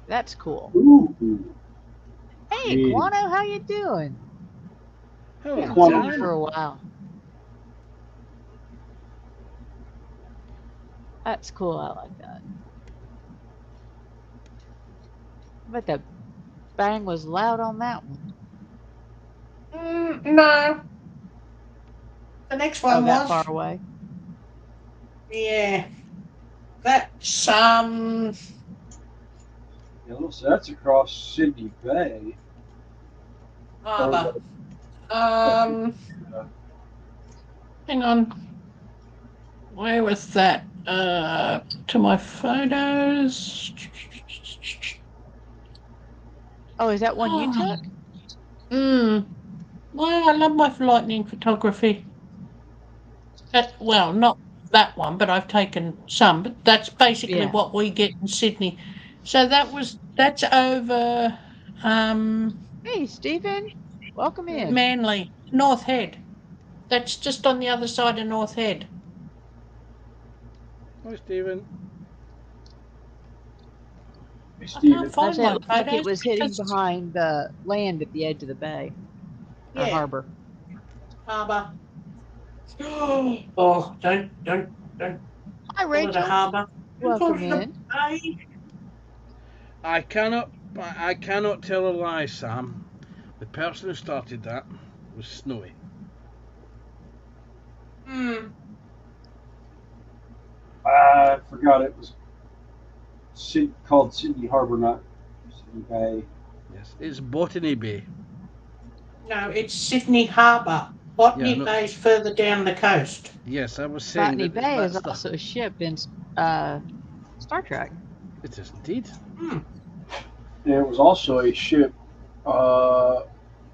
That's cool. Ooh. Hey, Yeah. Guano, how you doing? Hello, Haven't Guano. seen you for a while. That's cool. I like that. But the bang was loud on that one. No. The next Oh, one that was. far away. Yeah. That's Yeah, so that's across Sydney Bay. Harbour. Uh, Hang on. Where was that? To my photos. Oh, is that one you took? Well, I love my lightning photography. Well, not that one, but I've taken some. But that's basically Yeah. what we get in Sydney. So that's over Hey, Stephen. Welcome in. Manly, North Head. That's just on the other side of North Head. Hi, Stephen. Hey, I Stephen. can't find Actually, it my looked like it photos was hitting because behind the land at the edge of the bay or yeah, harbor. harbour. Oh, don't Hi, call it a Rachel. harbour. Don't call Welcome it a in. bay. I cannot tell a lie, Sam. The person who started that was Snowy. I forgot it was called Sydney Harbor, not Sydney Bay. Yes, it's Botany Bay. No, it's Sydney Harbour. Yeah, Botany no. Bay's further down the coast. Yes, I was saying Botany that Bay is that's the. also a ship in Star Trek. It is indeed. There was also a ship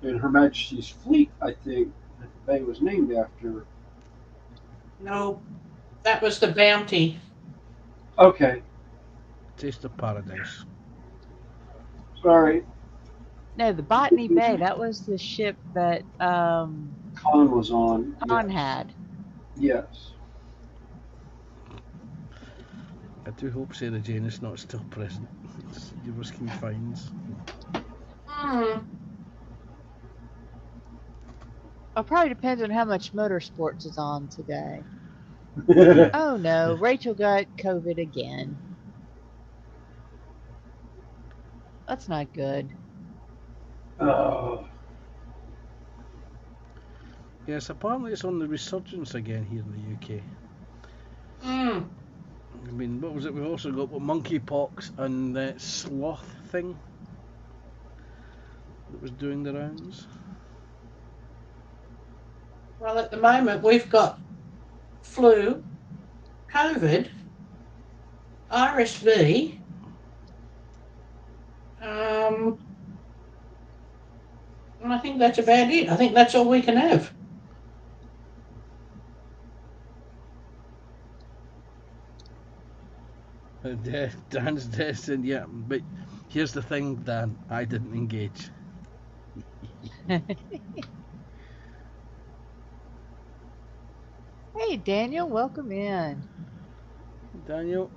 in Her Majesty's fleet, I think, that the bay was named after. No, that was the Bounty. Okay, Taste of Paradise. sorry. No, the Botany Bay, that was the ship that Khan was on. Khan Yes. had. Yes. I do hope Sarah Jane is not still present. You're risking fines. Hmm. It probably depends on how much motorsports is on today. Oh no, Rachel got COVID again. That's not good. Oh, Yes, apparently it's on the resurgence again here in the UK. Hmm. I mean, what was it? We've also got monkeypox and that sloth thing that was doing the rounds. Well, at the moment we've got flu, COVID, RSV. And I think that's about it. I think that's all we can have. Dan's destined, yeah. But here's the thing, Dan. I didn't engage. Hey, Daniel, welcome in. Daniel,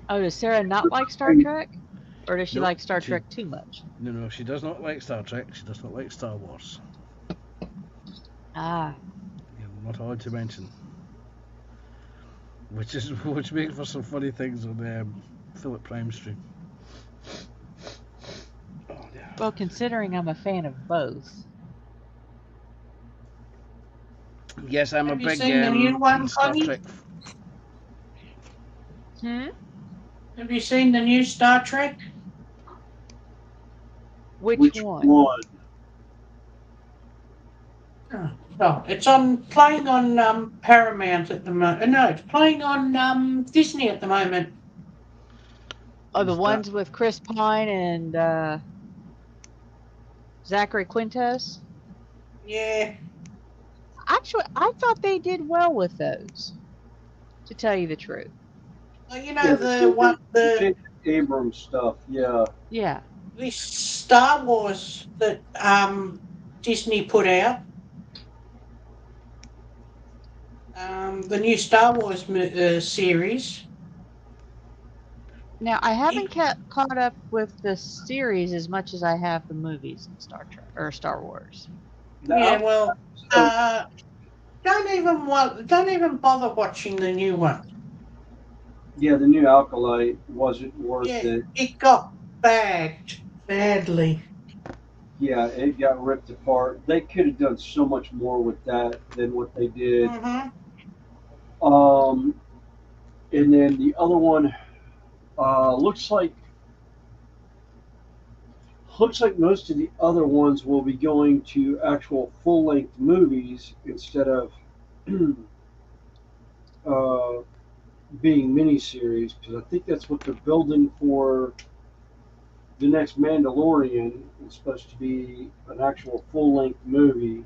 Oh, does Sarah not like Star Trek? Or does she Nope, like Star she- Trek too much? no, she does not like Star Trek. She does not like Star Wars. Ah, You're not allowed to mention. Which makes for some funny things on Philip Prime stream. Oh, yeah. well, considering I'm a fan of both. Yes, I'm Have a you big seen the new one, Star Connie? Trek. Hmm? Have you seen the new Star Trek? Which one? Oh, it's playing on Paramount at the moment. No, it's playing on Disney at the moment. Oh, the Is that- ones with Chris Pine and Zachary Quintos? Yeah. Actually, I thought they did well with those, to tell you the truth. Well, you know yeah, the one the J.J. Abrams stuff. Yeah, Yeah. this Star Wars that Disney put out. The new Star Wars series. Now, I haven't caught up with the series as much as I have the movies in Star Trek or Star Wars. Yeah, well, so, don't even bother watching the new one. yeah, the new Alkalite wasn't worth Yeah, it. it got bagged badly. Yeah, it got ripped apart. They could have done so much more with that than what they did. Mm-hmm. And then the other one looks like most of the other ones will be going to actual full length movies instead of uh, being miniseries, because I think that's what they're building for the next Mandalorian. It's supposed to be an actual full length movie.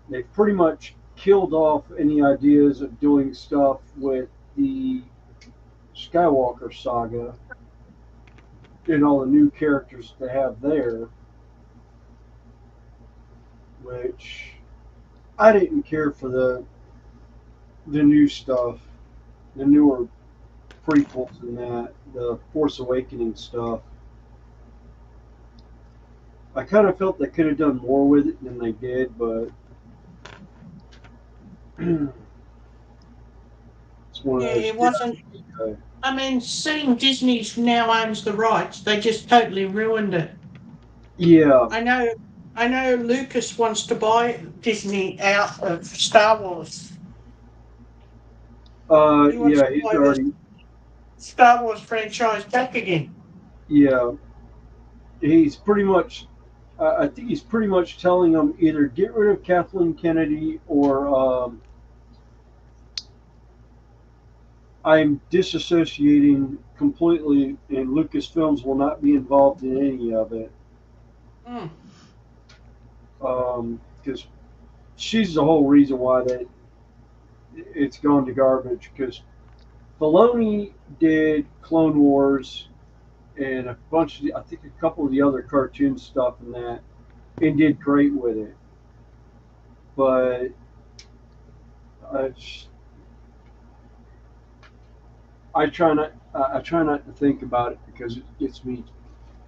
They've pretty much killed off any ideas of doing stuff with the Skywalker saga and all the new characters they have there, which I didn't care for the new stuff, the newer prequels and that, the Force Awakening stuff. I kind of felt they could have done more with it than they did, but it's one Yeah, of those. it wasn't. I mean, seeing Disney now owns the rights, they just totally ruined it. Yeah, I know Lucas wants to buy Disney out of Star Wars. He wants yeah, to he's buy the already, Star Wars franchise back again. yeah, he's pretty much. I think he's pretty much telling them either get rid of Kathleen Kennedy or I'm disassociating completely, and Lucasfilms will not be involved in any of it. Mm. Because she's the whole reason why it's gone to garbage. Because Filoni did Clone Wars and a bunch of, I think a couple of the other cartoon stuff and that, and did great with it. But It's, I try not. I try not to think about it because it gets me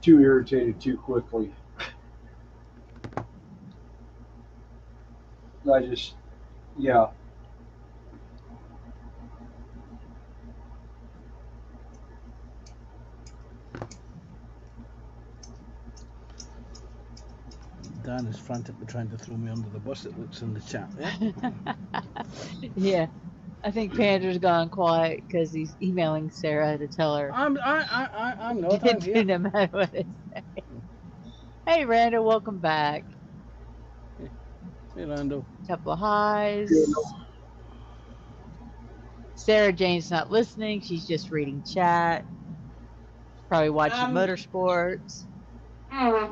too irritated too quickly. I just, yeah. Dan is frantically trying to throw me under the bus, it looks in the chat. Yeah, I think Pander's gone quiet because he's emailing Sarah to tell her I'm not. I'm here. no matter what it say. Hey, Randall, welcome back. Hey, Randall. Couple of highs. Sarah Jane's not listening. She's just reading chat. Probably watching motorsports. But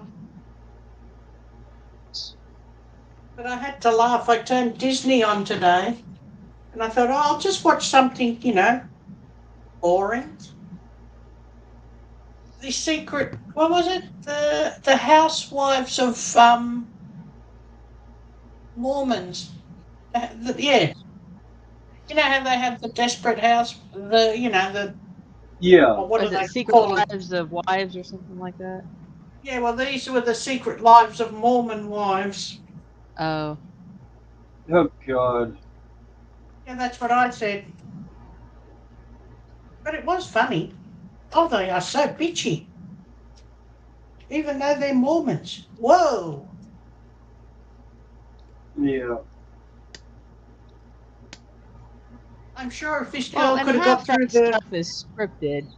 I had to laugh. I turned Disney on today, and I thought, oh, I'll just watch something, boring. The secret. What was it? The Housewives of Mormons. Yeah. You know how they have the Desperate House, the Yeah. what do Is they it Secret call it? Lives of Wives or something like that? Yeah, well, these were the Secret Lives of Mormon Wives. Oh. Oh God. Yeah, that's what I said. But it was funny. Oh, they are so bitchy, even though they're Mormons. Whoa! Yeah. I'm sure if this Well, girl and could have half got through that the. stuff is scripted.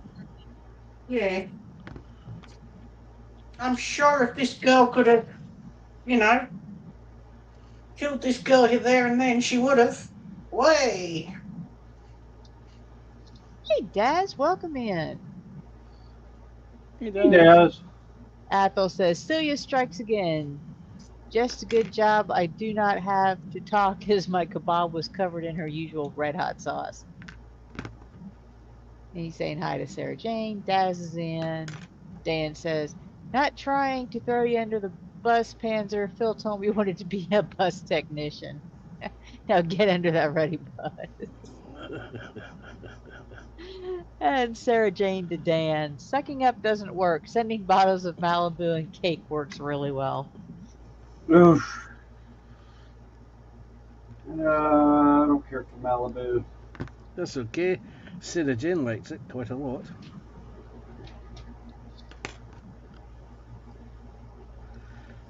Yeah. I'm sure if this girl could have, killed this girl there and then, she would have. Way. Hey, Daz, welcome in. Hey, He Daz. does. Athel says, Celia strikes again. Just a good job I do not have to talk as my kebab was covered in her usual red hot sauce. And he's saying hi to Sarah Jane. Daz is in. Dan says, not trying to throw you under the bus, Panzer. Phil told me you wanted to be a bus technician. Now get under that ready bus. And Sarah Jane to Dan. Sucking up doesn't work. Sending bottles of Malibu and cake works really well. Oof. I don't care for Malibu. That's okay. Sarah Jane likes it quite a lot.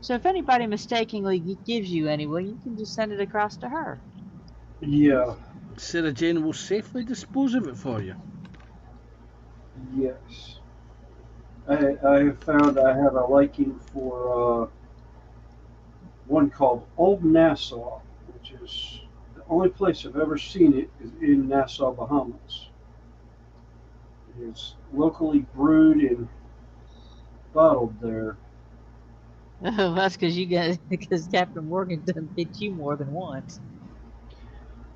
So if anybody mistakenly gives you any, well, you can just send it across to her. Yeah. Sarah Jane will safely dispose of it for you. Yes. I have found I have a liking for one called Old Nassau, which is the only place I've ever seen it is in Nassau, Bahamas. It's locally brewed and bottled there. Oh, that's because Captain Morgan done hit you more than once.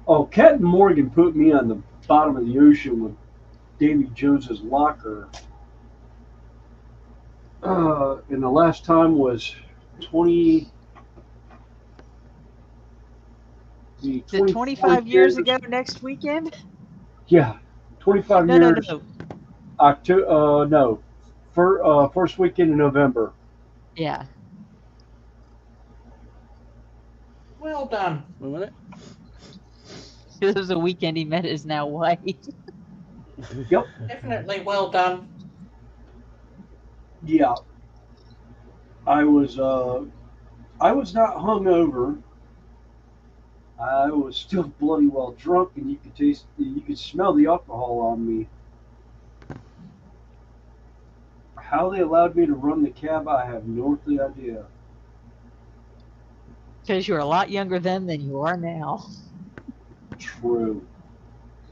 Oh, Captain Morgan put me on the bottom of the ocean with Davy Jones's locker. And the last time was 20. Is it 25 years ago next weekend? Yeah, 25 No, years. no. October. No, first weekend in November. Yeah. Well done. One minute. This was a weekend he met his now wife. Yep. Definitely well done. Yeah. I was not hungover. I was still bloody well drunk, and you could smell the alcohol on me. How they allowed me to run the cab, I have no earthly idea. Because you're a lot younger then than you are now. True.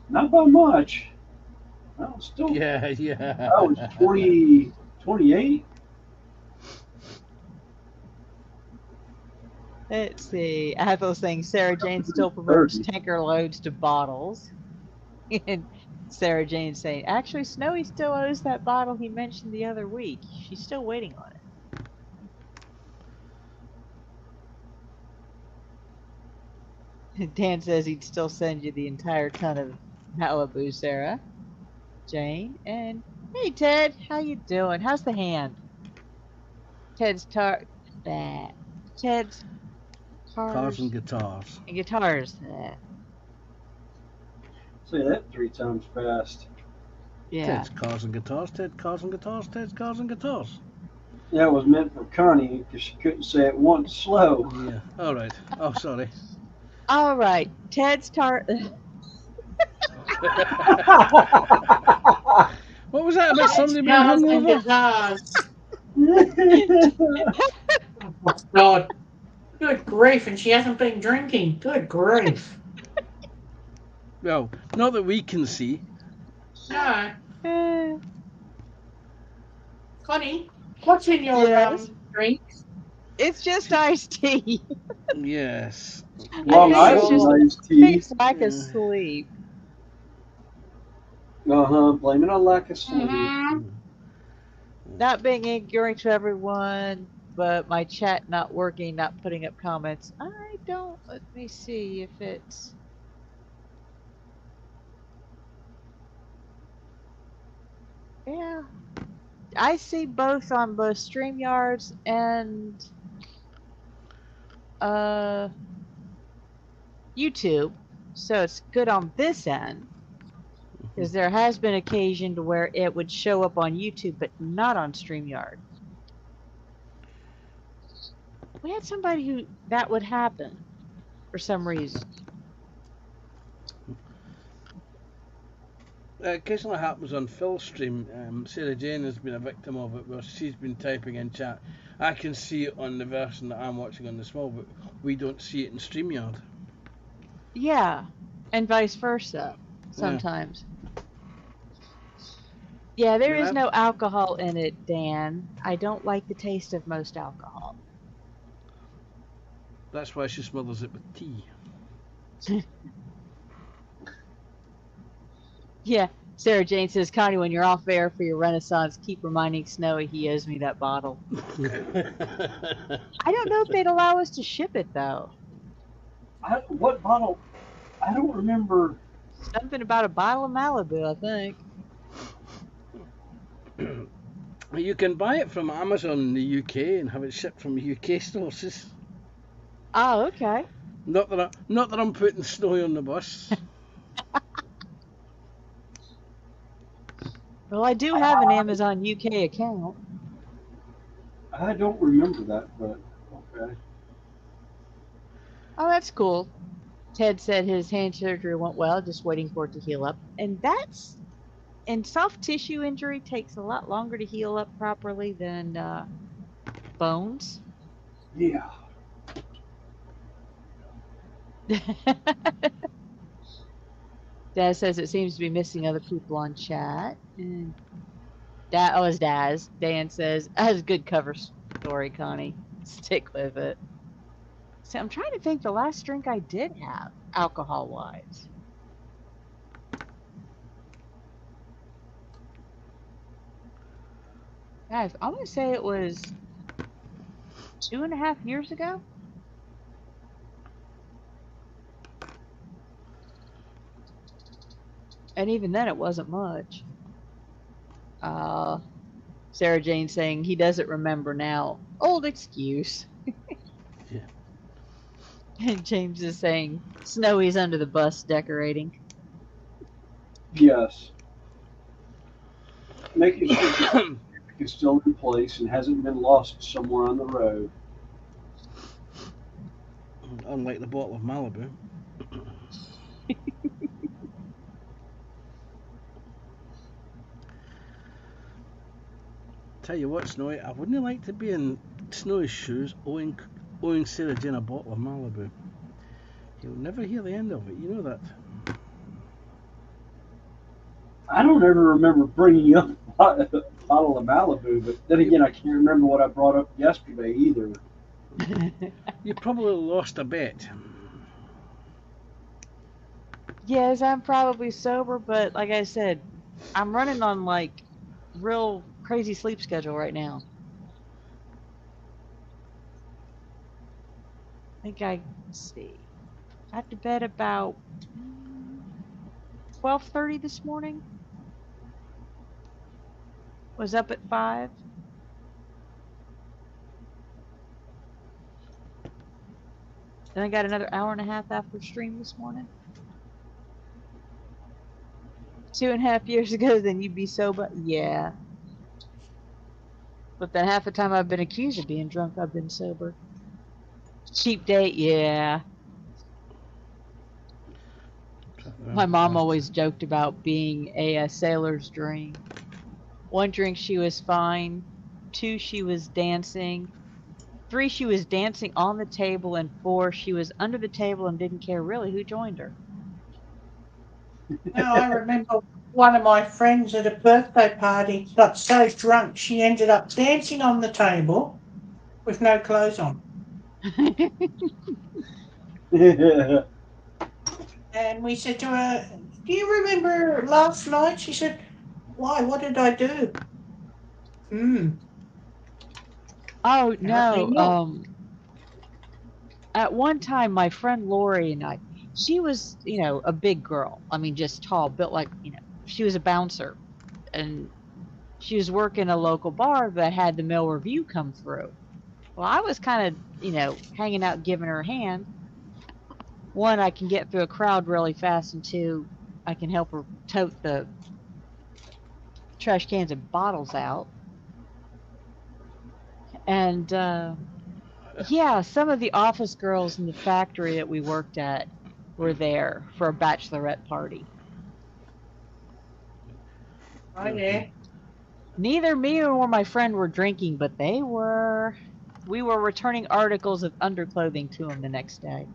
Not by much. I was still. Yeah. I was 20, 28. Let's see. I have those things. Sarah Jane still prefers tanker loads to bottles. And Sarah Jane saying, actually, Snowy still owes that bottle he mentioned the other week. She's still waiting on Dan says he'd still send you the entire ton of Malibu, Sarah. Jane, and hey Ted, how you doing? How's the hand? Ted's tar that Ted's Cars cars and guitars. and guitars. Say that 3 times fast. Yeah. Ted's cars and guitars. Ted cars and guitars. Ted's cars and guitars. Yeah, it was meant for Connie because she couldn't say it once slow. Yeah. All right. Oh, sorry. All right, Ted's tar. What was that about somebody being Cars and hungover? guitars. Oh my God. Good grief, and she hasn't been drinking. Good grief. Well, not that we can see. No. Eh, Connie, what's in your Yes? drink? it's just iced tea. Yes. Long I think it's just- Island iced tea. It's lack of sleep. Blame it on lack of sleep. Mhm. Not being ignorant to everyone, but my chat not working, not putting up comments. I don't. Let me see if it's. Yeah. I see both on both StreamYards and YouTube. So it's good on this end. Because there has been occasion to where it would show up on YouTube but not on StreamYard. We had somebody who that would happen for some reason. Occasionally happens on Phil's stream. Sarah Jane has been a victim of it, where she's been typing in chat. I can see it on the version that I'm watching on the small, but we don't see it in StreamYard. Yeah, and vice versa sometimes. Yeah, there is no alcohol in it, Dan. I don't like the taste of most alcohol. That's why she smothers it with tea. Yeah, Sarah Jane says, Connie, when you're off air for your Renaissance, keep reminding Snowy he owes me that bottle. I don't know if they'd allow us to ship it, though. What bottle? I don't remember. Something about a bottle of Malibu, I think. You can buy it from Amazon in the UK and have it shipped from UK sources. Oh, okay. Not that I'm putting Snowy on the bus. Well, I do have an Amazon UK account. I don't remember that, but okay. Oh, that's cool. Ted said his hand surgery went well, just waiting for it to heal up. And that's... And soft tissue injury takes a lot longer to heal up properly than bones. Yeah. Daz says it seems to be missing other people on chat. And it's Daz. Dan says, that was a good cover story, Connie. Stick with it. So I'm trying to think the last drink I did have, alcohol-wise. Guys, I'm going to say it was 2.5 years ago. And even then, it wasn't much. Sarah Jane saying he doesn't remember now. Old excuse. Yeah. And James is saying Snowy's under the bus decorating. Yes. Making sure it's still in place and hasn't been lost somewhere on the road. Unlike the bottle of Malibu. Tell you what, Snowy, I wouldn't like to be in Snowy's shoes owing Sarah Jane a bottle of Malibu. You'll never hear the end of it, you know that. I don't ever remember bringing up a bottle of Malibu, but then again, I can't remember what I brought up yesterday either. You probably lost a bet. Yes, I'm probably sober, but like I said, I'm running on like real crazy sleep schedule right now. I think let's see. Got to bed about 12:30 this morning. Was up at 5. Then I got another hour and a half after stream this morning. 2.5 years ago, then you'd be sober. Yeah. But then half the time I've been accused of being drunk, I've been sober. Cheap date, yeah. My mom always joked about being a sailor's dream. 1 drink, she was fine. 2, she was dancing. 3, she was dancing on the table. And 4, she was under the table and didn't care really who joined her. Now I remember one of my friends at a birthday party got so drunk she ended up dancing on the table with no clothes on. And we said to her, "Do you remember last night?" She said, "Why? What did I do?" Oh, Apparently no. not. At one time, my friend Lori and I, she was, a big girl. I mean, just tall, built like, she was a bouncer. And she was working a local bar that had the mail review come through. Well, I was kind of, hanging out, giving her a hand. 1, I can get through a crowd really fast, and 2, I can help her tote the trash cans and bottles out. And yeah, some of the office girls in the factory that we worked at were there for a bachelorette party. Oh, yeah. Neither me nor my friend were drinking, but they were. We were returning articles of underclothing to them the next day.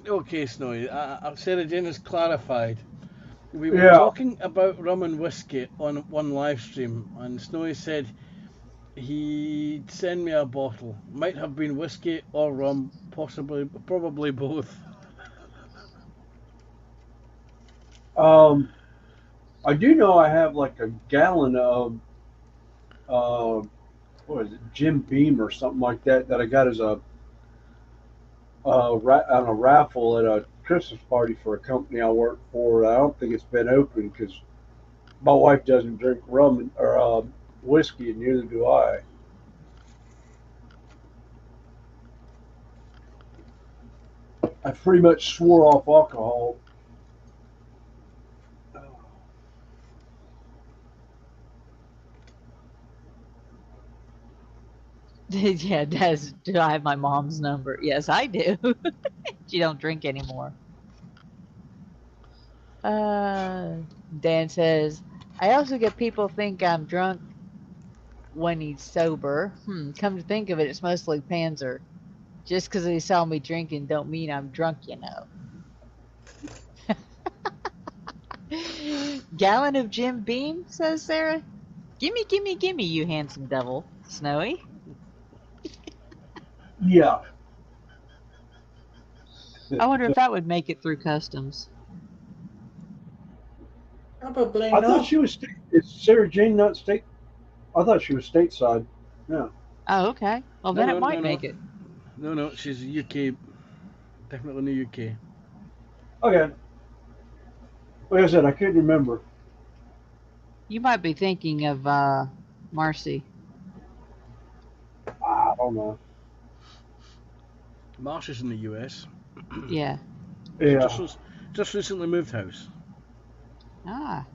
Okay, Snowy. Sarah Jane has clarified. We were Yeah. talking about rum and whiskey on one live stream, and Snowy said he'd send me a bottle. Might have been whiskey or rum, probably both. I do know I have like a gallon of what is it, Jim Beam or something like that I got as a on a raffle at a Christmas party for a company I work for. I don't think it's been opened because my wife doesn't drink rum or whiskey, and neither do I. I pretty much swore off alcohol. Yeah, do I have my mom's number? Yes, I do. She don't drink anymore. Dan says, I also get people think I'm drunk when he's sober. Come to think of it, it's mostly Panzer. Just because he saw me drinking don't mean I'm drunk, Gallon of Jim Beam, says Sarah. Gimme, gimme, gimme, you handsome devil. Snowy? Yeah. I wonder if that would make it through customs. Probably I thought not. she was. Is Sarah Jane not state? I thought she was stateside. Yeah. Oh, okay. Well, then it might make it. No, she's UK. Definitely in the UK. Okay. Like I said, I couldn't remember. You might be thinking of Marcy. I don't know. Marsh is in the US. Yeah. Yeah. Just recently moved house. Ah.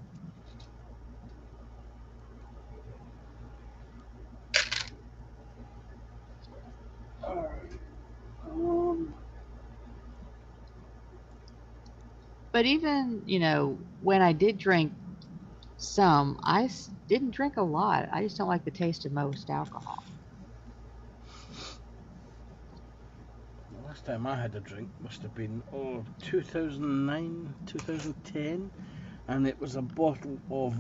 But even, when I did drink some, didn't drink a lot. I just don't like the taste of most alcohol. The last time I had a drink must have been 2009, 2010, and it was a bottle of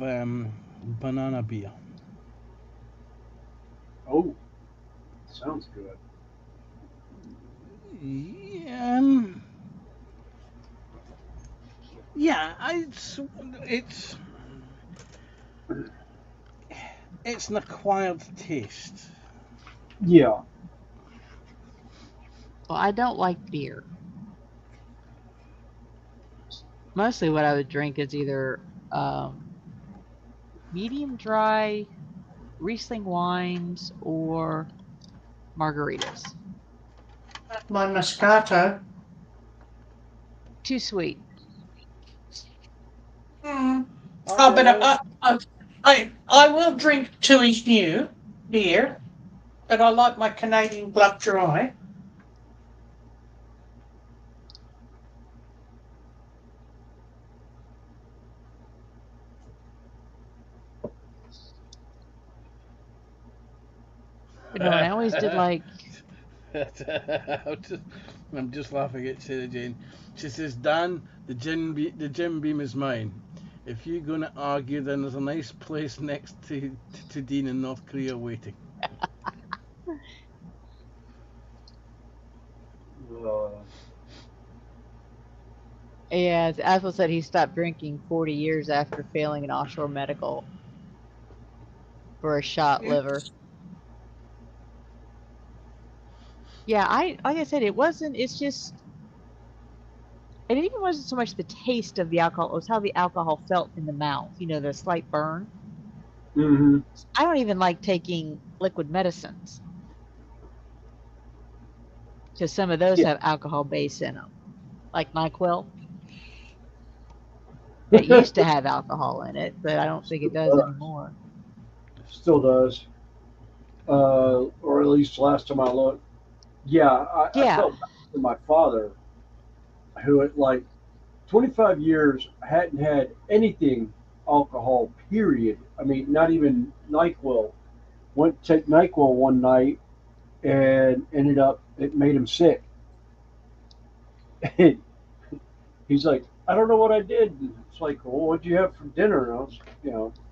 banana beer. Oh, sounds good. It's an acquired taste. Yeah. Well, I don't like beer. Mostly what I would drink is either medium dry Riesling wines or margaritas. My Moscato. Too sweet. Mm. I Oh, but always, I will drink Tooheys New beer, but I like my Canadian Club Dry. But no, and I always did like. I'm just laughing at Sarah Jane. She says, Dan, the gym beam is mine. If you're going to argue, then there's a nice place next to Dean in North Korea waiting. Yeah, as Aswell said, he stopped drinking 40 years after failing an offshore medical for a shot liver. Yeah, like I said, it wasn't. It's just. It even wasn't so much the taste of the alcohol; it was how the alcohol felt in the mouth. You know, the slight burn. Mm-hmm. I don't even like taking liquid medicines because some of those Yeah. have alcohol base in them, like NyQuil. It used to have alcohol in it, but I don't think it does anymore. Still does. Or at least last time I looked. Yeah, I Yeah, felt bad for my father, who at like 25 years hadn't had anything alcohol, period. I mean, not even NyQuil. Went to take NyQuil one night and ended up, it made him sick. He's like, I don't know what I did. And it's like, well, what'd you have for dinner? And I was,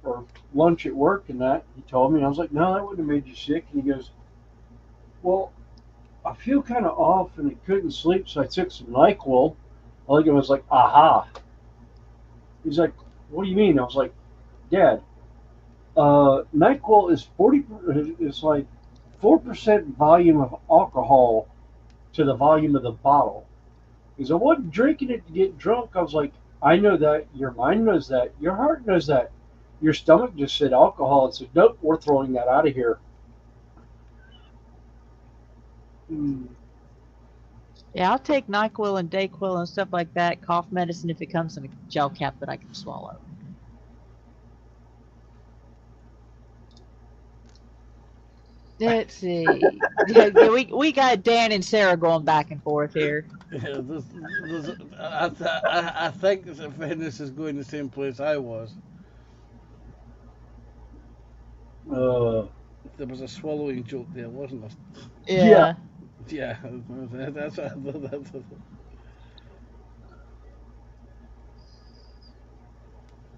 or lunch at work and that. He told me. And I was like, no, that wouldn't have made you sick. And he goes, well, I feel kind of off and I couldn't sleep, so I took some NyQuil. I think it was like, aha. He's like, what do you mean? I was like, Dad, NyQuil is 40. It's like 4% volume of alcohol to the volume of the bottle. Because I wasn't drinking it to get drunk. I was like, I know that. Your mind knows that. Your heart knows that. Your stomach just said alcohol. It said, nope, we're throwing that out of here. Mm. yeah, I'll take NyQuil and Dayquil and stuff like that. Cough medicine if it comes in a gel cap that I can swallow. Let's see. Yeah, we got Dan and Sarah going back and forth here. Yeah, I think that Venice is going the same place I was. Uh, There was a swallowing joke there, wasn't there? yeah. Yeah. Yeah, that's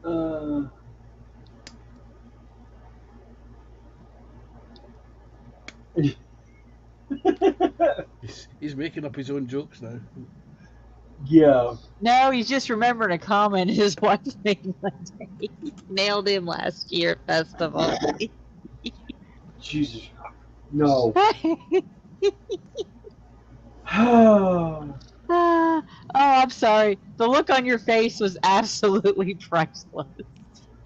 Uh, he's making up his own jokes now. yeah. No, he's just remembering a comment his wife made one day. Nailed him last year at festival. Jesus. No. Oh, I'm sorry. The look on your face was absolutely priceless.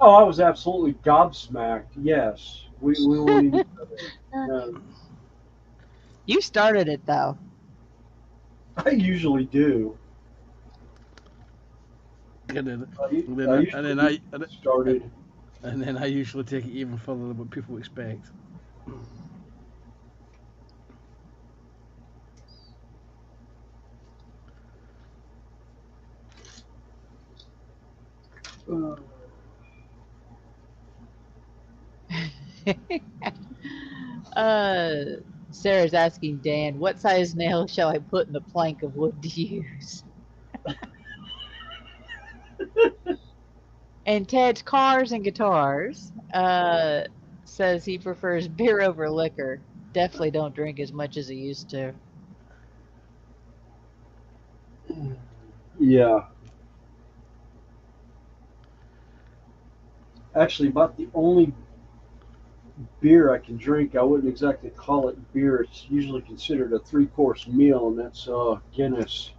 Oh, I was absolutely gobsmacked. Yes. We won't even. No. You started it though. I usually do. And then, I, and then, I I, and then usually started. and then I usually take it even further than what people expect. Uh, uh, Sarah's asking Dan, what size nail shall I put in the plank of wood to use? And Ted's Cars and Guitars says he prefers beer over liquor. Definitely don't drink as much as he used to. yeah. Actually, about the only beer I can drink. I wouldn't exactly call it beer. It's usually considered a three-course meal, and that's Guinness.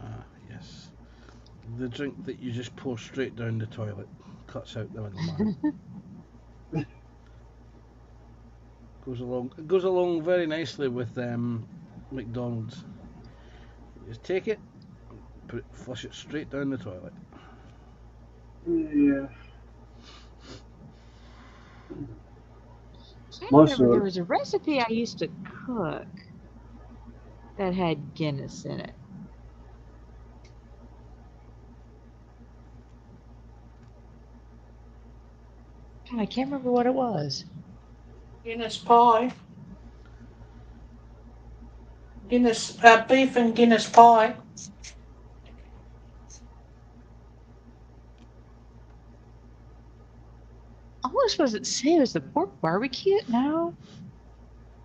Ah, yes. The drink that you just pour straight down the toilet. Cuts out the middleman. Goes along very nicely with McDonald's. You just take it, flush it straight down the toilet. Yeah. I Most remember of there was a recipe I used to cook that had Guinness in it. God, I can't remember what it was. Guinness pie. Guinness beef and Guinness pie. Almost was it say it was the pork barbecue? No,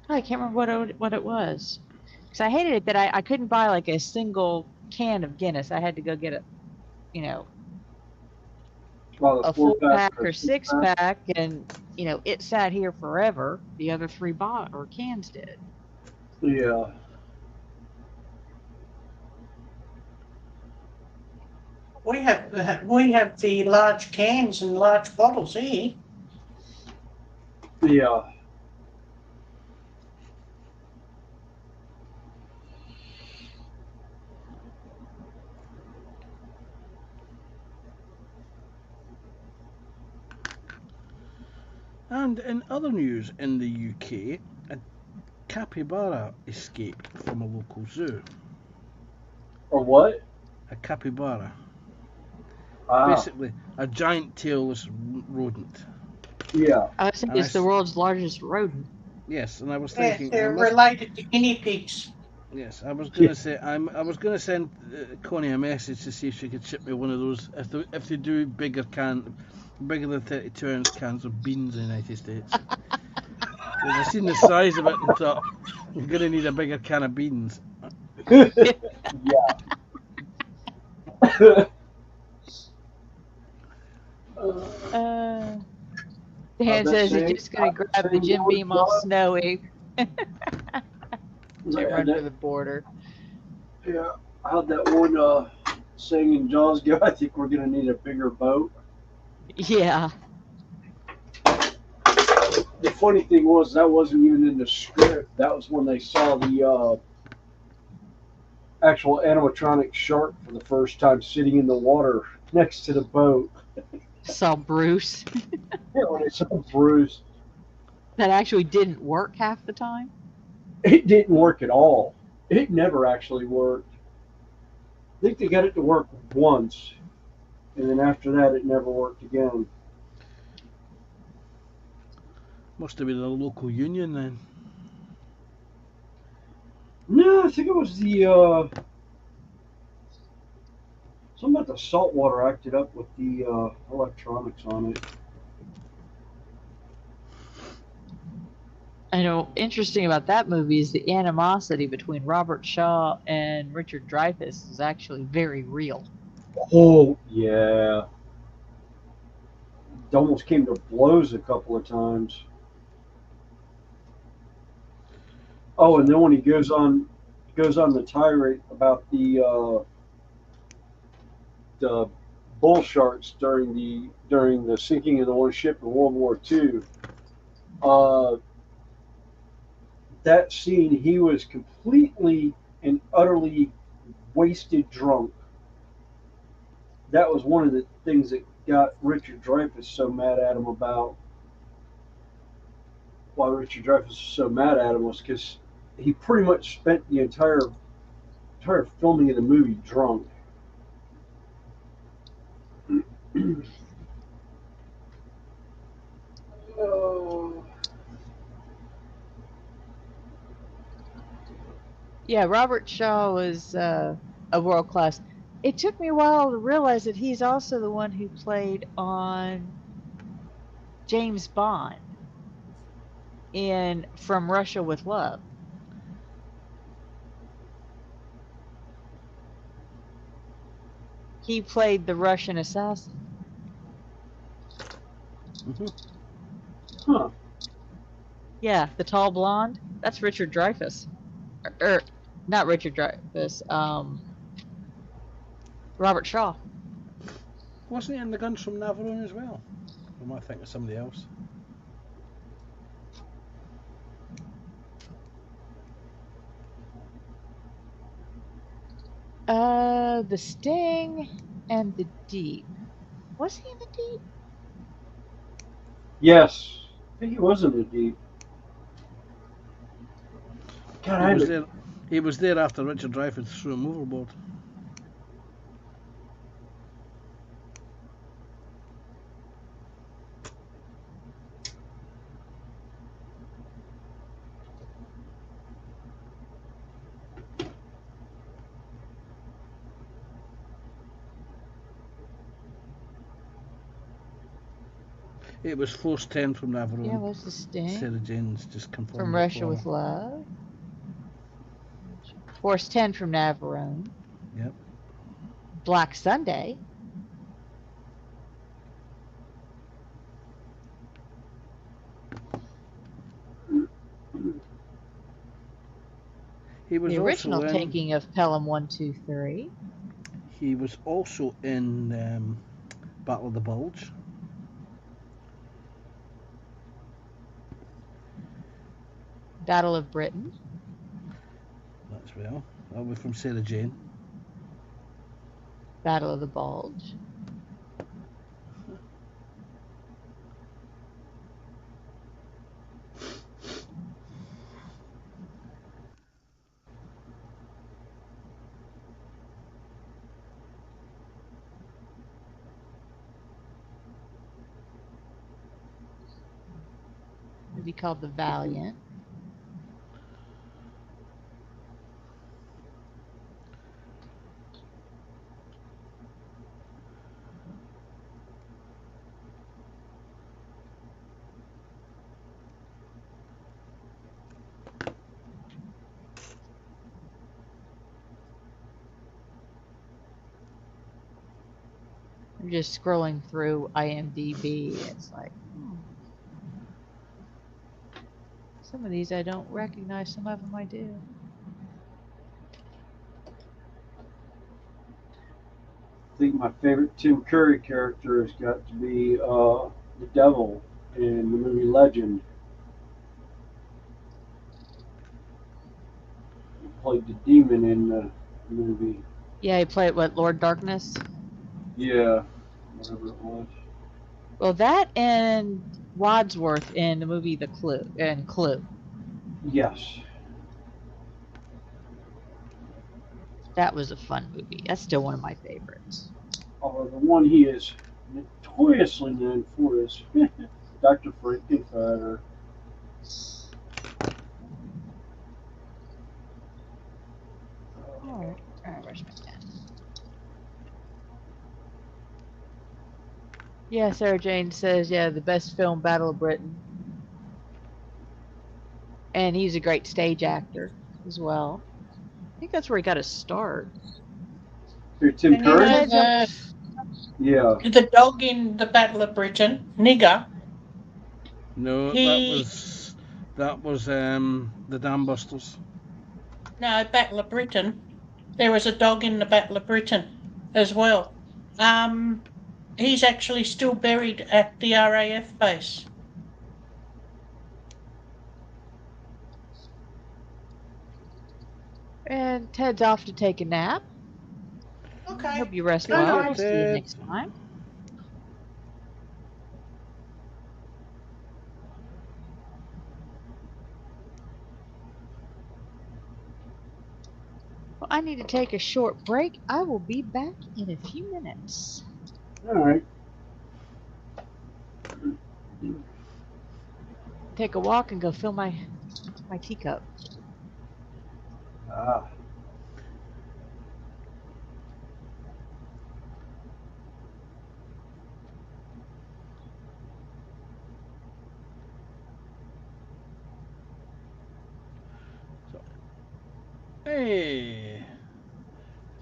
I can't remember what it was. Because I hated it that I couldn't buy like a single can of Guinness. I had to go get a well, the a four full pack pack or or six six pack. pack, and it sat here forever. The other three bought or cans did. Yeah. We have the large cans and large bottles here. Yeah. And in other news in the UK, a capybara escaped from a local zoo. Or what? A capybara. Ah. Basically, a giant tailless rodent. Yeah. I was thinking And it's the world's largest rodent. yes, and I was Yes, thinking, they're related to guinea pigs. yes, I was gonna say, I was gonna send Connie a message to see if she could ship me one of those. If they do bigger than 32 ounce cans of beans in the United States. Because I seen the size of it and thought, I'm gonna need a bigger can of beans. Yeah. Dan says he's just going to grab the Jim Beam off Snowy and run for the border. Yeah. How'd that one saying in Jaws go? I think we're gonna need a bigger boat. Yeah. The funny thing was that wasn't even in the script. That was when they saw the actual animatronic shark for the first time sitting in the water next to the boat. Saw Bruce. Yeah, when they saw Bruce, That actually didn't work half the time. it didn't work at all. It never actually worked. I think they got it to work once, and then after that, it never worked again. Must have been a local union then. No, I think it was the something about the salt water acted up with the electronics on it. I know. Interesting about that movie is the animosity between Robert Shaw and Richard Dreyfuss is actually very real. Oh yeah, it almost came to blows a couple of times. Oh, and then when he goes on the tirade about the bull sharks during the sinking of the one ship in World War II. That scene, he was completely and utterly wasted drunk. That was one of the things that got Richard Dreyfuss so mad at him about. Why Richard Dreyfuss was so mad at him was because he pretty much spent the entire filming of the movie drunk. Oh. Yeah, Robert Shaw was a world class. It took me a while to realize that he's also the one who played on James Bond in From Russia with Love. He played the Russian assassin. Hmm. Huh. Yeah, the tall blonde. That's Richard Dreyfuss. Not Richard Dreyfuss. Robert Shaw. Wasn't he in the Guns from Navarone as well? Or am I thinking of somebody else? The Sting and the Deep. Was he in the Deep? Yes. I think he was in the deep. God, He was there. He was there after Richard Dreyfuss threw him overboard. It was Force 10 from Navarone. Yeah, was the Sting Sarah Jane's just confirmed from it Russia for with her. Love. Force 10 from Navarone. Yep. Black Sunday. He was The original also in. taking of Pelham 123. He was also in Battle of the Bulge. Battle of Britain. That's well. That was from Sarah Jane. Battle of the Bulge. Movie called The Valiant. I'm just scrolling through IMDb. It's like, some of these I don't recognize, some of them I do. I think my favorite Tim Curry character has got to be the devil in the movie Legend. He played the demon in the movie. Yeah, he played what, Lord Darkness? Yeah, whatever it was. Well, that and Wadsworth in the movie The Clue and Clue. Yes. That was a fun movie. That's still one of my favorites. Or the one he is notoriously known for is Dr. Frankenfurter. Alright, where's my pen? Yeah, Sarah Jane says, yeah, the best film, Battle of Britain. And he's a great stage actor as well. I think that's where he got his start. Here, Tim And you Curry? know Yeah. the dog in the Battle of Britain, Nigger. No, He that was the Dam Busters. no Battle of Britain. There was a dog in the Battle of Britain as well. He's actually still buried at the RAF base. And Ted's off to take a nap. Okay. Hope you rest Good well. night. We'll see you next time. Well, I need to take a short break. I will be back in a few minutes. All right. Take a walk and go fill my teacup. Ah. Hey,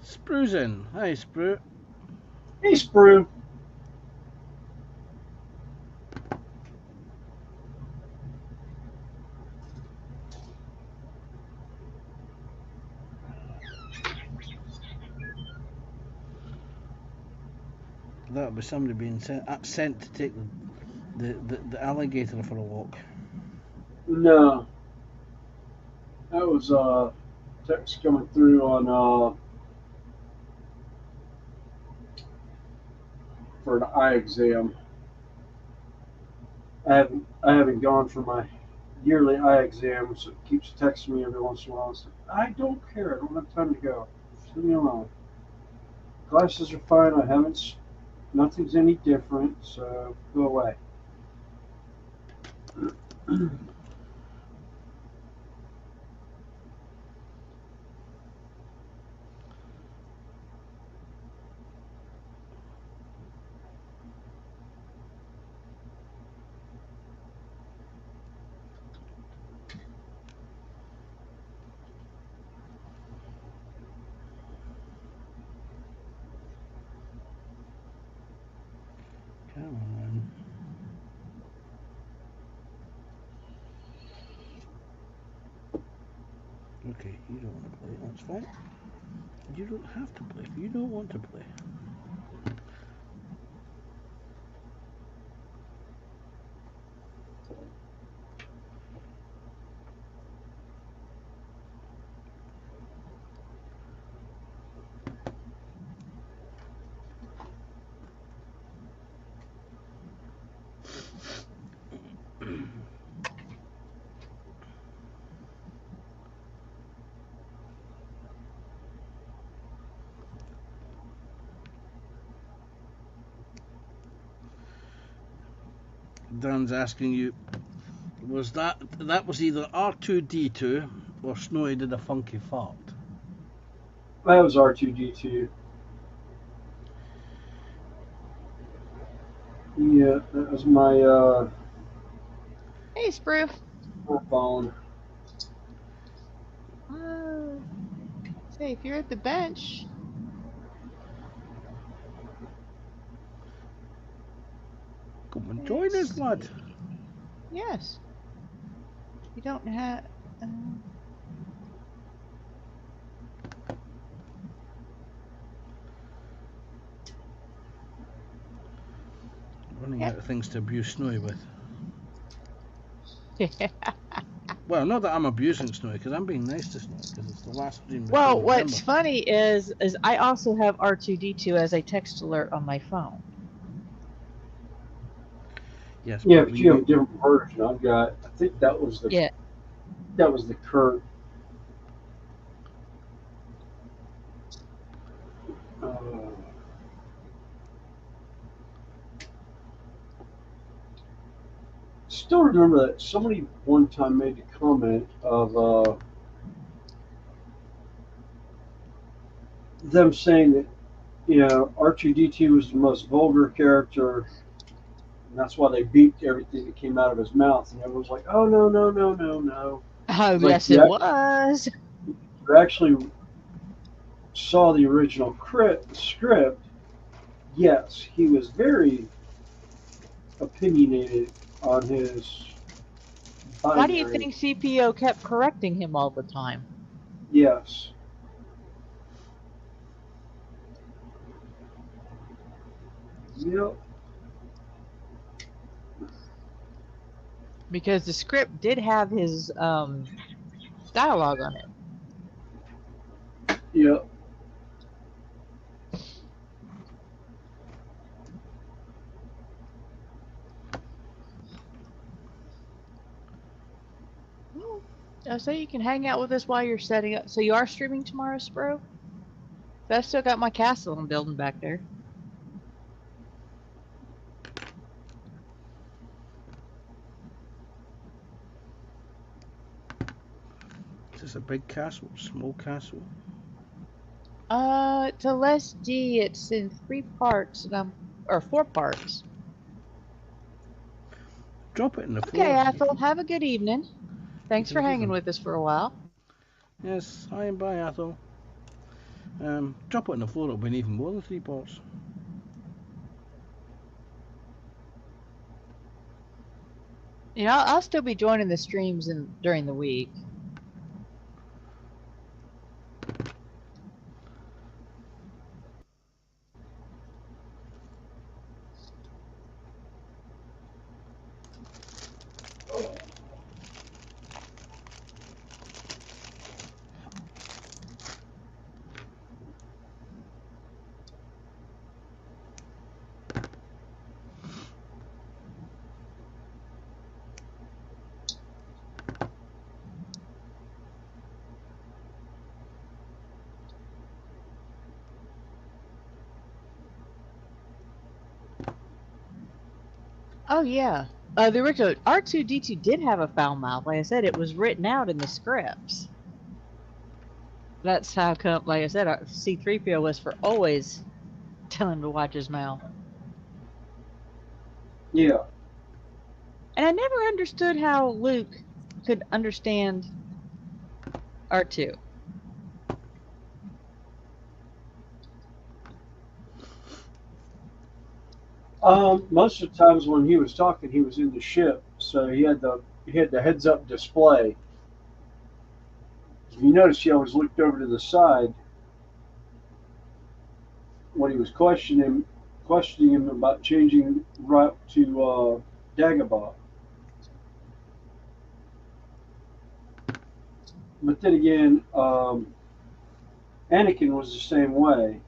Sprue's in. Hi, Sprue. Hey, Sprue. That would be somebody being sent to take the alligator for a walk. No, that was text coming through on for an eye exam. I haven't gone for my yearly eye exam, so it keeps texting me every once in a while. It's like, I don't care. I don't have time to go. Just leave me alone. Glasses are fine. I haven't. Nothing's any different. So go away. Come on. Okay, you don't want to play. That's fine. You don't have to play if you don't want to play. Dan's asking you, was that was either R2D2 or Snowy did a funky fart? That was R2D2. Yeah, that was my Hey, Sproof. phone. Say, if you're at the bench, Come and join us, lad. yes. You don't have. Running Yeah. out of things to abuse Snowy with. Yeah. Well, not that I'm abusing Snowy, because I'm being nice to Snowy, because it's the last stream before Well, November. what's funny is I also have R2D2 as a text alert on my phone. Yes, Yeah, but you have a different version. I think that was the Yeah. that was the current. Still remember that somebody one time made a comment of them saying that R2D2 was the most vulgar character, and that's why they beeped everything that came out of his mouth, and everyone's like, "Oh no, no, no, no, no!" Oh, It's like yes, it was. you actually saw the original script. Yes, he was very opinionated on his binary. Why do you think CPO kept correcting him all the time? Yes. Yep. Because the script did have his dialogue on it. Yep. So you can hang out with us while you're setting up. So you are streaming tomorrow, Spro? I've still got my castle I'm building back there. Is this a big castle, small castle? It's a less D. It's in 3 parts, or 4 parts. Drop it in the Okay, floor. Athel, have a good evening. Thanks for hanging with us for a while. Yes, hi and bye, Athel. Drop it on the floor, it'll be even more than 3 parts. I'll still be joining the streams during the week. Oh yeah. The original R2D2 did have a foul mouth. Like I said, it was written out in the scripts. That's how come. Like I said, C3PO was for always telling him to watch his mouth. Yeah. And I never understood how Luke could understand R2. Most of the times when he was talking, he was in the ship, so he had the heads up display. If you notice, he always looked over to the side when he was questioning him about changing route to Dagobah. But then again, Anakin was the same way.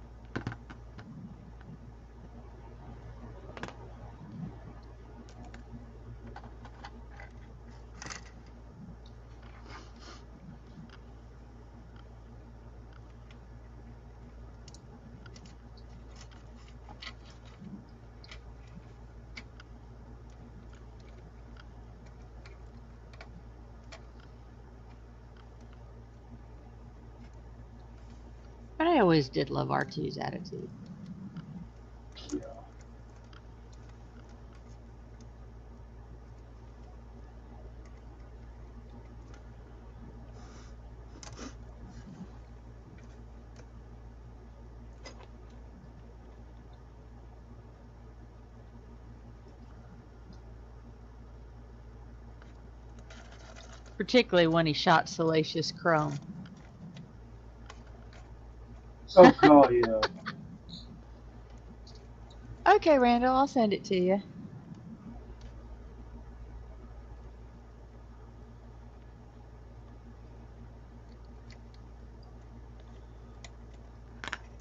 But I always did love R2's attitude. Yeah. Particularly when he shot Salacious Crumb. Oh God, yeah. Okay, Randall, I'll send it to you.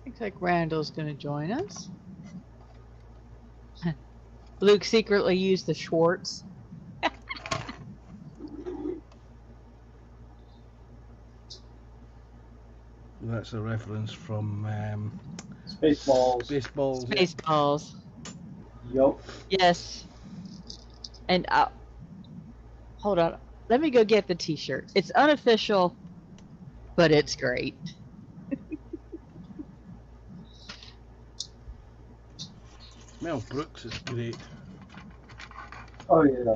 Looks like Randall's going to join us. Luke secretly used the Schwartz. That's a reference from Spaceballs. Spaceballs. Yeah. Spaceballs. Yup. Yes. And hold on. Let me go get the t-shirt. It's unofficial, but it's great. Mel Brooks is great. Oh yeah.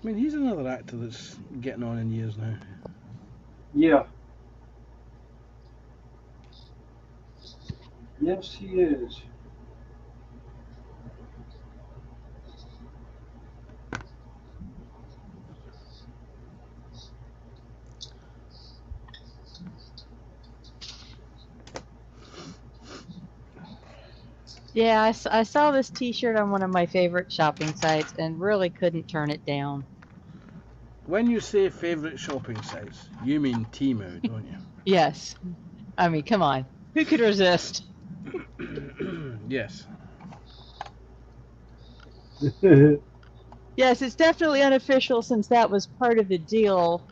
I mean, he's another actor that's getting on in years now. Yeah. Yes, he is. Yeah, I saw this t-shirt on one of my favorite shopping sites and really couldn't turn it down. When you say favourite shopping sites, you mean Temu, don't you? Yes. I mean, come on. Who could resist? Yes. Yes, it's definitely unofficial since that was part of the deal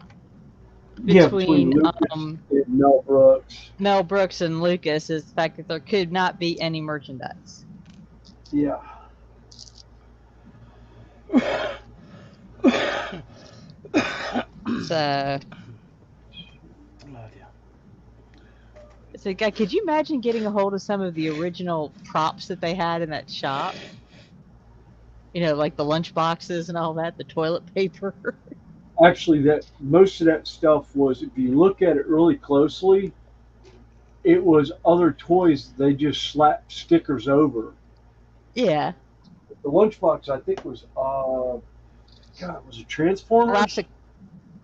Yeah, between Lucas and Mel Brooks. Mel Brooks and Lucas is the fact that there could not be any merchandise. Yeah. So Oh dear. it's like, could you imagine getting a hold of some of the original props that they had in that shop? You know, like the lunch boxes and all that, the toilet paper. Actually, that most of that stuff was, if you look at it really closely, it was other toys they just slapped stickers over. Yeah. The lunchbox, I think, was God, was it Transformers? Lots of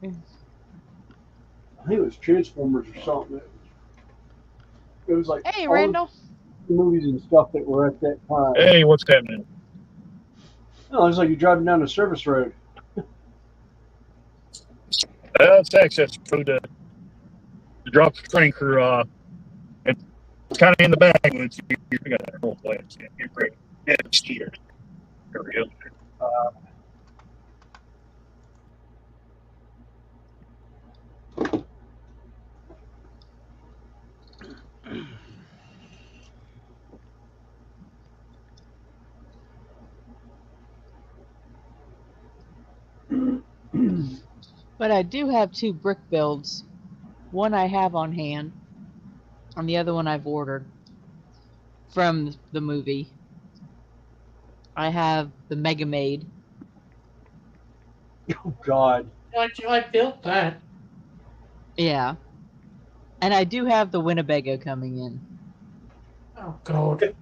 I think it was Transformers or something. It was like Hey, all Randall. the movies and stuff that were at that time. Hey, what's happening? Oh, it was like you're driving down a service road. It's access for the drop training crew. It's kind of in the back. But you got that role play. You're great. Yeah, it's here. There we go. But I do have 2 brick builds. One I have on hand, and the other one I've ordered from the movie. I have the Mega Maid. Oh God. I built that. Yeah. And I do have the Winnebago coming in. Oh God.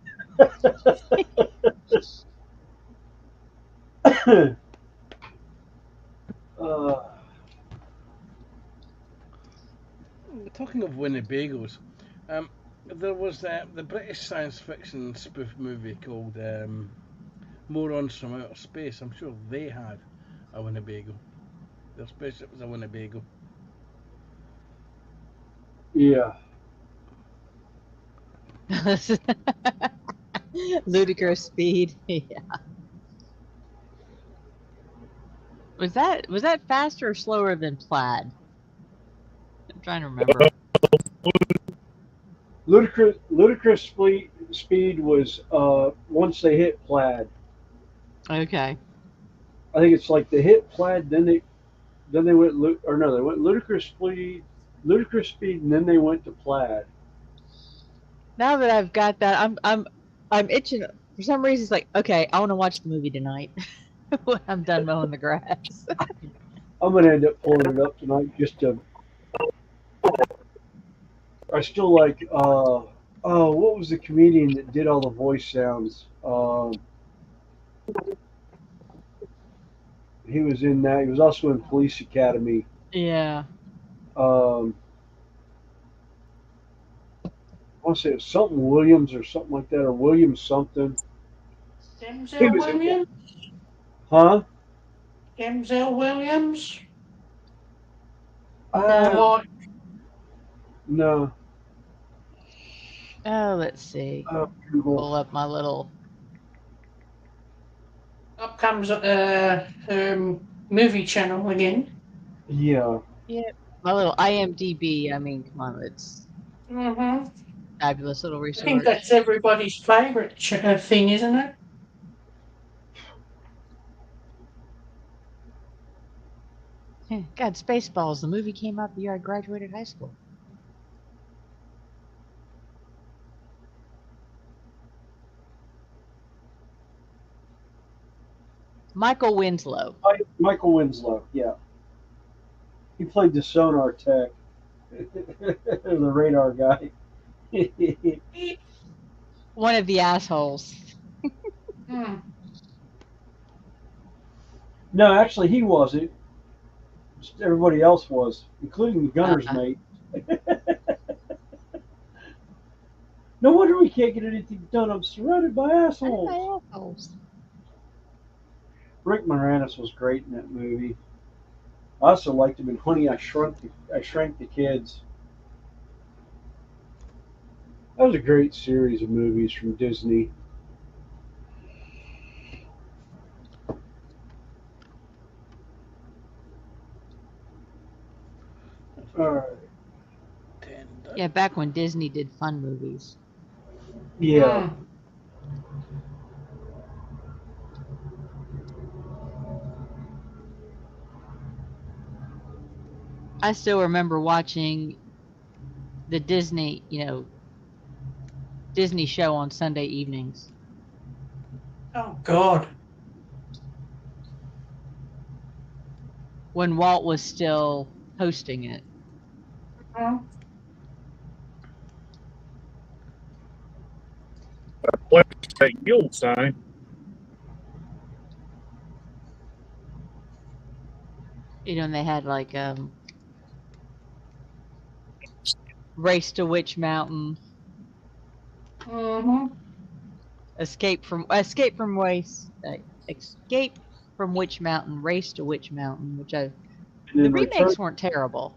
uh, Talking of Winnebagos, there was the British science fiction spoof movie called Morons from Outer Space. I'm sure they had a Winnebago. Their spaceship was a Winnebago. yeah. Ludicrous speed. Yeah. Was that faster or slower than Plaid? I'm trying to remember. Ludicrous speed was once they hit Plaid. Okay. I think it's like they hit Plaid, then they went they went ludicrous speed, and then they went to Plaid. Now that I've got that, I'm itching. For some reason, it's like, okay, I want to watch the movie tonight when I'm done mowing the grass. I'm gonna end up pulling it up tonight just to. I still like. Oh, what was the comedian that did all the voice sounds? He was in that. He was also in Police Academy. Yeah. Um, I want to say it was something Williams or something like that, or Williams something. He Denzel was in that. Williams. Huh? Denzel Williams. Uh, No. What? no. Oh, let's see. Google. Pull up my little. Up comes movie channel again. Yeah. Yeah. My little IMDb. I mean, come on, it's Mm-hmm. fabulous little I think resource. that's everybody's favourite thing, isn't it? God, Spaceballs. The movie came out the year I graduated high school. Michael Winslow. Michael Winslow. Yeah. He played the sonar tech, the radar guy. One of the assholes. Hmm. No, actually, he wasn't. Just everybody else was, including the gunner's Uh, mate. No wonder we can't get anything done. I'm surrounded by assholes. assholes. Rick Moranis was great in that movie. I also liked him in Honey, I Shrank the Kids. That was a great series of movies from Disney. All right. 10 done. Yeah, back when Disney did fun movies. Yeah. Hmm. I still remember watching the Disney, Disney show on Sunday evenings. Oh God. When Walt was still hosting it. Hmm. That yield sign. And they had like Race to Witch Mountain, Mm-hmm. Escape from Witch Mountain, Race to Witch Mountain, which And the then Return. remakes weren't terrible.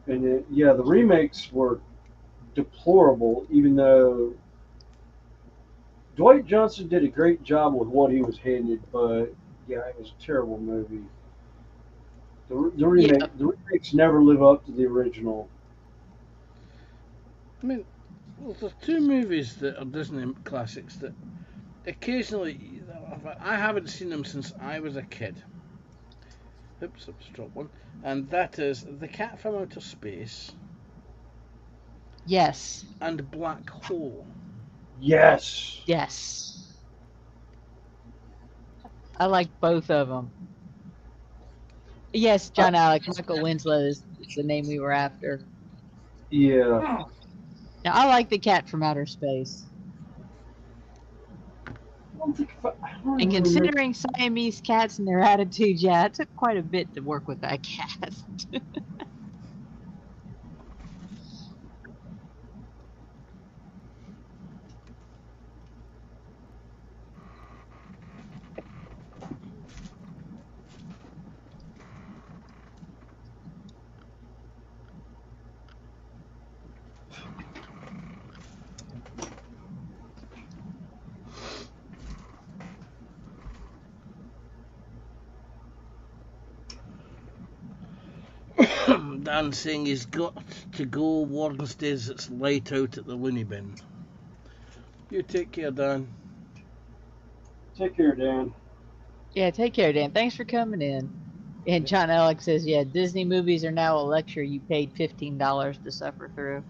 And the remakes were deplorable, even though Dwight Johnson did a great job with what he was handed, but yeah, it was a terrible movie. The remakes never live up to the original. I mean, well, there's 2 movies that are Disney classics that occasionally I haven't seen them since I was a kid. Oops, I've just dropped one. And that is The Cat from Outer Space Yes. and Black Hole. Yes. Yes. I like both of them. Yes, John Alex. Michael Winslow is the name we were after. Yeah. Now, I like The Cat from Outer Space. I don't And remember. considering Siamese cats and their attitudes, yeah, it took quite a bit to work with that cat. Dan saying he's got to go. Warden says it's light out at the loony bin. You take care, Dan. Take care, Dan. Yeah, take care, Dan. Thanks for coming in. And John Alex says, yeah, Disney movies are now a lecture you paid $15 to suffer through.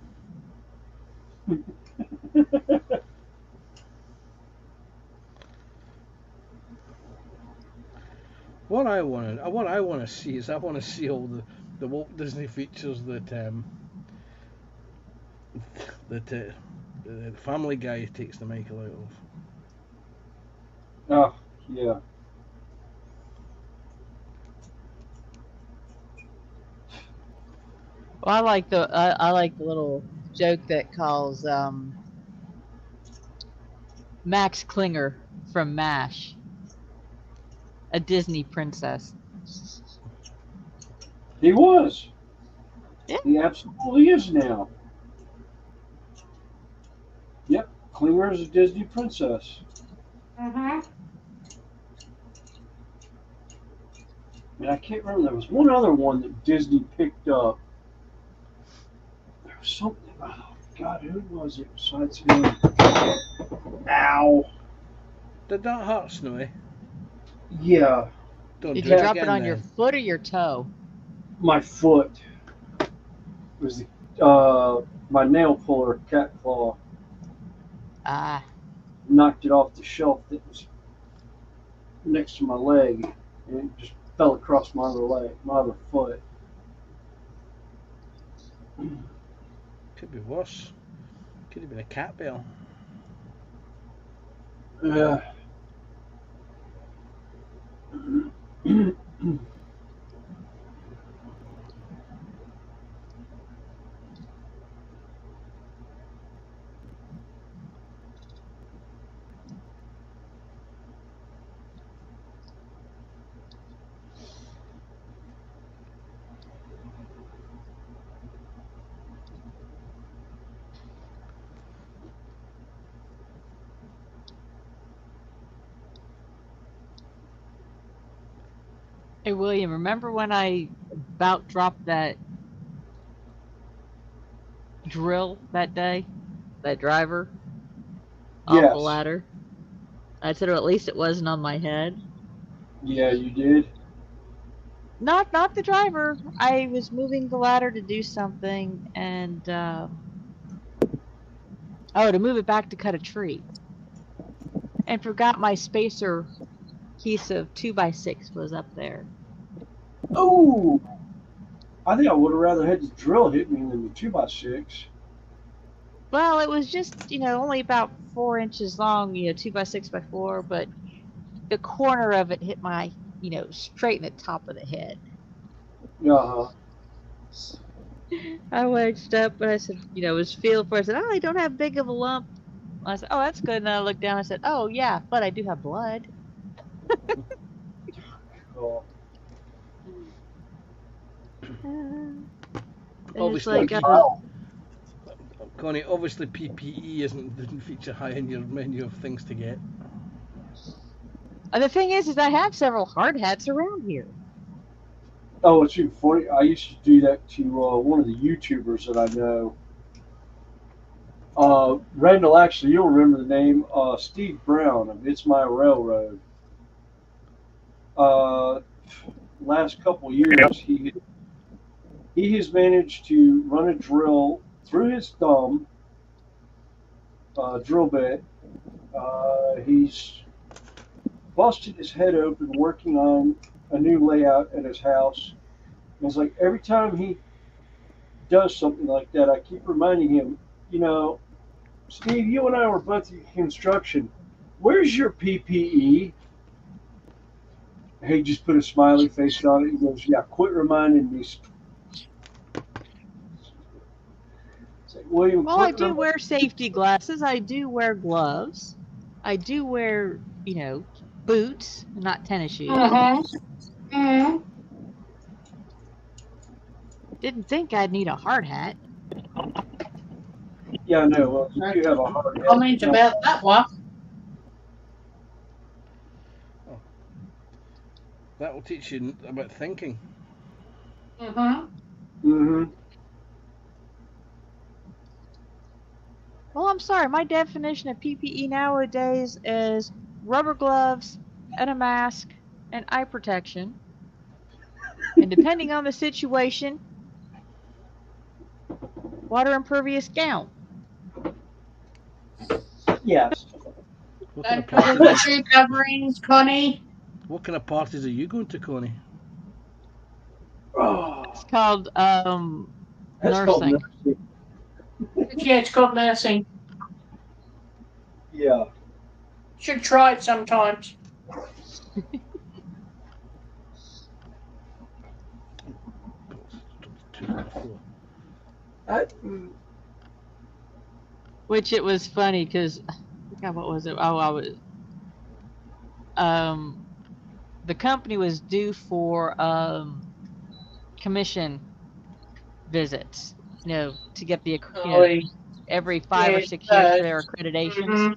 What I want to see is I want to see all the Walt Disney features that the Family Guy takes the Michael out of. Oh, yeah. Well, I like the little joke that calls Max Klinger from MASH a Disney princess. He was. Yeah. He absolutely is now. Yep. Klinger is a Disney princess. Mm-hmm. And I can't remember. There was one other one that Disney picked up. There was something. Oh, God, who was it besides him? Ow. Did that hurt, Snowy? Yeah. Don't Did do you it drop again, it on then. your foot or your toe? My foot. It was my nail puller, cat claw. Ah. Knocked it off the shelf that was next to my leg, and it just fell across my other leg, my other foot. Could be worse. Could have been a cat bell. Yeah. Hey, William, remember when I about dropped that drill that day? That driver? Off the Yes. ladder? I said, well, at least it wasn't on my head. Yeah, you did. Not the driver. I was moving the ladder to do something, and to move it back to cut a tree, and forgot my spacer piece of 2x6 was up there. Oh, I think I would have rather had the drill hit me than the 2x6. Well, it was just only about 4 inches long, 2x6x4, but the corner of it hit my straight in the top of the head. Uh-huh. I wedged up, and I said, was feeling for it. I said, oh, I don't have big of a lump. I said, oh, that's good. And then I looked down. I said, oh, yeah, but I do have blood. Oh. And it's Obviously, like, Connie, obviously PPE didn't feature high in your menu of things to get. the thing is I have several hard hats around here. Oh, it's even funny. I used to do that to one of the YouTubers that I know. Randall, actually, you'll remember the name. Steve Brown of It's My Railroad. last couple years, he has managed to run a drill through his thumb, drill bit. He's busted his head open working on a new layout at his house. And it's like every time he does something like that, I keep reminding him, Steve, you and I were both in construction. Where's your PPE? He just put a smiley face on it. He goes, yeah, quit reminding me. It's like, William, Well, I quit do reminding wear safety glasses. I do wear gloves. I do wear, boots, not tennis shoes. Didn't think I'd need a hard hat. Yeah, no, well, you do have a hard head. Comment about that one. That will teach you about thinking. Mm-hmm. Well, I'm sorry. My definition of PPE nowadays is rubber gloves and a mask and eye protection. And depending on the situation, water impervious gown. Yes. What kind Don't of forget parties? the shoe coverings, Connie. What kind of parties are you going to, Connie? Oh, It's called that's called nursing. nursing. Yeah, it's called nursing. Yeah. Should try it sometimes. Which it was funny because, God, what was it? Oh, I was. The company was due for commission visits, to get the every 5 or 6 years for their accreditations.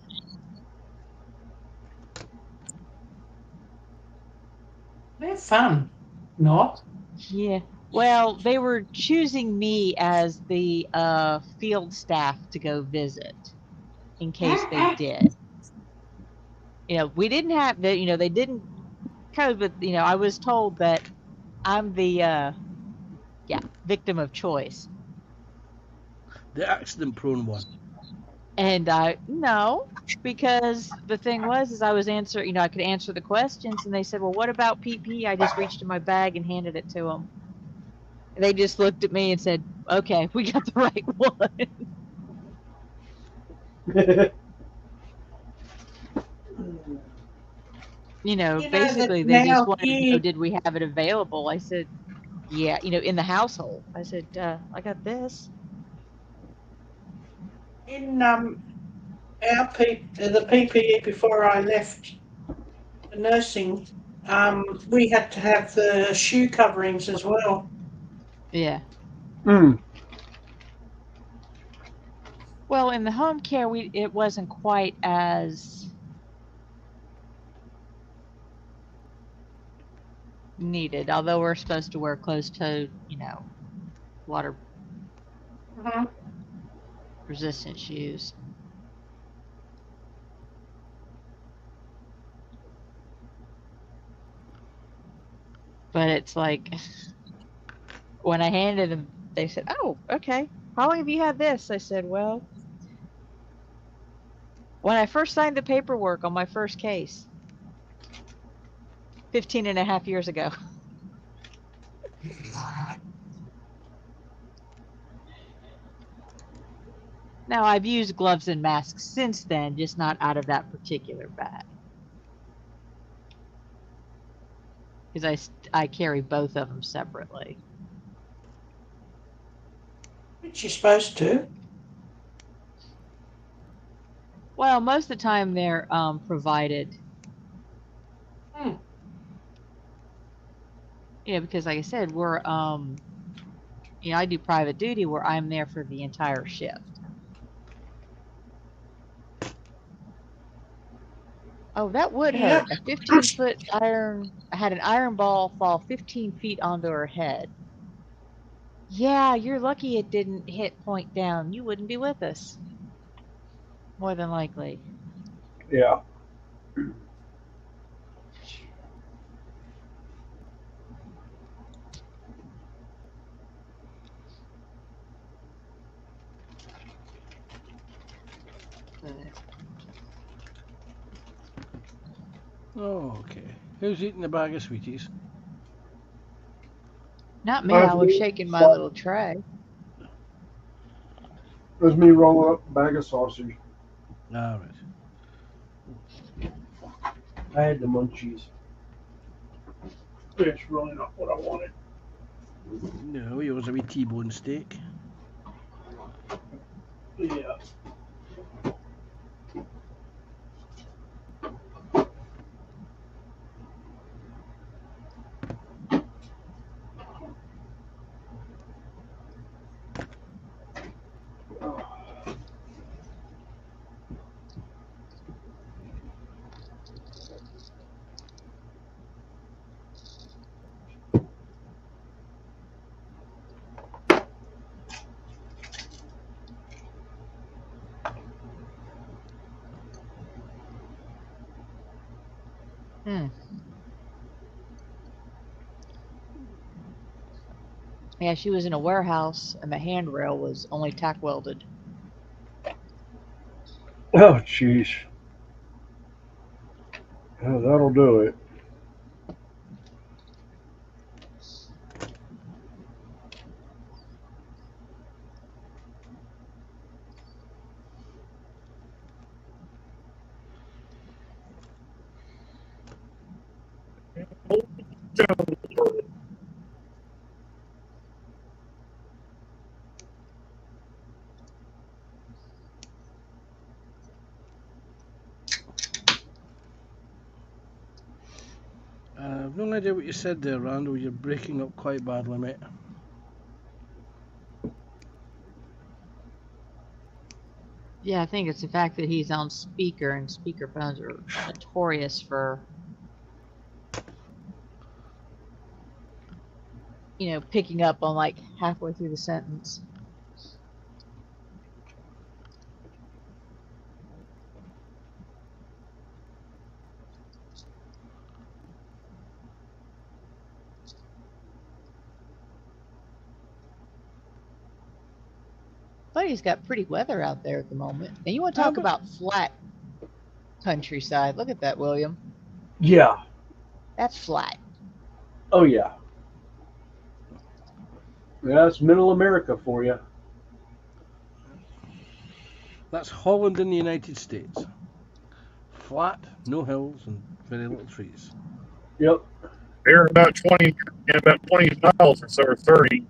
They're fun. Not. Yeah. Well, they were choosing me as the field staff to go visit in case they did. We didn't have the, they didn't code, but I was told that I'm the victim of choice. The accident-prone one. And no, because the thing was, is I was I could answer the questions, and they said, well, what about PP? I just reached in my bag and handed it to them. They just looked at me and said, okay, we got the right one. Basically, they just wanted to know, did we have it available? I said, yeah, in the household. I said, I got this. In the PPE before I left the nursing, we had to have the shoe coverings as well. Yeah. Mm. Well, in the home care, it wasn't quite as needed, although we're supposed to wear closed-toed, water resistant shoes. But it's like, when I handed them, they said, oh, okay. How long have you had this? I said, well, when I first signed the paperwork on my first case, 15 and a half years ago. Now, I've used gloves and masks since then, just not out of that particular bag. Because I carry both of them separately. Which you're supposed to. Well, most of the time they're provided. Because like I said, we're I do private duty where I'm there for the entire shift. Oh, that would hurt. A 15-foot iron. I had an iron ball fall 15 feet onto her head. Yeah, you're lucky it didn't hit point down. You wouldn't be with us. More than likely. Yeah. Oh, okay. Who's eating the bag of sweeties? Not me. That's I was me. shaking my little tray. That's me rolling up a bag of sausage. All right. I had the munchies. It's really not what I wanted. No, yours a wee T-bone steak. Yeah. Hmm. Yeah, she was in a warehouse, and the handrail was only tack welded. Oh, jeez. Oh, that'll do it. I've no idea what you said there, Randall. You're breaking up quite badly, mate. Yeah, I think it's the fact that he's on speaker, and speaker phones are notorious for, picking up on like halfway through the sentence. But he's got pretty weather out there at the moment. And you want to talk But about flat countryside. Look at that, William. Yeah. That's flat. Oh, yeah. Yeah, that's middle America for you. that's Holland in the United States. Flat, no hills, and very little trees. Yep. They're about 20 miles or so, or 30.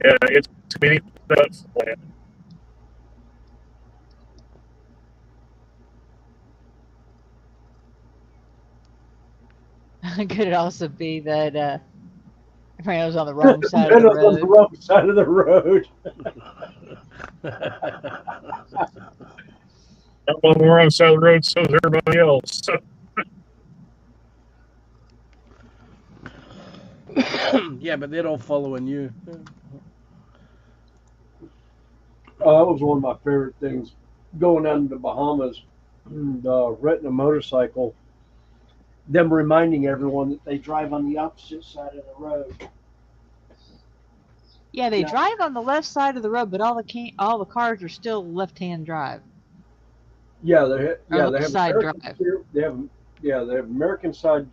It's anything but flat. Could it also be that I was on the wrong side of Man the was on the road? wrong side of the road. I'm on the wrong side of the road, so is everybody else. So, yeah, but they're all following you. That was one of my favorite things. Going down to the Bahamas, and, renting a motorcycle, them reminding everyone that they drive on the opposite side of the road. Yeah, they Yeah. drive on the left side of the road, but all the cars are still left-hand drive Yeah, or they left have side American drive. they have American side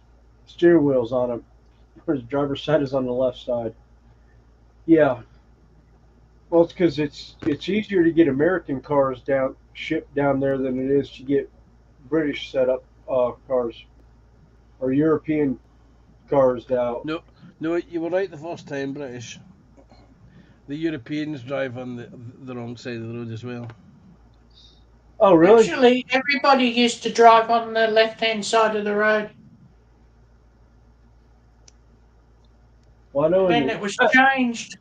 steering wheels on them. Whereas the driver's side is on the left side. Yeah, well, it's because it's easier to get American cars shipped down there than it is to get British setup cars or European cars out. No, no, you were right the first time, British. The Europeans drive on the wrong side of the road as well. Oh, really? Actually, everybody used to drive on the left-hand side of the road. Well, And then it was changed.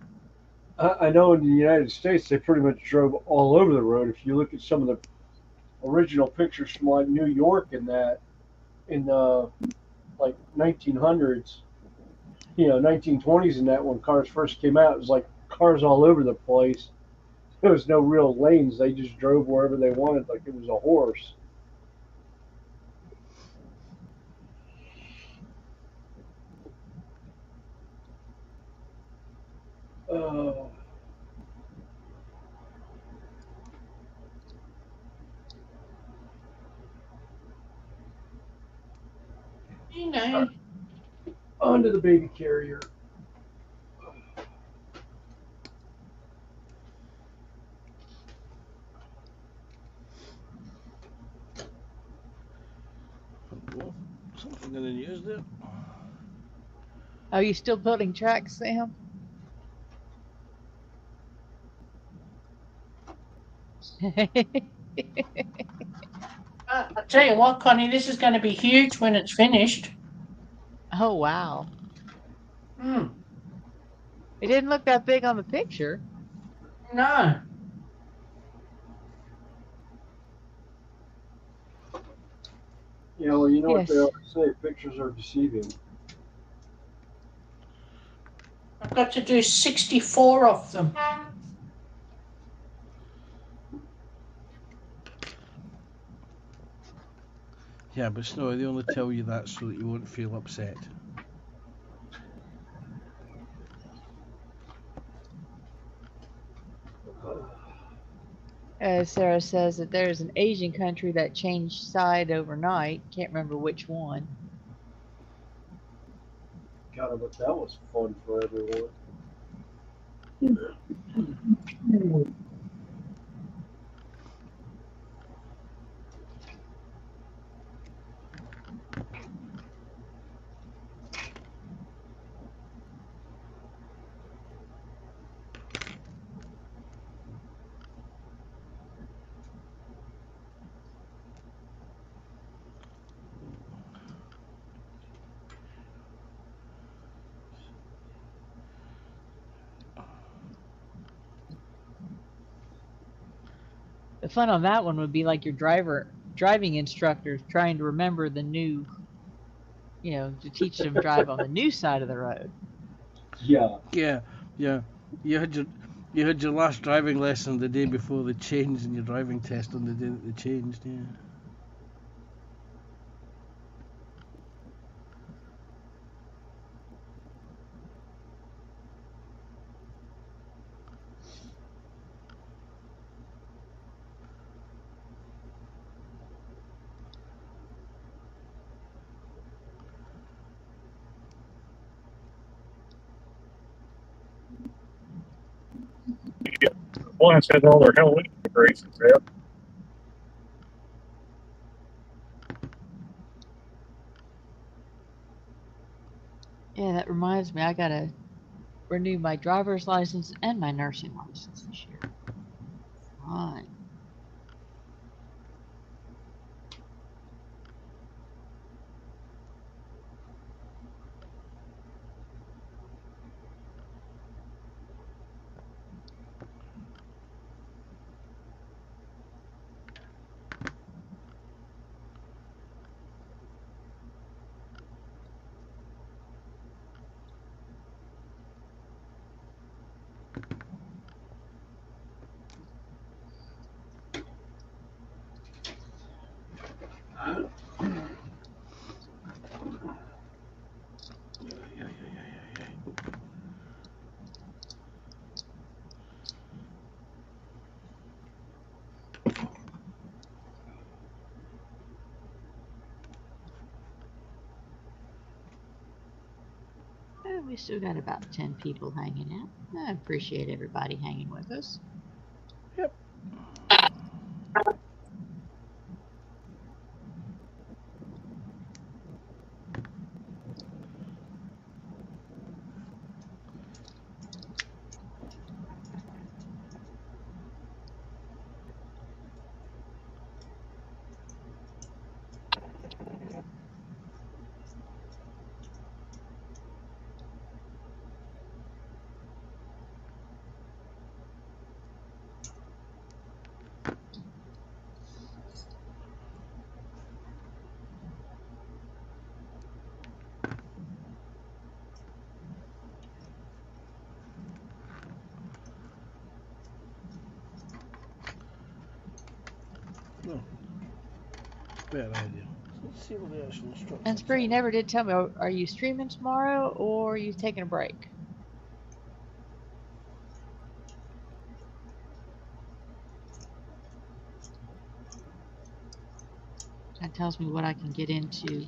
I know in the United States they pretty much drove all over the road. If you look at some of the original pictures from like New York and that in the like 1900s, 1920s and that when cars first came out, it was like cars all over the place. There was no real lanes. They just drove wherever they wanted, like it was a horse. Uh, Okay. Onto the baby carrier. Oh, something in the news there. Are you still building tracks, Sam? I tell you what, Connie, this is going to be huge when it's finished. Oh, wow. Hmm. It didn't look that big on the picture. No. Yeah, well, you know what they Yes. always say, pictures are deceiving. I've got to do 64 of them. Yeah, but Snowy, they only tell you that so that you won't feel upset. Sarah says that there's an Asian country that changed side overnight. Can't remember which one. God, but that was fun for everyone. The fun on that one would be like your driving instructors trying to remember the new, to teach them drive on the new side of the road. Yeah. Yeah, yeah. You had your last driving lesson the day before they changed, and your driving test on the day that they changed. Yeah. Lions had all their Halloween decorations out. Yeah, that reminds me, I gotta renew my driver's license and my nursing license this year. Fun. We still got about 10 people hanging out. I appreciate everybody hanging with us. Yep. No. Better idea. Let's see what the actual instructions And Spree, you are. never did tell me, are you streaming tomorrow or are you taking a break? That tells me what I can get into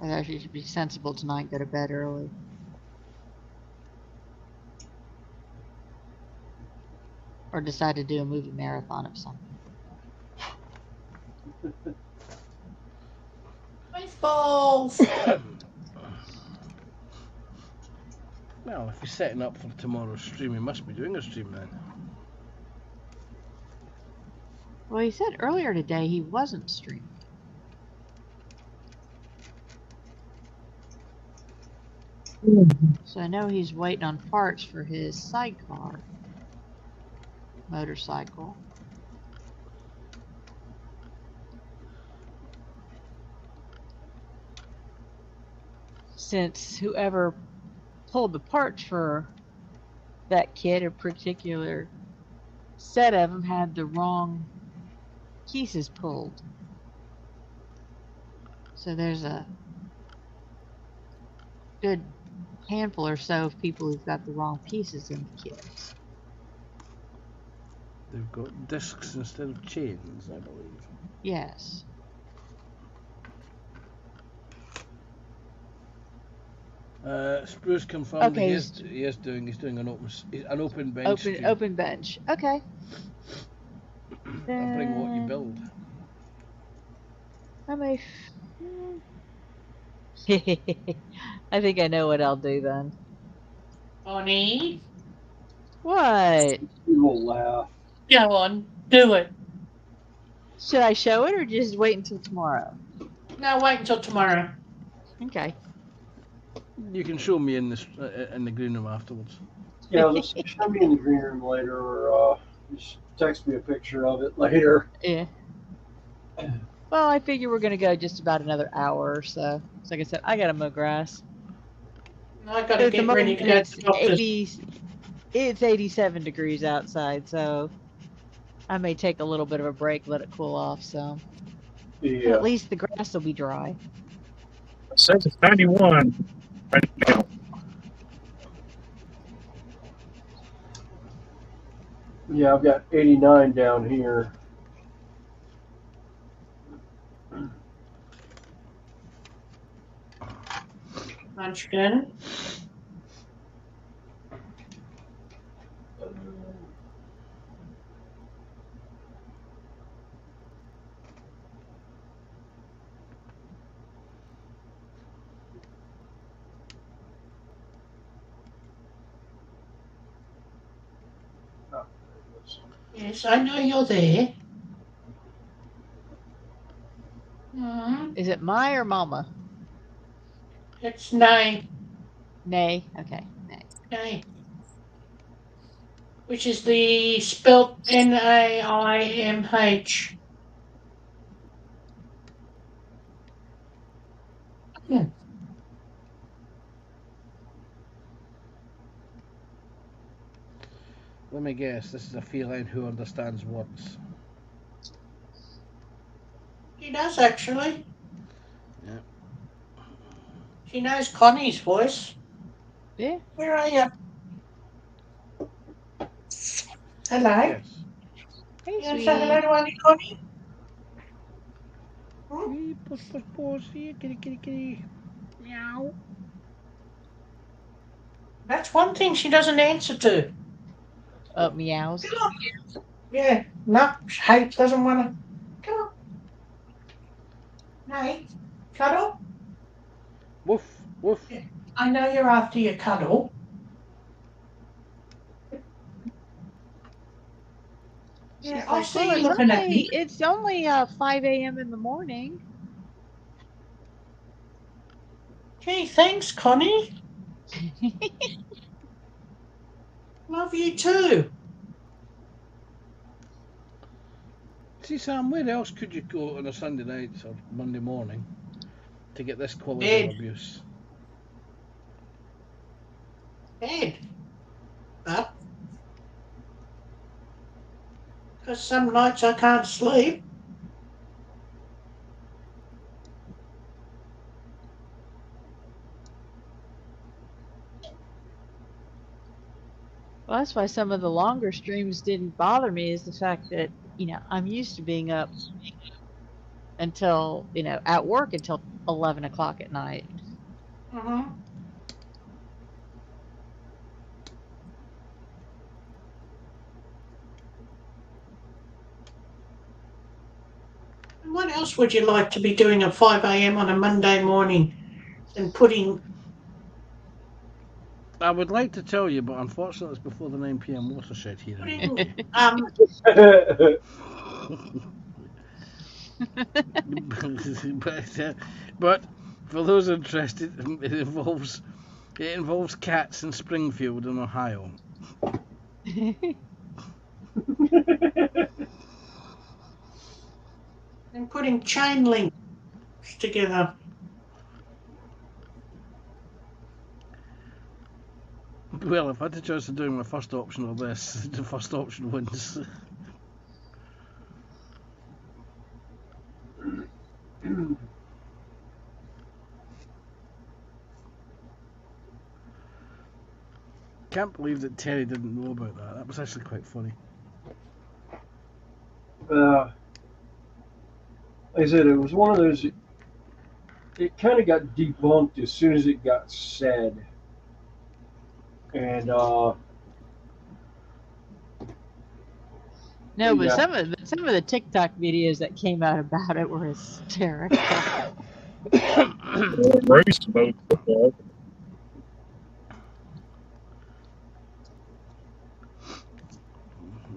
I thought you should be sensible tonight, go to bed early. Or decide to do a movie marathon of something. Baseballs. Well, if he's setting up for tomorrow's stream, he must be doing a stream then. Well, he said earlier today he wasn't streaming. So I know he's waiting on parts for his sidecar motorcycle. Since whoever pulled the parts for that kit, a particular set of them, had the wrong pieces pulled. So there's a good handful or so of people who've got the wrong pieces in the kits. They've got discs instead of chains, I believe. Yes. Spruce confirmed Okay, he's doing an open bench stream. Open bench. Okay. I'll bring what you build. I may. I think I know what I'll do then. Bonnie, What? You will laugh. go on, do it. Should I show it or just wait until tomorrow? No, wait until tomorrow. Okay. You can show me in the green room afterwards. Yeah, let's show me in the green room later, or just text me a picture of it later. Yeah. Well, I figure we're gonna go just about another hour or so. So like I said, I gotta mow grass. I gotta At the get ready moment, to go to it's the doctor's. 87 degrees outside, so I may take a little bit of a break, let it cool off. So but Yeah. at least the grass will be dry. It says it's 91 right now. Yeah, I've got 89 down here. Munchkin. Oh, Yes, I know you're there. Hmm. Is it my or mama? It's Nay. Nay. Okay. Nay. Nay. Which is the spelt Naimh. Let me guess, this is a feline who understands words. She does actually. Yeah. She knows Connie's voice. Yeah. Where are you? Hello. Yes. Hey, You want to sweetie. say hello to Auntie Connie? Hmm? Hey, puss, puss, puss, here, kitty, kitty, kitty. Meow. That's one thing she doesn't answer to. Meows. Come on. Yeah. No, she hates, doesn't want to. Come on. Nay, cuddle. Woof, woof. Yeah. I know you're after your cuddle. Yeah, She's I like, see well, you looking at me. it's only 5 a.m. in the morning. Gee, thanks, Connie. Love you too. See, Sam, where else could you go on a Sunday night or Monday morning to get this quality Bed. of abuse? Bed. Up. Because some nights I can't sleep. Well, that's why some of the longer streams didn't bother me, is the fact that, I'm used to being up until, at work until 11 o'clock at night. Mm-hmm. What else would you like to be doing at 5 a.m. on a Monday morning than putting I would like to tell you, but unfortunately, it's before the 9 p.m. watershed here. But for those interested, it involves cats in Springfield in Ohio. and putting chain links together? Well, if I had the choice of doing my first option or this, the first option wins. Can't believe that Terry didn't know about that. That was actually quite funny. Like I said, it was one of those. It kind of got debunked as soon as it got said, and No, but yeah. some of the TikTok videos that came out about it were hysterical. Race mode football.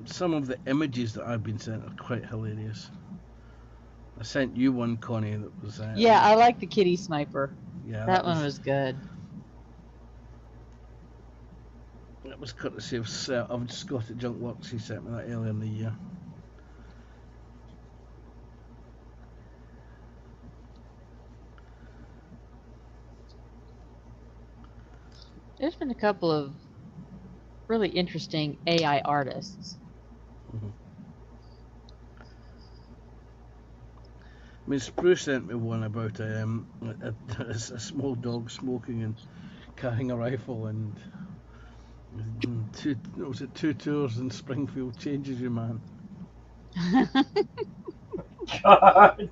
Some of the images that I've been sent are quite hilarious. I sent you one, Connie, that was. Yeah, I like the kitty sniper. Yeah, That one was good. That was courtesy of Scott at Junk Works. He sent me that earlier in the year. There's been a couple of really interesting AI artists. Mm-hmm. I mean, Spruce sent me one about a small dog smoking and carrying a rifle, and two tours in Springfield changes you, man. God.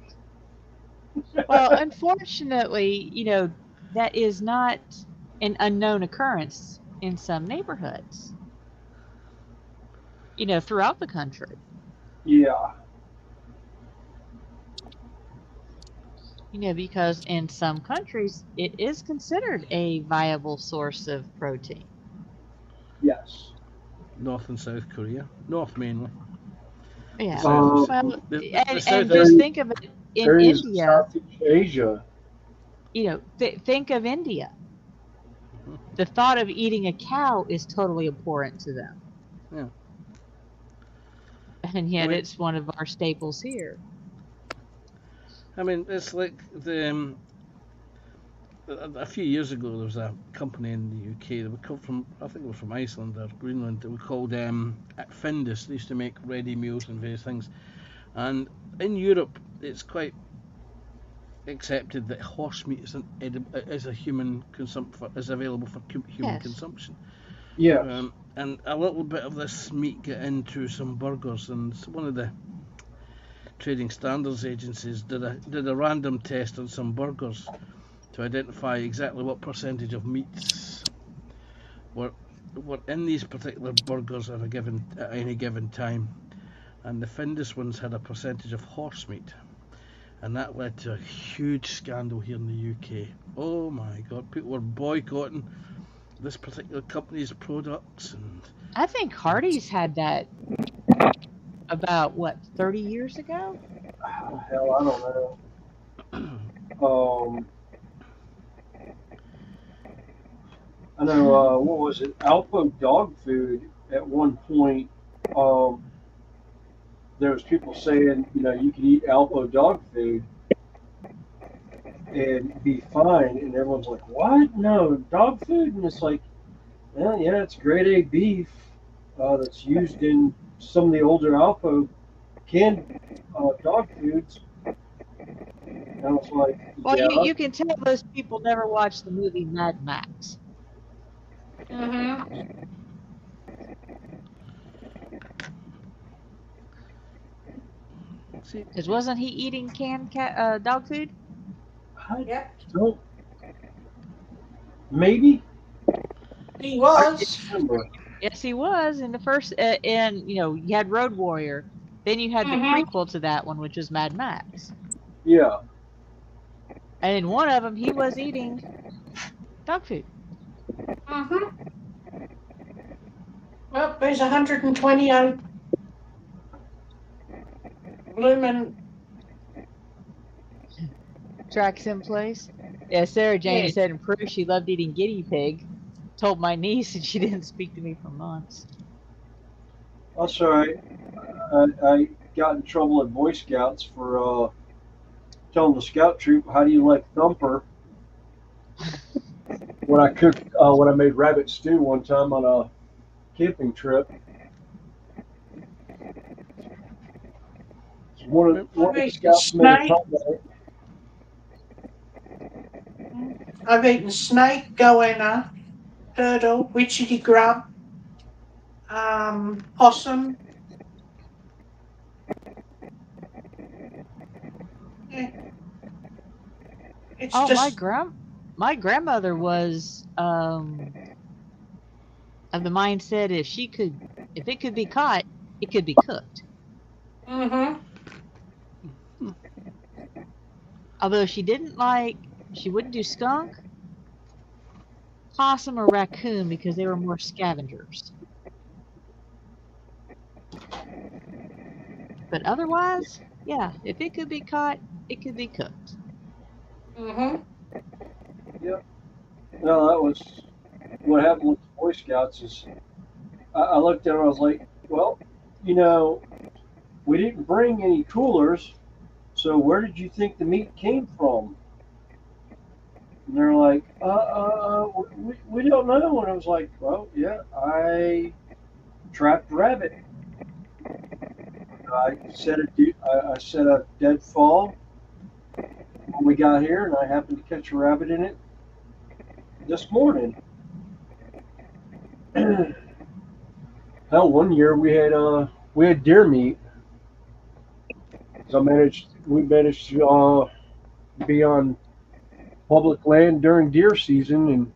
Well, unfortunately, that is not an unknown occurrence in some neighborhoods, throughout the country. Yeah. Because in some countries it is considered a viable source of protein. Yes. North and South Korea. North mainly. Yeah. South, Well, the and South just think of it in areas of India. Southeast Asia. Think of India. The thought of eating a cow is totally abhorrent to them. Yeah. And yet it's one of our staples here. I mean, it's like a few years ago there was a company in the UK. They were called from, I think it was from Iceland or Greenland. They were called Findus. They used to make ready meals and various things. And in Europe, it's quite accepted that horse meat is is available for human consumption. Yes. And a little bit of this meat got into some burgers, and one of the trading standards agencies did a random test on some burgers to identify exactly what percentage of meats were in these particular burgers at any given time, and the Findus ones had a percentage of horse meat, and that led to a huge scandal here in the UK. Oh my God, people were boycotting this particular company's products, and I think Hardee's had that about 30 years ago. Hell, I don't know. I know. What was it? Alpo dog food. At one point, there was people saying, you can eat Alpo dog food and be fine, and everyone's like, "What? No, dog food?" And it's like, well, yeah, it's grade A beef that's used in some of the older Alpo canned dog foods. And I was like, Well, yeah. you can tell those people never watched the movie Mad Max. Mm-hmm. Because wasn't he eating canned dog food? I Yeah, don't. Maybe. he I was. can't remember. Yes, he was in the first. And you had Road Warrior. Then you had the Mm-hmm. prequel to that one, which was Mad Max. Yeah. And in one of them, he was eating dog food. Mm-hmm. Well, there's 120 blooming. Tracks in place. Yeah, Sarah Jane Yeah. said in proof she loved eating guinea pig. Told my niece, and she didn't speak to me for months. That's all right. I got in trouble at Boy Scouts for telling the scout troop, "How do you like Thumper?" When I cooked, when I made rabbit stew one time on a camping trip. One of the I've eaten scouts made a snake. comment. I've eaten snake, goanna, turtle, witchetty grub, possum. Yeah, it's Oh, just. my grandmother was of the mindset if it could be caught, it could be cooked. Mm-hmm. Although she wouldn't do skunk, possum, or raccoon because they were more scavengers. But otherwise, yeah, if it could be caught, it could be cooked. Mm-hmm. Yep. No, that was what happened with the Boy Scouts. Is I looked at it, I was like, well, you know, we didn't bring any coolers, so where did you think the meat came from? And they're like, we don't know. And I was like, well, yeah, I trapped rabbit. I set a deadfall when we got here, and I happened to catch a rabbit in it this morning. Hell, one year we had deer meat. So we managed to be on public land during deer season, and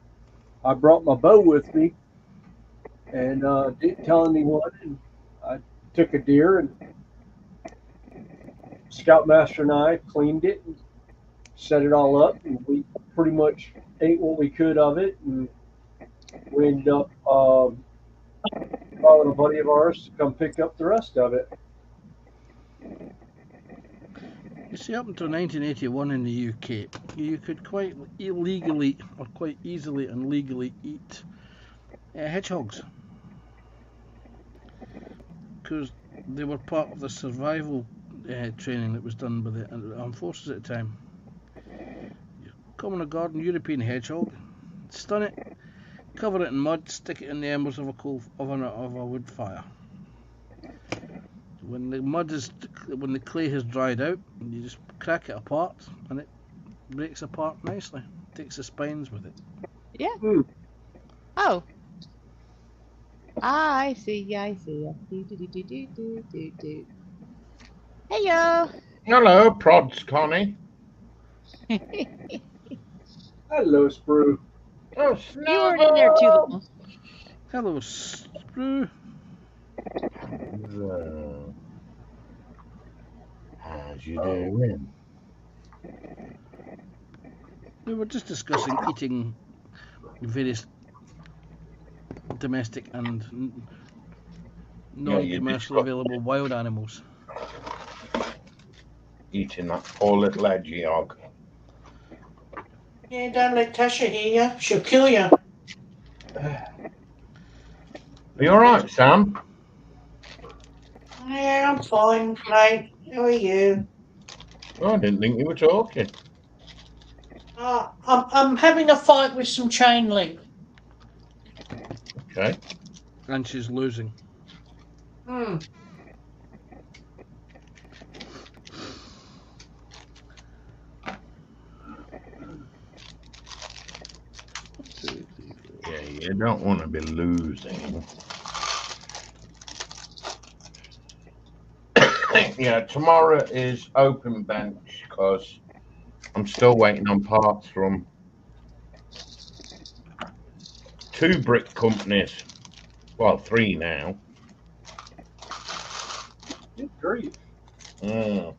I brought my bow with me and didn't tell anyone. And I took a deer, and Scoutmaster and I cleaned it and set it all up, and we pretty much ate what we could of it, and we ended up calling a buddy of ours to come pick up the rest of it. You see, up until 1981 in the UK, you could quite illegally or quite easily and legally eat hedgehogs because they were part of the survival training that was done by the armed forces at the time. You come on a garden European hedgehog, stun it, cover it in mud, stick it in the embers of a wood fire. When the clay has dried out, you just crack it apart, and it breaks apart nicely. Takes the spines with it. Yeah. Hmm. Oh. I see. I see. Do. Hey yo. Hello, prods, Connie. Hello, Sprue. Oh, You weren't in there too Snuggle! long. Hello, Sprue. So, how's you doing? We were just discussing eating various domestic and non-commercially available wild animals. Eating that poor little hedgehog. Yeah, don't let Tasha hear you. She'll kill you. Are you alright, Sam? Yeah, I'm fine, mate. How are you? Oh, I didn't think you were talking. I'm having a fight with some chain link. Okay. And she's losing. Hmm. Yeah, you don't want to be losing. Yeah, tomorrow is open bench because I'm still waiting on parts from 2 brick companies. Well, 3 now. Good grief. Mm.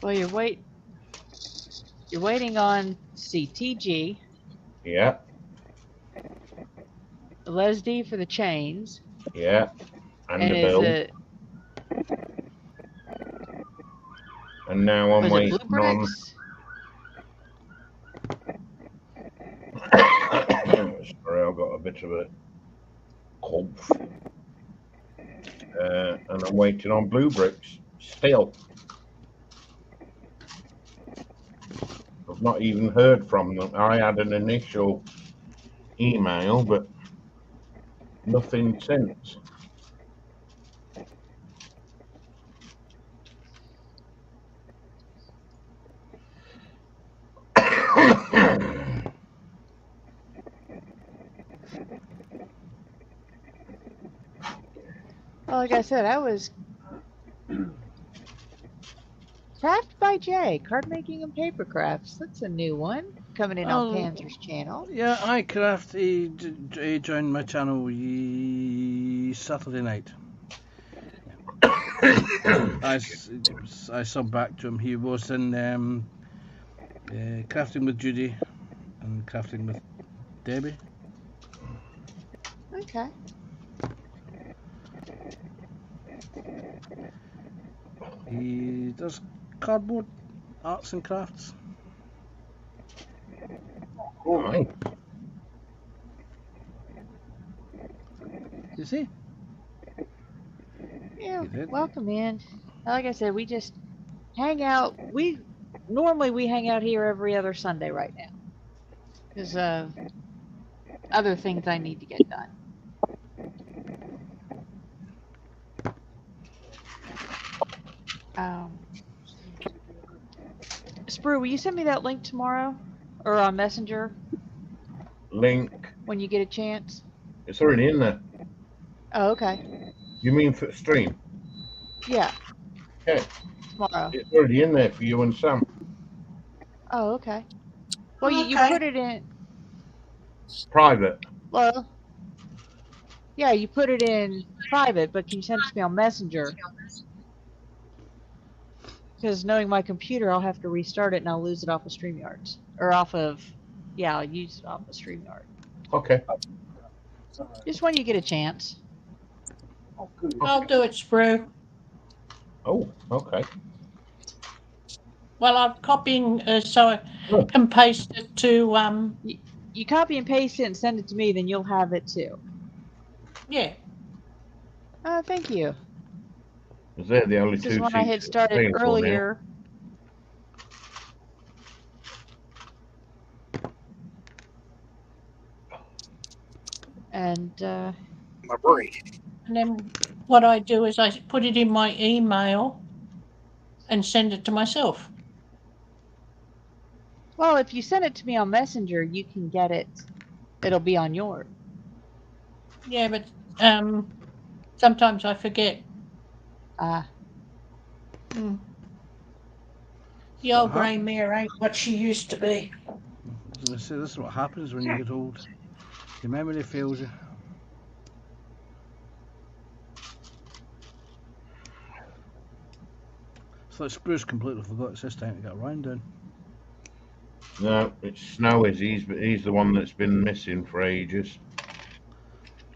Well, you're waiting on CTG, Yeah, Leslie for the chains, yeah. And and the is bill. it And now I'm was it Blue waiting on. Bricks? Sorry, I've got a bit of a cough. And I'm waiting on Blue Bricks still. I've not even heard from them. I had an initial email, but nothing since. Well, like I said, I was Craft by Jay, card making and paper crafts. That's a new one coming in on Oh, Panzer's channel. yeah, I craft. He joined my channel Saturday night. I subbed back to him. He was in crafting with Judy and crafting with Debbie. Okay. He does cardboard arts and crafts. Right. You see? Yeah, You did. welcome in. Like I said, we just hang out. We normally hang out here every other Sunday right now because of other things I need to get done. Sprue, will you send me that link tomorrow or on Messenger Link. when you get a chance? It's already in there. Oh, okay. You mean for stream? Yeah. Okay. Tomorrow. It's already in there for you and Sam. Oh, okay. Well, you Okay. put it in. Private. Well, yeah, you put it in private, but can you send it to me on Messenger? Because knowing my computer, I'll have to restart it and I'll lose it off of StreamYards. Or off of, yeah, I'll use it off of StreamYard. Okay. Just when you get a chance. Oh, good. I'll do it, Sprue. Oh, okay. Well, I'm copying so I can paste it to You copy and paste it and send it to me, then you'll have it too. yeah. Thank you. Is there the only This two is when I had seats started available now? earlier. And My brain. And then what I do is I put it in my email and send it to myself. well, if you send it to me on Messenger, you can get it. It'll be on yours. Yeah, but sometimes I forget. The old grey mare ain't what she used to be. I was going to say, this is what happens when you get old. Your memory fails you. So Spruce completely forgot it's his time to get around in. No, it's Snowy's. He's the one that's been missing for ages.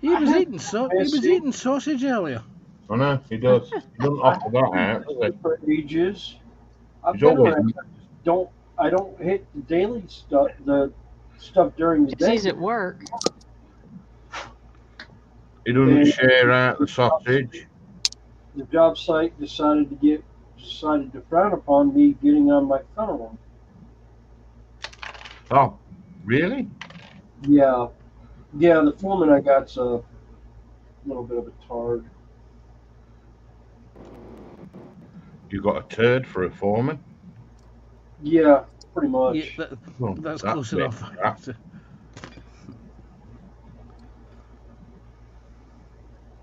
He was eating sausage earlier. I know, he does. He doesn't offer that out, does he? For ages. I've He's been always- around. I don't hit the daily stuff, the stuff during the Just day. he's at work. He doesn't share out the sausage. The job site decided to frown upon me getting on my phone. Oh, really? Yeah, the foreman I got's a little bit of a tard. You got a turd for a foreman? Yeah, pretty much. Yeah, Well, that's that's close a bit enough. crap.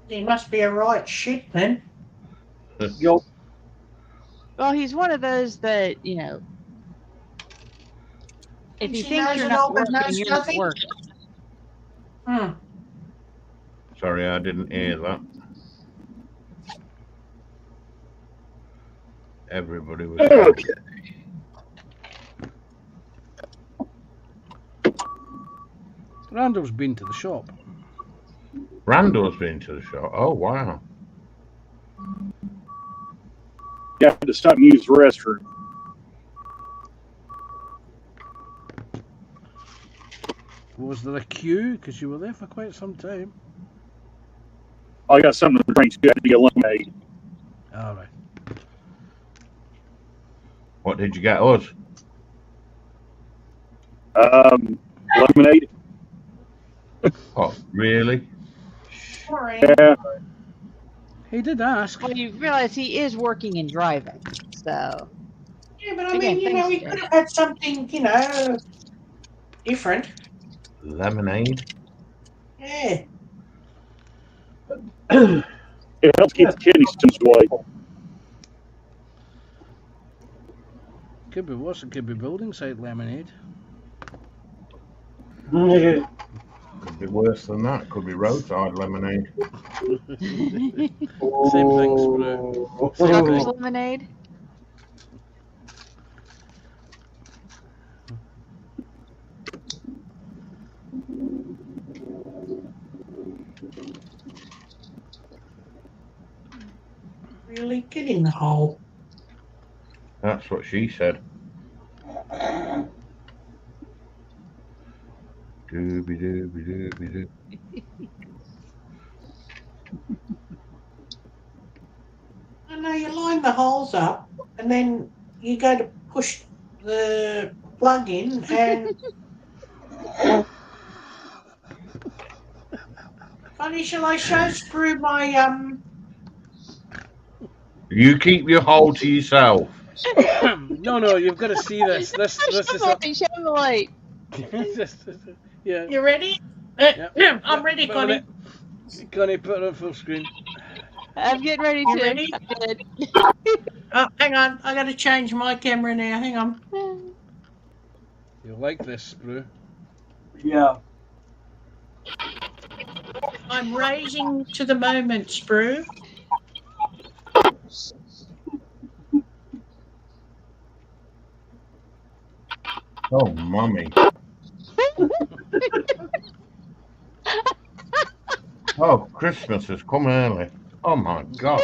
He must be a right shit then. Yo, Well, he's one of those that, you know, if And he she thinks knows you're it not all, but working, knows you're not nothing. working. Hmm. Sorry, I didn't hear that. Everybody was. Okay. Randall's been to the shop. Randall's been to the shop. Oh, wow. You have to stop and use the restroom. Was there a queue? Because you were there for quite some time. I got something to drink. So you had to be a lemonade. All right. What did you get us? Lemonade. Oh, really? Sorry. Yeah. He did ask. Well, you realize he is working and driving, so Yeah, but I again, mean, you know, thanks, we Jay. could have had something, you know, different. Lemonade? Yeah. It helps keep the kidney stones away. Could be worse. It could be building site lemonade. Yeah. Could be worse than that. Could be roadside lemonade. Same thing, Sprue. Same Trucker's thing. lemonade. Really? Get in the hole. That's what she said. Dooby dooby dooby doo. I know you line the holes up and then you go to push the plug in and funny, shall I show Sprue my You keep your hole to yourself. No, you've got to see this. This is Show him the light. yeah. you ready? Yeah. I'm ready, Wait a Connie. minute. Connie, put it on full screen. I'm getting ready You to. ready? I did. Oh, hang on. I gotta change my camera now. Hang on. You'll like this, Sprue. Yeah. I'm raising to the moment, Sprue. Oh, mummy. Oh, Christmas has come early. Oh, my God.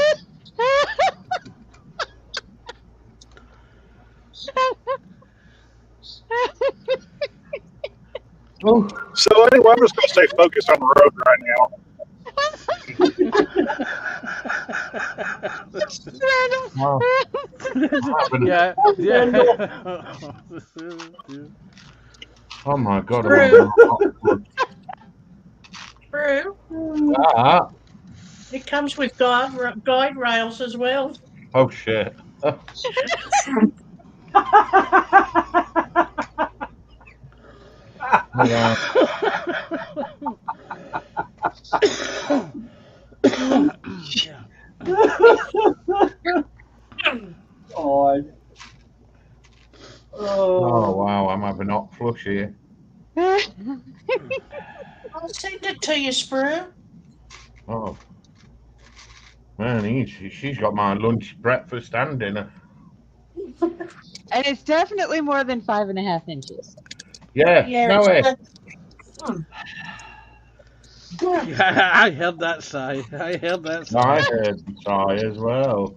Oh, So anyway, I'm just going to stay focused on the road right now. wow. yeah. Oh, my God. Sprue. Sprue. Ah. It comes with guide rails as well. Oh, shit. Yeah. God. Oh, wow. I'm having hot flush here. I'll send it to you, Sprue. Oh. Man, she's got my lunch, breakfast, and dinner. And it's definitely more than 5.5 inches. Yeah, Yeah, snowy. Yeah, I heard that sigh. I heard the sigh as well.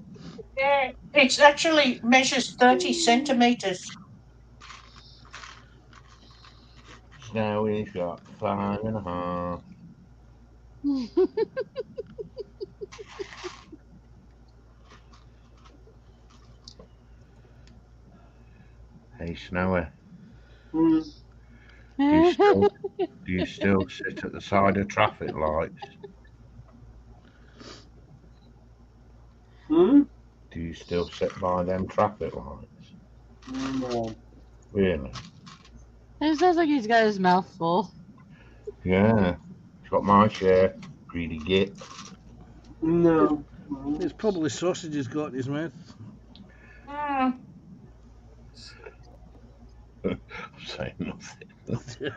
Yeah, it actually measures 30 centimeters. Snowy's got 5.5. Hey, Snowy. Hmm. Do you still sit at the side of traffic lights? Hmm? Do you still sit by them traffic lights? No. Really? It sounds like he's got his mouth full. Yeah. He's got my share. Greedy git. No. It's probably sausage he's got in his mouth. Mm. I'm saying nothing.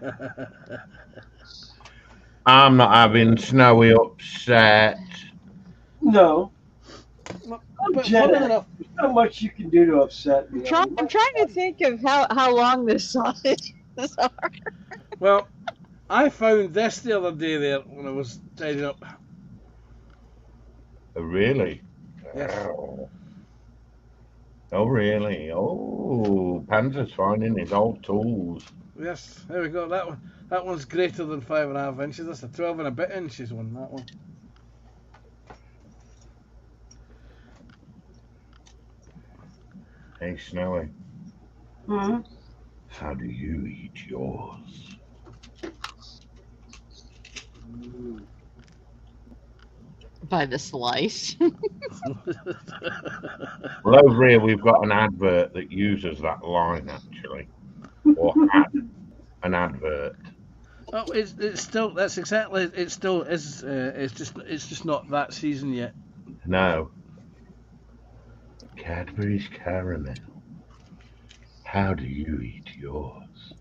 I'm not having Snowy upset. No, I'm But Gen funny X. enough, There's not much you can do to upset me. I'm trying to think of how long this sausage is. well, I found this the other day there when I was tidying up. Oh, really? Yes. Oh, really? Oh, Panzer's finding his old tools. Yes, there we go. That one's greater than 5.5 inches. That's a 12 and a bit inches one. That one. Hey, Snowy, Hmm? how do you eat yours? By the slice. Well, over here we've got an advert that uses that line, actually. Or had an advert. Oh, it's still that's exactly it. Still is. It's just not that season yet. No. Cadbury's caramel. How do you eat yours?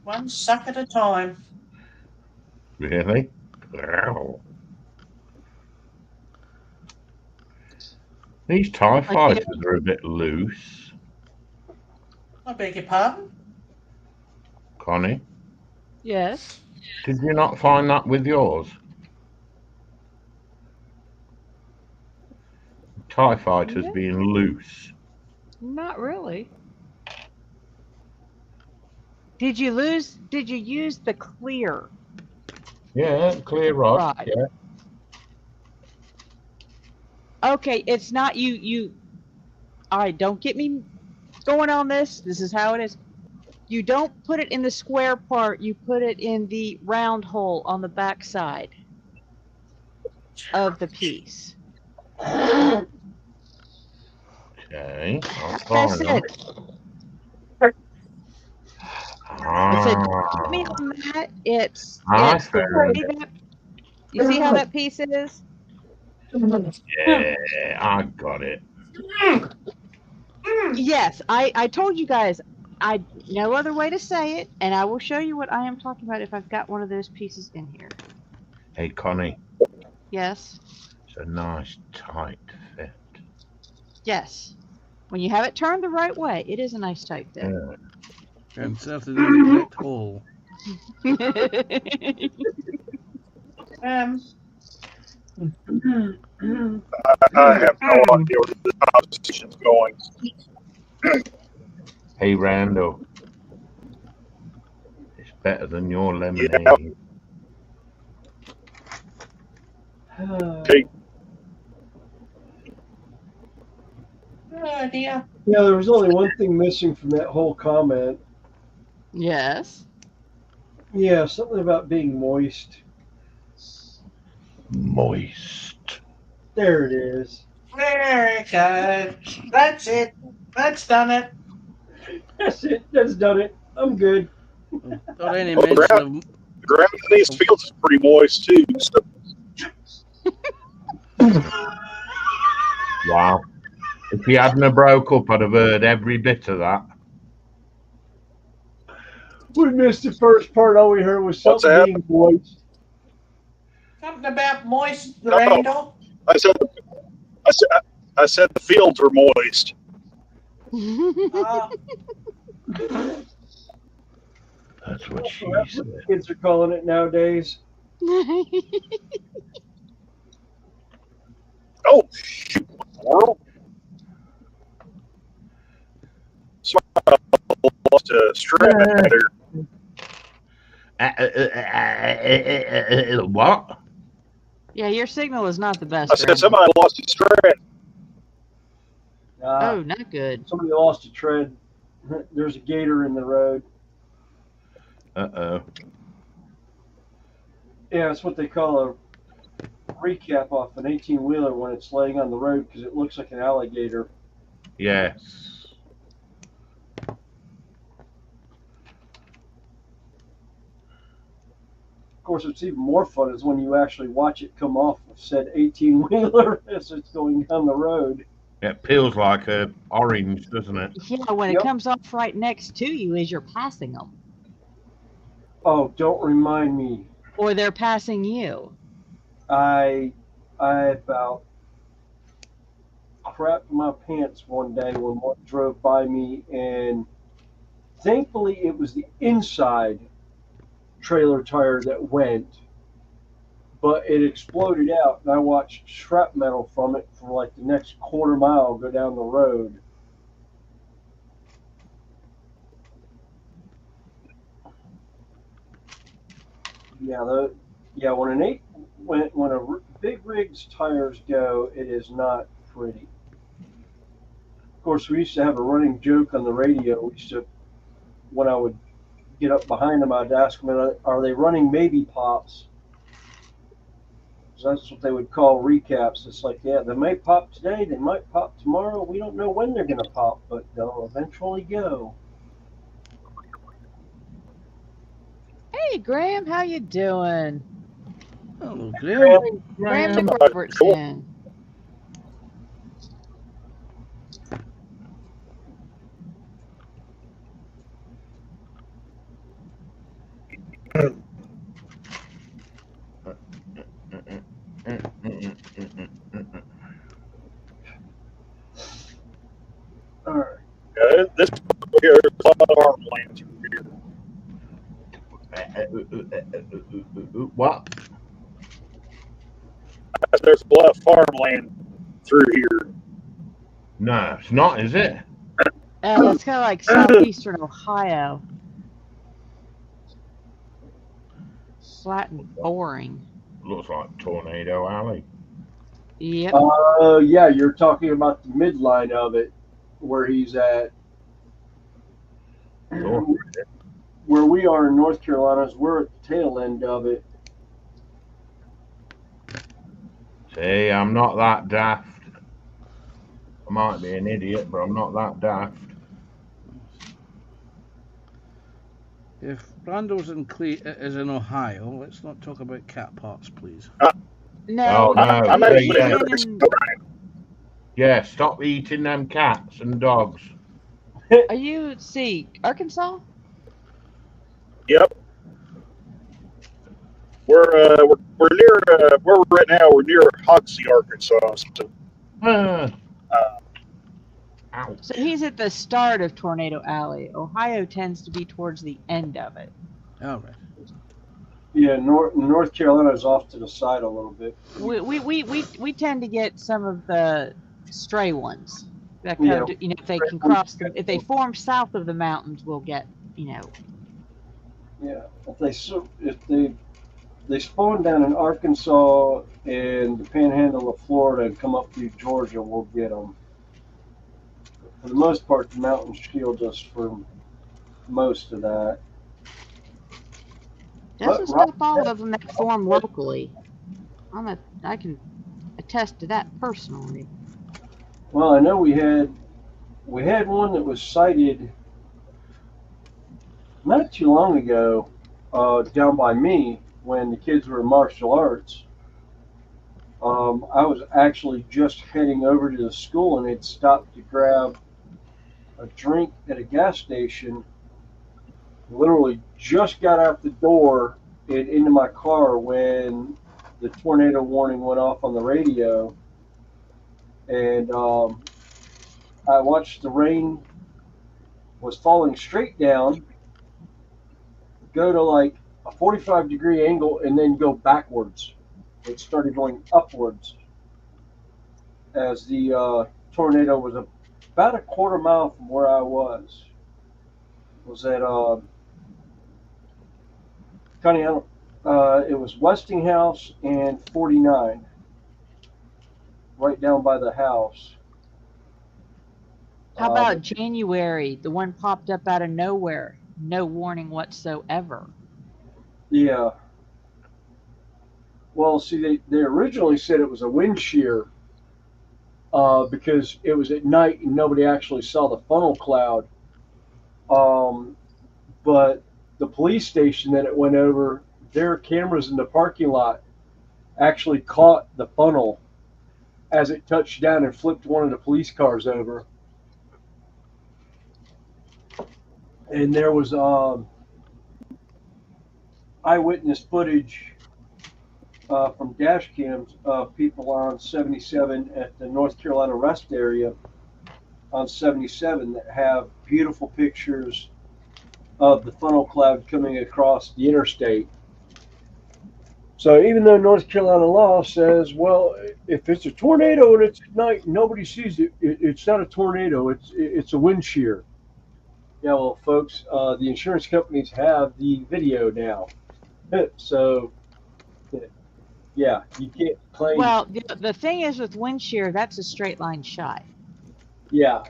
One suck at a time. Really? Wow. These TIE Like you fighters are a bit loose, I beg your pardon? Connie. Yes. Did you not find that with yours? TIE fighters No. being loose. Not really. Did you use the clear? Yeah, clear rod. Right. Yeah. Okay, it's not you. All right, don't get me going on this. This is how it is. You don't put it in the square part. You put it in the round hole on the back side of the piece. Okay. I'll Like I find them. said, get me Ah, on that. It's I the way found it. that you see how that piece is. Yeah, I got it. Yes, I told you guys. I no other way to say it, and I will show you what I am talking about if I've got one of those pieces in here. Hey, Connie, Yes, it's a nice tight fit. yes. When you have it turned the right way, it is a nice tight fit. Yeah. And inserted in the correct hole. Um, I have no idea where this conversation's going. Hey, Randall, it's better than your Yeah. lemonade. Okay. oh dear. Yeah, there was only one thing missing from that whole comment. Yes. Yeah, something about being moist. Moist. There it is. Very good. That's it. That's done it. That's it. That's done it. I'm good. Or any Well, mention of The ground in these fields is pretty moist too. So Wow. If you hadn't have broke up, I'd have heard every bit of that. We missed the first part. All we heard was What's something being moist. Something about moist, No. Randall. I said the fields were moist. Uh, That's what she That's said. what the kids are calling it nowadays. Oh, shoot, world. So I lost a strand. What? Yeah, your signal is not the best. I said Randall. somebody lost a strand. Oh, not good. Somebody lost a tread. There's a gator in the road. Uh-oh. Yeah, it's what they call a recap off an 18-wheeler when it's laying on the road because it looks like an alligator. Yes. Of course, what's even more fun is when you actually watch it come off of said 18-wheeler as it's going down the road. It peels like a orange, doesn't it? Yeah, when it Yep. comes off right next to you as you're passing them, Oh, don't remind me. or they're passing you. I about crapped my pants one day when one drove by me, and thankfully it was the inside trailer tire that went, but it exploded out, and I watched shrapnel from it for like the next quarter mile go down the road. Yeah, when big rig's tires go, it is not pretty. Of course, we used to have a running joke on the radio. We used to, when I would get up behind them, I'd ask them, "Are they running maybe pops?" 'Cause that's what they would call recaps. It's like, yeah, they may pop today, they might pop tomorrow. We don't know when they're going to pop, but they'll eventually go. Hey, Graham, how you doing? Hello, Graham. Graham Graham, Robertson. All right. This here is a lot of farmland through here. What? There's a lot of farmland through here. No, it's not, is it? It's kind of like southeastern Ohio. Flat and boring. Looks like Tornado Alley. Yep. Yeah, you're talking about the midline of it, where he's at. Oh. Where we are in North Carolina, is we're at the tail end of it. See, I'm not that daft. I might be an idiot, but I'm not that daft. If Brando's is in Ohio, let's not talk about cat parts, please. No, Oh, no. I'm he's actually yeah. in- Yeah, stop eating them cats and dogs. Are you, Arkansas? Yep. We're near where we're at now. We're near Hoxie, Arkansas. So, Ah. uh, Ouch. So he's at the start of Tornado Alley. Ohio tends to be towards the end of it. All right. Yeah, North Carolina is off to the side a little bit. We tend to get some of the stray ones that Yeah. come. If they can cross them, if they form south of the mountains, we'll get. Yeah, if they spawn down in Arkansas and the Panhandle of Florida and come up through Georgia, we'll get them. For the most part, the mountains shield us from most of that. Doesn't But stop all of them that form locally. I can attest to that personally. Well, I know we had one that was sighted not too long ago down by me when the kids were in martial arts. I was actually just heading over to the school and had stopped to grab a drink at a gas station. Literally just got out the door and into my car when the tornado warning went off on the radio. And I watched the rain was falling straight down, go to like a 45-degree angle, and then go backwards. It started going upwards as the tornado was about a quarter mile from where I was. It was at it was Westinghouse and 49, right down by the house. How about January? The one popped up out of nowhere, no warning whatsoever. Yeah. Well, see, they originally said it was a wind shear because it was at night and nobody actually saw the funnel cloud. But the police station that it went over, their cameras in the parking lot actually caught the funnel as it touched down and flipped one of the police cars over. And there was eyewitness footage from dash cams of people on 77 at the North Carolina rest area on 77 that have beautiful pictures of the funnel cloud coming across the interstate. So even though North Carolina law says, well, if it's a tornado and it's at night, nobody sees it, it's not a tornado, it's a wind shear. Yeah, well, folks, the insurance companies have the video now. So, yeah, you can't claim. Well, the thing is with wind shear, that's a straight line shot. Yeah.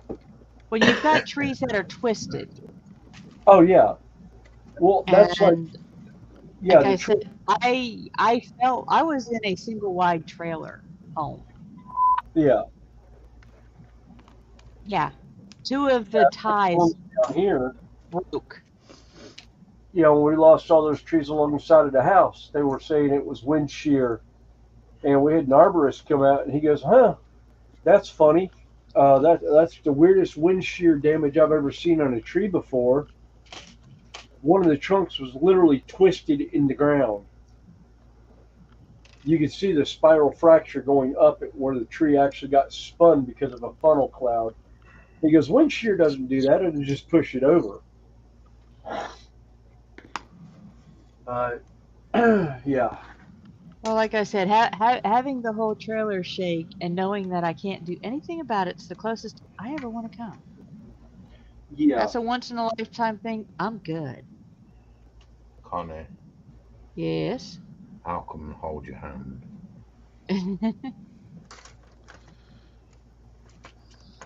When you've got trees that are twisted. Oh, yeah. Well, that's and like, yeah. like I said, I felt I was in a single wide trailer home. Yeah. Yeah. Two of the ties Down here, broke. you know, when we lost all those trees along the side of the house, they were saying it was wind shear. And we had an arborist come out and he goes, huh, that's funny. That's the weirdest wind shear damage I've ever seen on a tree before. One of the trunks was literally twisted in the ground. You could see the spiral fracture going up at where the tree actually got spun because of a funnel cloud. He goes, wind shear doesn't do that, it'll just push it over. Yeah. Well, like I said, having the whole trailer shake and knowing that I can't do anything about it's the closest I ever want to come. Yeah. That's a once in a lifetime thing. I'm good. Connie, Yes. I'll come and hold your hand.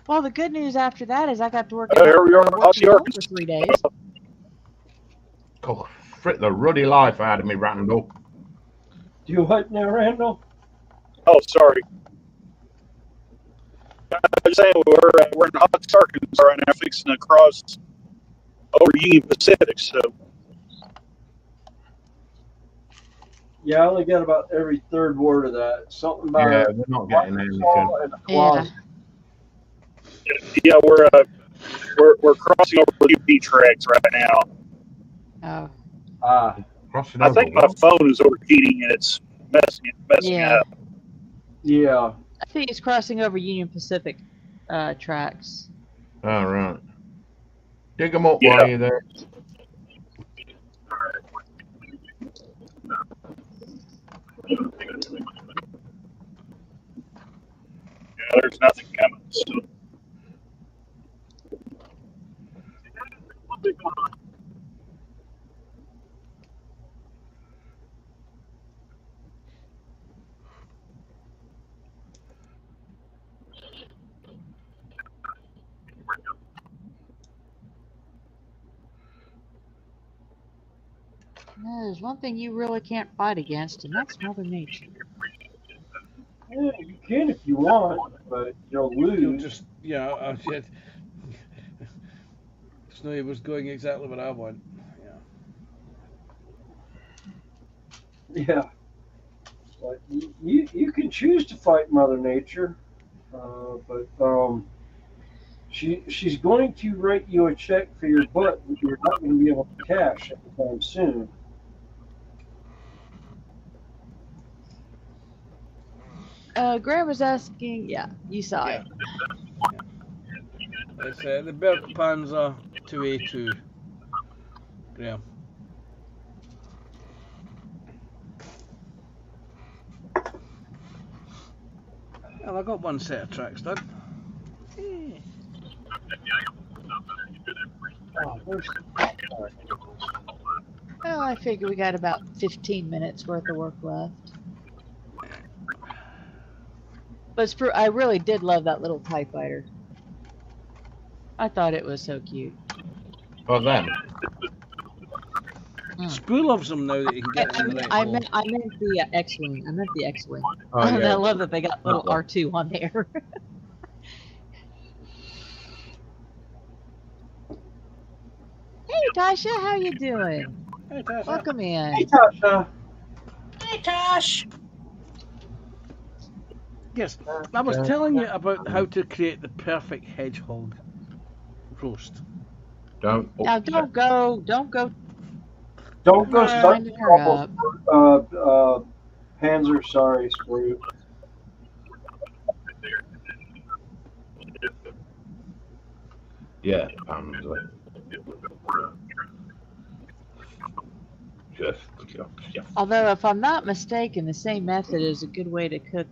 Well, the good news after that is I got to work Here we are. I'll see home for 3 days. Oh, frick the ruddy life out of me, Randall. Do you what now, Randall? Oh, sorry. I was saying we're in Hobbyists, Arkansas right now, fixing to cross over Union Pacific. So Yeah, I only got about every third word of that. Something about Yeah, we're not getting anything. and a Yeah. yeah, we're crossing over the UP tracks right now. Oh. Crossing I over think my what? phone is overheating and it's messing Yeah. up. Yeah. I think it's crossing over Union Pacific tracks. Oh, right. Dig them up Yeah. while you're there. Yeah, there's nothing coming. So. There's one thing you really can't fight against, and that's Mother Nature. Yeah, you can if you want, but you'll You'll lose. just, yeah, Snowy was going exactly what I want. Yeah. Yeah. But you can choose to fight Mother Nature, but she's going to write you a check for your butt that you're not going to be able to cash anytime soon. Graham was asking, yeah, you saw it. It's the Berg Panzer 2A2. Graham. Well, I got one set of tracks done. Yeah. Oh, where's Well, I figure we got about 15 minutes worth of work left. But I really did love that little TIE fighter. I thought it was so cute. For them. Spoo loves them now that you can get them in the right I hole. meant the X-wing. I meant the X-wing. Oh, And I yeah. love that they got little Uh-oh. R2 on there. Hey, Tasha, how you doing? Hey, Tasha. Welcome in. Hey, Tasha. Hey, Tosh. Yes, I was telling you about how to create the perfect hedgehog roast. Don't Now upset. don't go Don't go Nah, starting winding her trouble. up. Hands are sorry, Sprue. Yeah, Pansy. Just, Although, if I'm not mistaken, the same method is a good way to cook,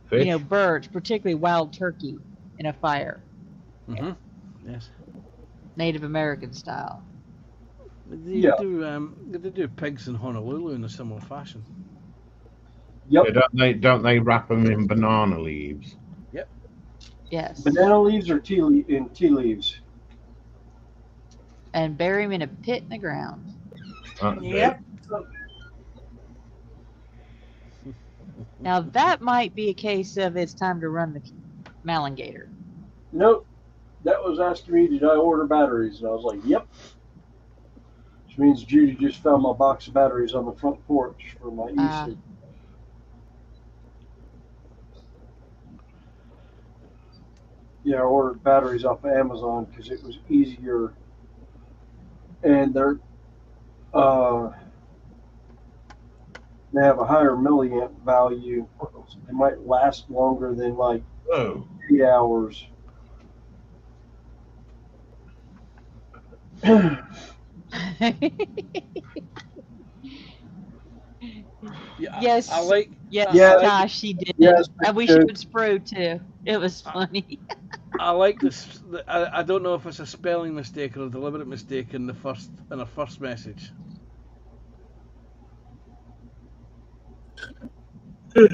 fish. birds, particularly wild turkey, in a fire, Mm-hmm. Yes. Native American style. They Yeah. do pigs in Honolulu in a similar fashion. Yep. Yeah, don't they wrap them in banana leaves? Yep. Yes. Banana leaves or tea leaves? And bury them in a pit in the ground. That's it. Yep. Now, that might be a case of it's time to run the Malangator. Nope. That was asking me, did I order batteries? And I was like, yep. Which means Judy just found my box of batteries on the front porch for my e-cig. Yeah, I ordered batteries off of Amazon because it was easier, and they have a higher milliamp value, so they might last longer than like Oh, 3 hours. Yeah. Yes, I like. yes, Yes. I like. Josh, she did. Yes, And we good. showed Sprue too. It was funny. I like this. I don't know if it's a spelling mistake or a deliberate mistake in a first message. I'll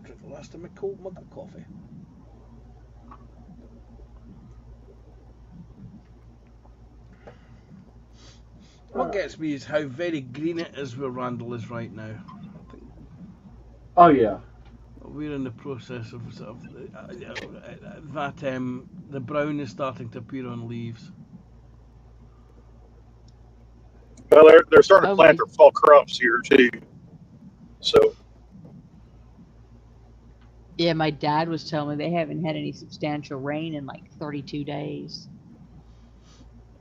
drink the last of my cold mug of coffee. What gets me is how very green it is where Randall is right now. I think Oh yeah. we're in the process of that the brown is starting to appear on leaves. Well, they're starting to plant Okay. their fall crops here too. So Yeah, my dad was telling me they haven't had any substantial rain in like 32 days.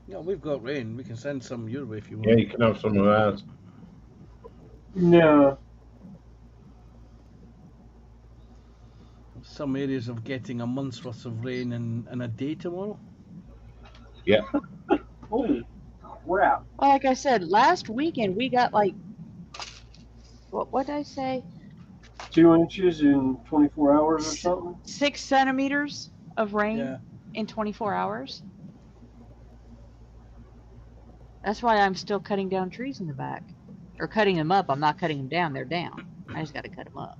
Yeah, we've got rain. We can send some your way if you yeah, want. you can have some of ours. No. Some areas of getting a month's worth of rain in a day tomorrow. Yeah. Holy crap. Well, like I said, last weekend we got like, what did I say? 2 inches in 24 hours or something? 6 centimeters of rain Yeah. in 24 hours. That's why I'm still cutting down trees in the back. Or cutting them up. I'm not cutting them down. They're down. I just got to cut them up.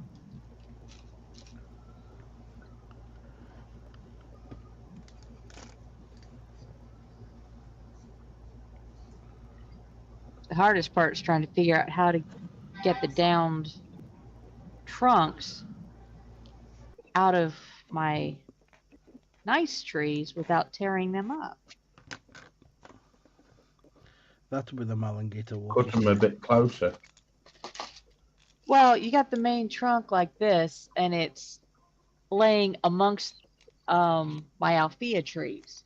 The hardest part is trying to figure out how to get the downed trunks out of my nice trees without tearing them up. That'll be the Malangator Cut walkie. them a bit closer. Well, you got the main trunk like this, and it's laying amongst my althea trees,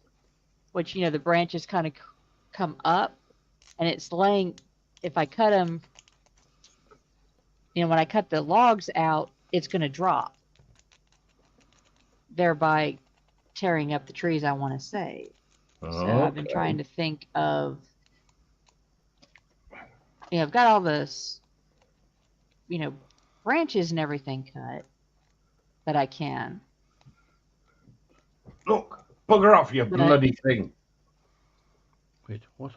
which, the branches kind of come up, and it's laying, if I cut them, when I cut the logs out, it's going to drop, thereby tearing up the trees I want to save. So I've been trying to think of, I've got all this, branches and everything cut that I can. Look, bugger off, you But bloody thing. Wait, what?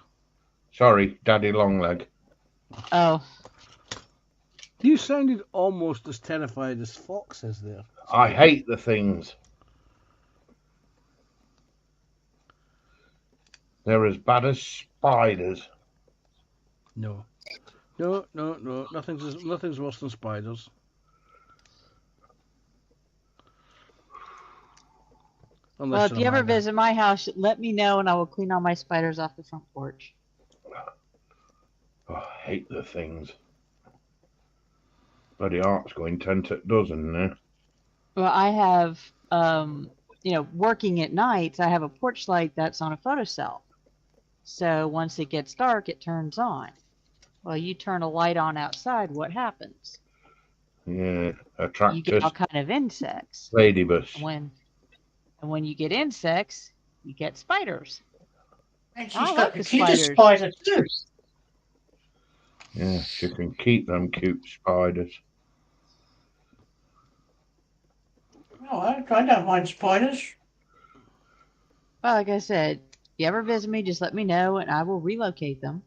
Sorry, Daddy Longleg. Oh, You sounded almost as terrified as Fox is there. I hate the things. They're as bad as spiders. No. Nothing's worse than spiders. Well, Unless if you're you a ever maggot. visit my house, let me know and I will clean all my spiders off the front porch. Oh, I hate the things. Bloody heart's going 10 to a dozen now. Well, I have, working at nights, I have a porch light that's on a photocell. So once it gets dark, it turns on. Well, you turn a light on outside, what happens? Yeah, You get all attractors, kind of insects. ladybus. And when you get insects, you get spiders. And I she's like got the the cutest spiders. spider too. Yeah, you can keep them cute spiders. No, I don't mind spiders. Well, like I said, if you ever visit me, just let me know and I will relocate them.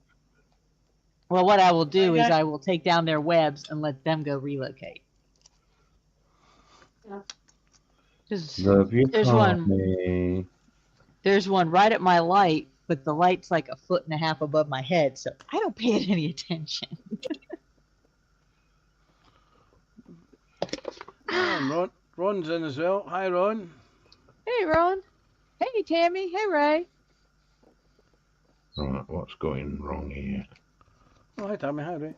Well, what I will do is Okay. I will take down their webs and let them go relocate. Love you, There's honey. there's one right at my light, but the light's like 1.5 feet above my head, so I don't pay it any attention. Oh, Ron's in as well. Hi, Ron. Hey, Ron. Hey, Tammy. Hey, Ray. Right, what's going wrong here? Oh, hi, Tammy. Hi, Ray.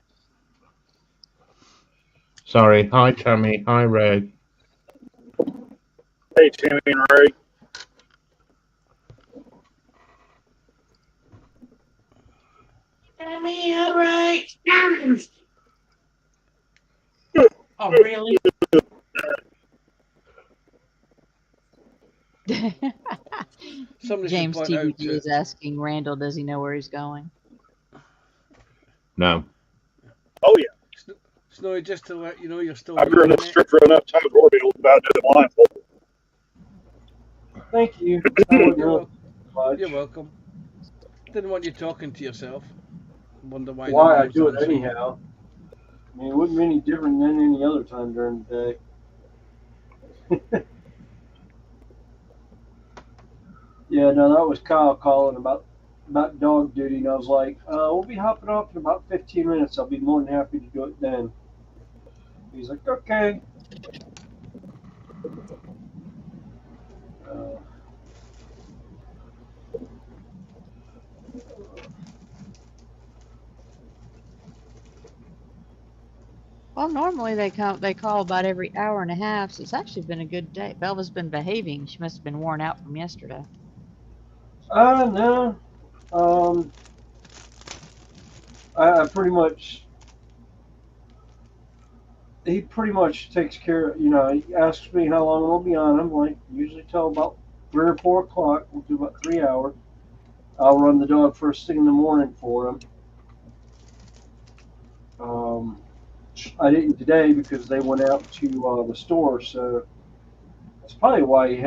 Sorry, hi Tammy, hi Ray. Hey, Timmy and Ray. Tammy, all right. Oh, really? Somebody should James point out TBD is asking Randall, does he know where he's going? No. Oh, yeah. Snowy, just to let you know, you're still I've driven using this it. strip for enough time to be able to about do the blindfold. Thank you. You're welcome. Didn't want you talking to yourself. Wonder why. Why I nobody do was it answering. anyhow. I mean, it wouldn't be any different than any other time during the day. Yeah, no, that was Kyle calling about dog duty, and I was like, we'll be hopping off in about 15 minutes. I'll be more than happy to do it then. He's like, okay. Well, normally they call about every hour and a half, so it's actually been a good day. Belva's been behaving. She must have been worn out from yesterday. No. I pretty much, he pretty much takes care, he asks me how long we'll be on. I'm like, usually till about 3 or 4 o'clock. We'll do about 3 hours. I'll run the dog first thing in the morning for him. I didn't today because they went out to the store, so that's probably why he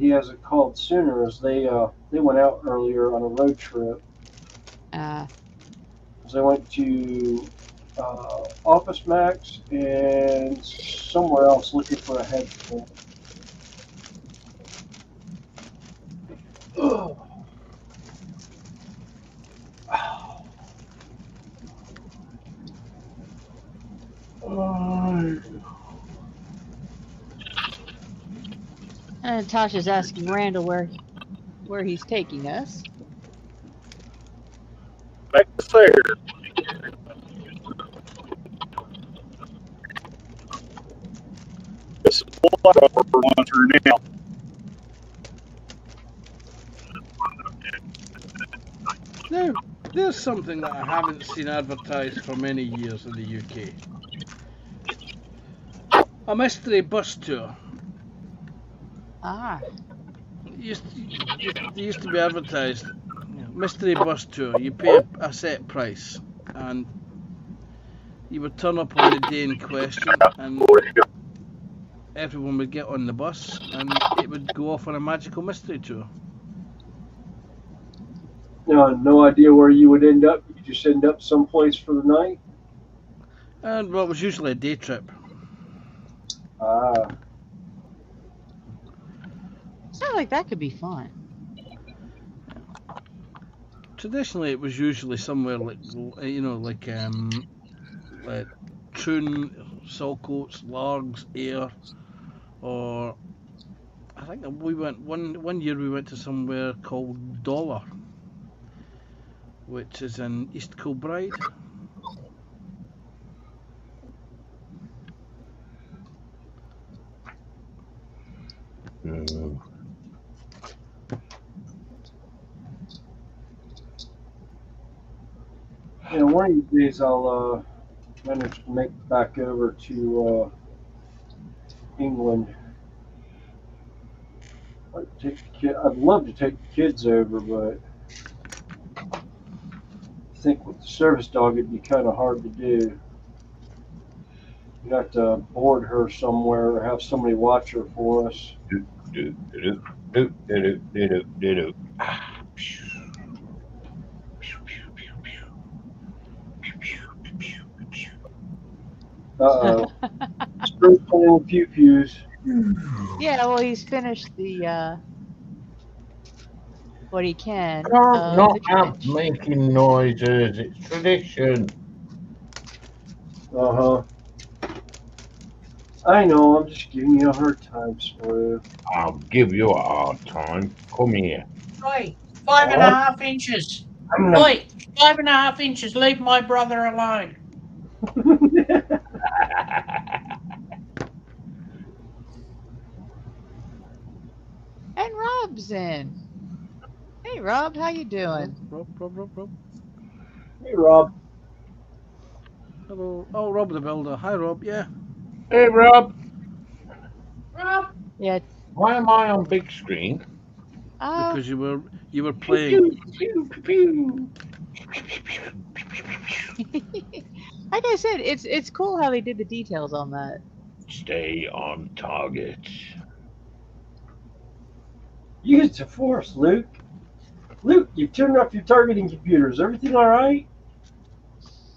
hasn't called sooner. As they went out earlier on a road trip. They went to Office Max and somewhere else looking for a headphone. And Natasha's asking Randall where he's taking us. Back to Sayre. This is what we're going through now. Now, there's something that I haven't seen advertised for many years in the UK. A mystery bus tour. It used to be advertised. Mystery bus tour. You pay a set price, and you would turn up on the day in question, and everyone would get on the bus, and it would go off on a magical mystery tour. No idea where you would end up. You just end up someplace for the night. And well, it was usually a day trip. Ah, Sounds like that could be fun. Traditionally, it was usually somewhere like like Troon, Saltcoats, Largs, Ayr, or I think we went one year. We went to somewhere called Dollar, which is in East Kilbride. Mm. you know, one of these days I'll manage to make it back over to England. I'd love to take the kids over, but I think with the service dog it'd be kind of hard to do. You'd have to board her somewhere or have somebody watch her for us. Do, do, do, do, do, do, do, do, do. Ah, phew. Pew, pew, pew, pew. Pew, pew, pew, pew, pew. Uh-oh. Still playing pew pews. Yeah, well, he's finished the what he can Can't of not the have trench. making noises. It's tradition. Uh-huh. I know, I'm just giving you a hard time, Spoil. I'll give you a hard time. Come here. Oi, 5.5 inches. I'm not. Oi, 5.5 inches. Leave my brother alone. And Rob's in. Hey, Rob, how you doing? Rob. Hey, Rob. Hello. Oh, Rob the Builder. Hi, Rob. Yeah. Hey, Rob. Rob, Yeah. Why am I on big screen? Oh, Because you were playing. Pew, pew, pew, like I said, it's cool how they did the details on that. Stay on target. Use the force, Luke. Luke, you've turned off your targeting computer. Is everything all right?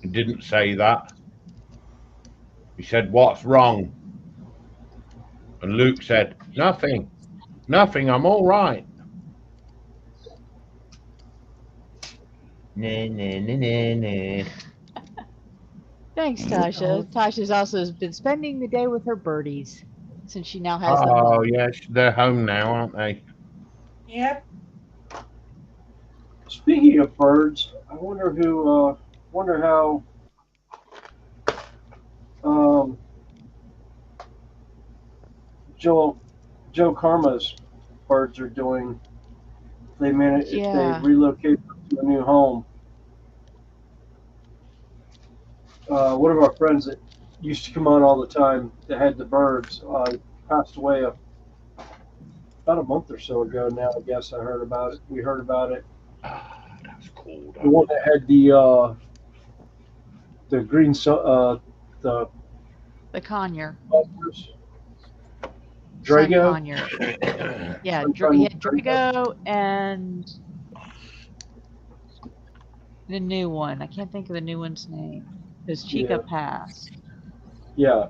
He didn't say that. He said, "What's wrong?" And Luke said, "Nothing. Nothing. I'm all right." Nah, nah, nah, nah, nah. Thanks, Tasha. Tasha's also been spending the day with her birdies since she now has them Oh, home. yes, they're home now, aren't they? yep. Speaking of birds, I wonder how um, Joe Karma's birds are doing. If they Yeah. relocate to a new home. One of our friends that used to come on all the time that had the birds passed away about a month or so ago now. I guess I heard about it. We heard about it. Ah, that's cool. The one that had the green the The conure. Sun Drago. conure. Yeah, Sunshine he had Drago and the new one. I can't think of the new one's name. Because Chica Yeah. passed. Yeah.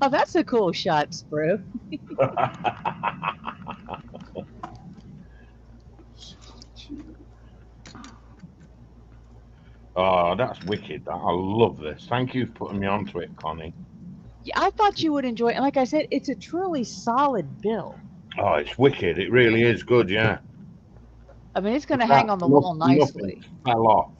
Oh, that's a cool shot, Sprue. Oh, that's wicked. I love this. Thank you for putting me onto it, Connie. Yeah, I thought you would enjoy it. And like I said, it's a truly solid build. Oh, it's wicked. It really is good, yeah. I mean, it's going to hang on the wall nicely. Nothing fell off.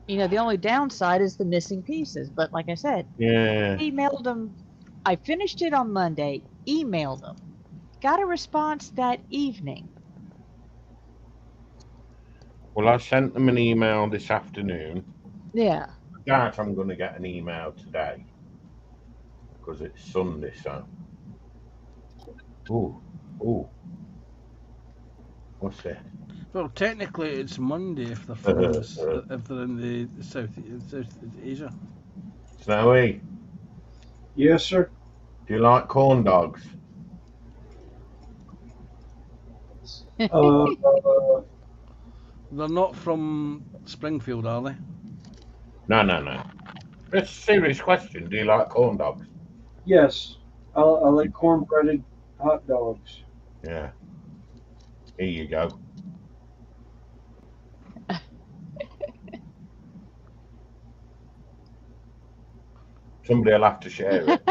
You know, the only downside is the missing pieces. But like I said, Yeah. emailed them. I finished it on Monday, emailed them. Got a response that evening. Well, I sent them an email this afternoon. Yeah. I doubt I'm going to get an email today because it's Sunday, so. Ooh. What's it? Well, technically, it's Monday if they're from if they're in the South Asia. Snowy. Yes, sir. Do you like corn dogs? Uh, They're not from Springfield, are they? No. It's a serious question. Do you like corn dogs? yes, I like cornbreaded hot dogs. Yeah. Here you go. Somebody will have to share it.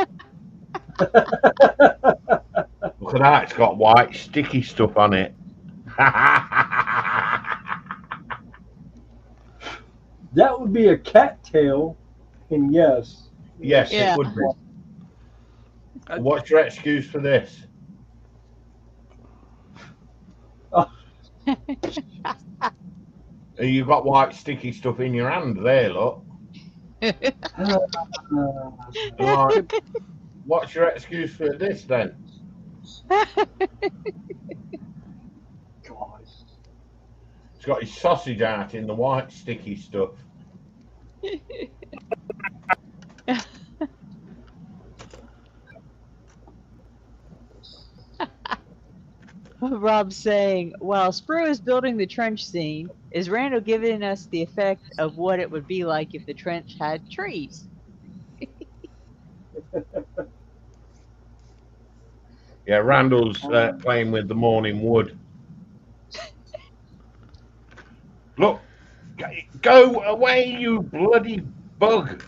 Look at that. It's got white sticky stuff on it. That would be a cattail, and yes. Yes, Yeah. it would be. What's your excuse for this? You got white sticky stuff in your hand there, look. Like, what's your excuse for this then? God. It's got his sausage out in the white sticky stuff. Rob's saying, while Sprue is building the trench scene, is Randall giving us the effect of what it would be like if the trench had trees? Yeah, Randall's playing with the morning wood. Look, go away, you bloody bug.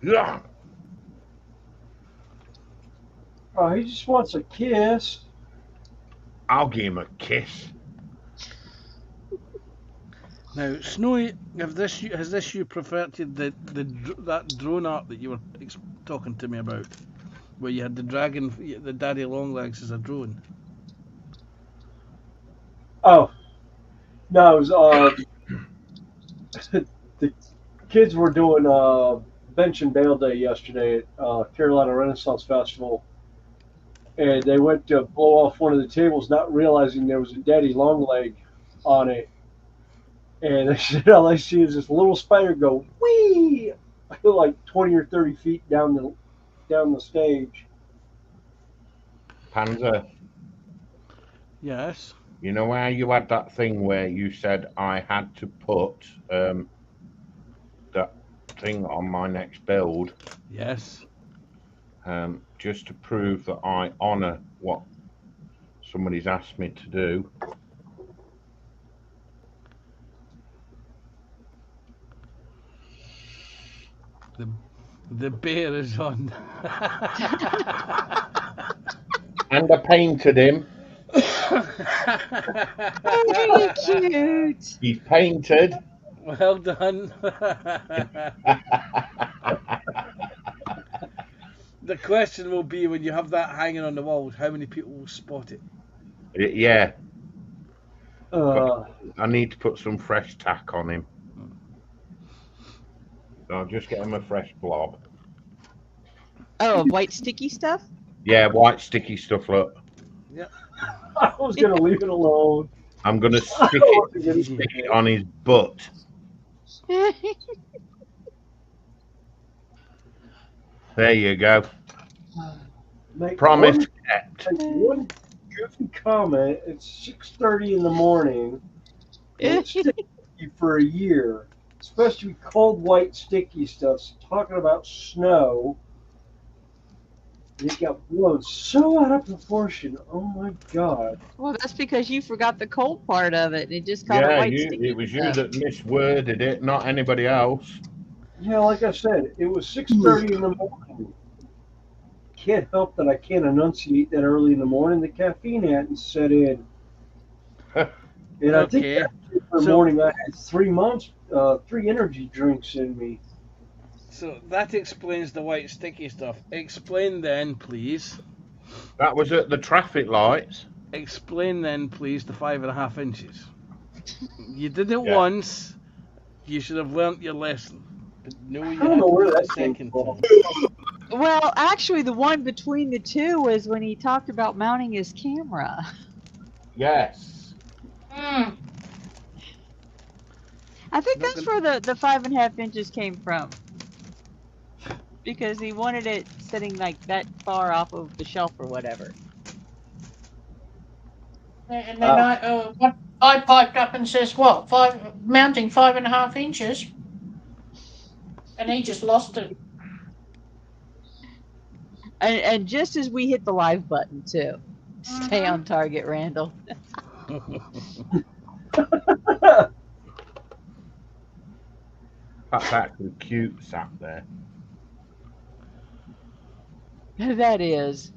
Yeah. Oh, he just wants a kiss. I'll give him a kiss. Now, Snowy, has this you perfected that drone art that you were talking to me about, where you had the dragon, the daddy longlegs as a drone? Oh, no, it was, the kids were doing Bench and Bale Day yesterday at Carolina Renaissance Festival, and they went to blow off one of the tables, not realizing there was a daddy long leg on it. And they said all I see is this little spider go whee, like 20 or 30 feet down the stage. Panzer, Yes. you know how you had that thing where you said I had to put that thing on my next build, Yes. just to prove that I honour what somebody's asked me to do. The bear is on. And I painted him. Very cute. He's painted. Well done. The question will be, when you have that hanging on the walls, how many people will spot it? Yeah, Uh, I need to put some fresh tack on him. So I'll just get him a fresh blob. Oh, white sticky stuff? Yeah, white sticky stuff, look. I was going to leave it alone. I'm going to stick it on his butt. There you go. Make Promise kept. one goofy comment. It's 6:30 in the morning. And it's sticking with you for a year. It's supposed to be cold, white, sticky stuff. So talking about snow. It got blown so out of proportion. Oh my God. Well, that's because you forgot the cold part of it. And it just called it Yeah, white sticky it was you stuff. that misworded it, not anybody else. Yeah, like I said, it was 6:30 in the morning. Can't help that I can't enunciate that early in the morning. The caffeine hadn't set in. And I think Okay. for the morning I had 3 months, 3 energy drinks in me. So that explains the white sticky stuff. Explain then, please. That was at the traffic lights. Explain then, please, the 5.5 inches. You did it Yeah. once. You should have learnt your lesson. But no, you I don't had know to where do it that a came second from. time. Well, actually, the one between the two was when he talked about mounting his camera. Yes. Mm. I think Not that's where the 5.5 inches came from. because he wanted it sitting like that far off of the shelf or whatever. And then I piped up and says, "What? Mounting 5.5 inches?" And he just lost it. And just as we hit the live button too. Stay on target, Randall. That's actually cute sat there. That is.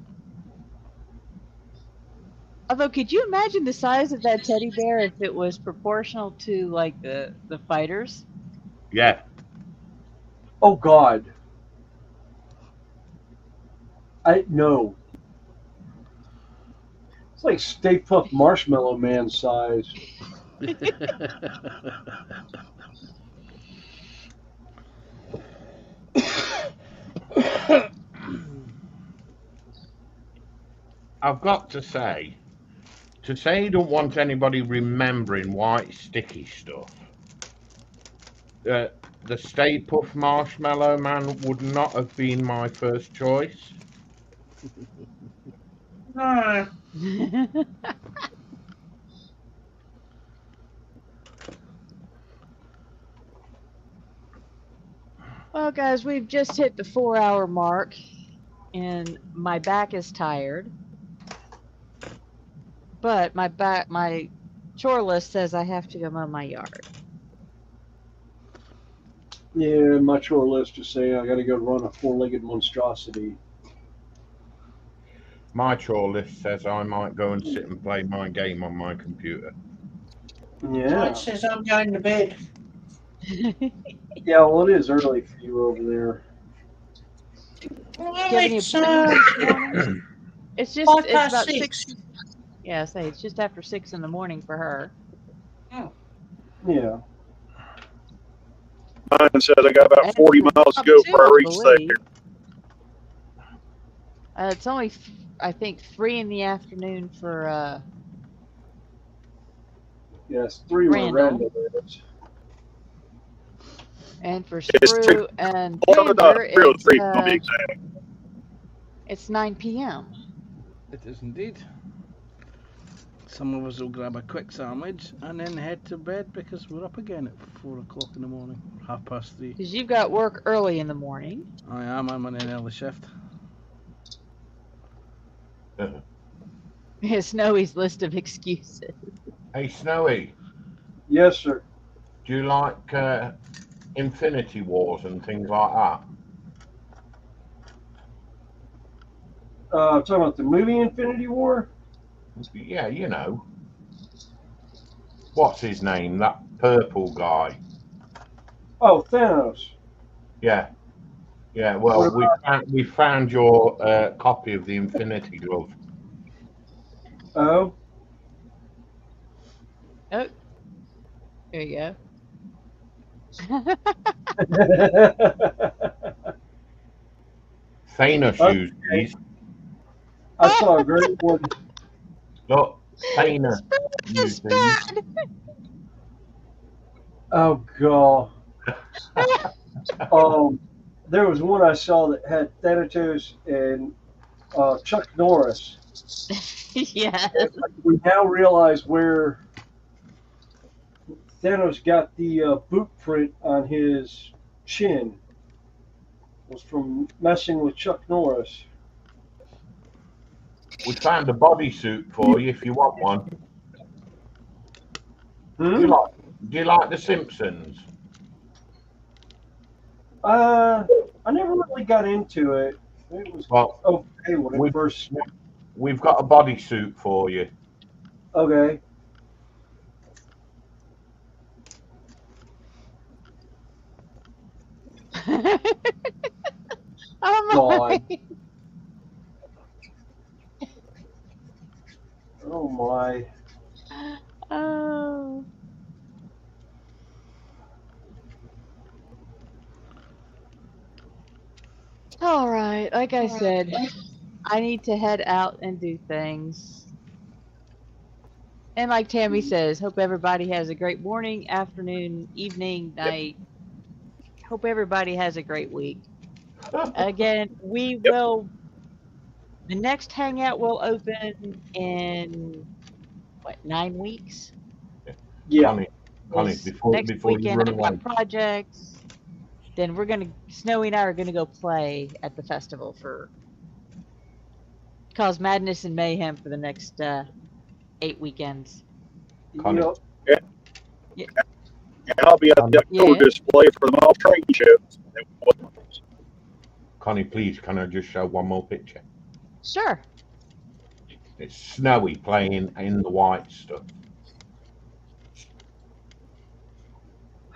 Although, could you imagine the size of that teddy bear if it was proportional to like the fighters? Yeah. Oh God. No. It's like Stay Puft Marshmallow Man size. I've got to say you don't want anybody remembering white sticky stuff. The Stay Puft Marshmallow Man would not have been my first choice. No. Well, guys, we've just hit the 4-hour mark, and my back is tired. But my chore list says I have to go mow my yard. Yeah, my chore list is saying I got to go run a four-legged monstrosity. My chore list says I might go and sit and play my game on my computer. Yeah. Mine says I'm going to bed. Yeah, well, it is early for you over there. Well, Do you have any it's appointments this morning? It's just 5 it's past about 6. 6. Yeah, say it's just after 6 in the morning for her. Yeah. Mine says I got about And 40 for miles to Bob go too, before I I reach there. believe. It's only I think 3 in the afternoon for Yes, 3 where Randall. Randall is. And for It's Sprue and Well, Xander, 303 to be exact. it's 9 p.m. It is indeed. Some of us will grab a quick sandwich and then head to bed because we're up again at 4 o'clock in the morning, 3:30. Because you've got work early in the morning. I'm on an early shift. Snowy's list of excuses. Hey, Snowy, Yes, sir. do you like Infinity Wars and things like that? Talking about the movie Infinity War? Yeah, you know. What's his name? That purple guy. Oh, Thanos. Yeah. Yeah, well, we found your copy of the Infinity Glove. Oh. Oh, there you go. Thanos Okay. used these. I saw a great one. Look, Thanos used these. Oh, God. There was one I saw that had Thanatos and Chuck Norris. Yes. We now realize where Thanos got the boot print on his chin. It was from messing with Chuck Norris. We found a bodysuit for you if you want one. Hmm? Do you like The Simpsons? I never really got into it. It was okay when it first. We've got a bodysuit for you. Okay. Oh my. Oh my. Oh. All right. Like I said, I need to head out and do things. And like Tammy says, hope everybody has a great morning, afternoon, evening, night. Hope everybody has a great week. Again, we Yep. will. The next hangout will open in what, 9 weeks? Yeah. Connie, 'Cause before next you weekend run I've got away, projects. Then Snowy and I are gonna go play at the festival for cause madness and mayhem for the next 8 weekends. Connie, Yep. Yeah. And I'll be at the October Yeah. display for the Model Train Show. Connie, please, can I just show one more picture? Sure. It's Snowy playing in the white stuff.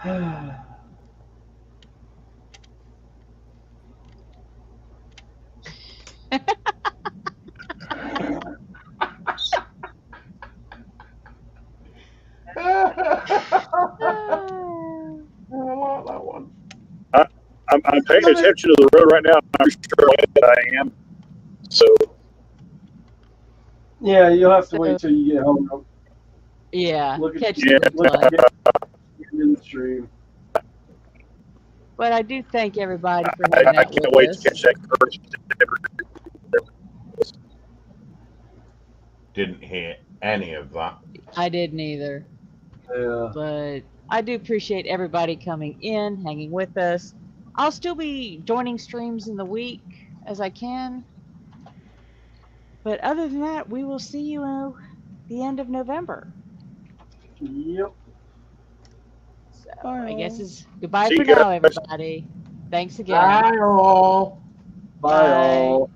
Ah. I like that one. I'm paying attention to the road right now. I'm sure that I am. So Yeah, you'll have to So- wait till you get home. Yeah. Look at Catch yeah. the look replay. at in the stream. But I do thank everybody for hanging I out can't with wait us. to catch that first. Didn't hear any of that. I didn't either. Yeah. But I do appreciate everybody coming in, hanging with us. I'll still be joining streams in the week as I can. But other than that, we will see you the end of November. Yep. So Bye I guess all. is goodbye See for you guys. now, everybody. Thanks again. Bye all. Bye all.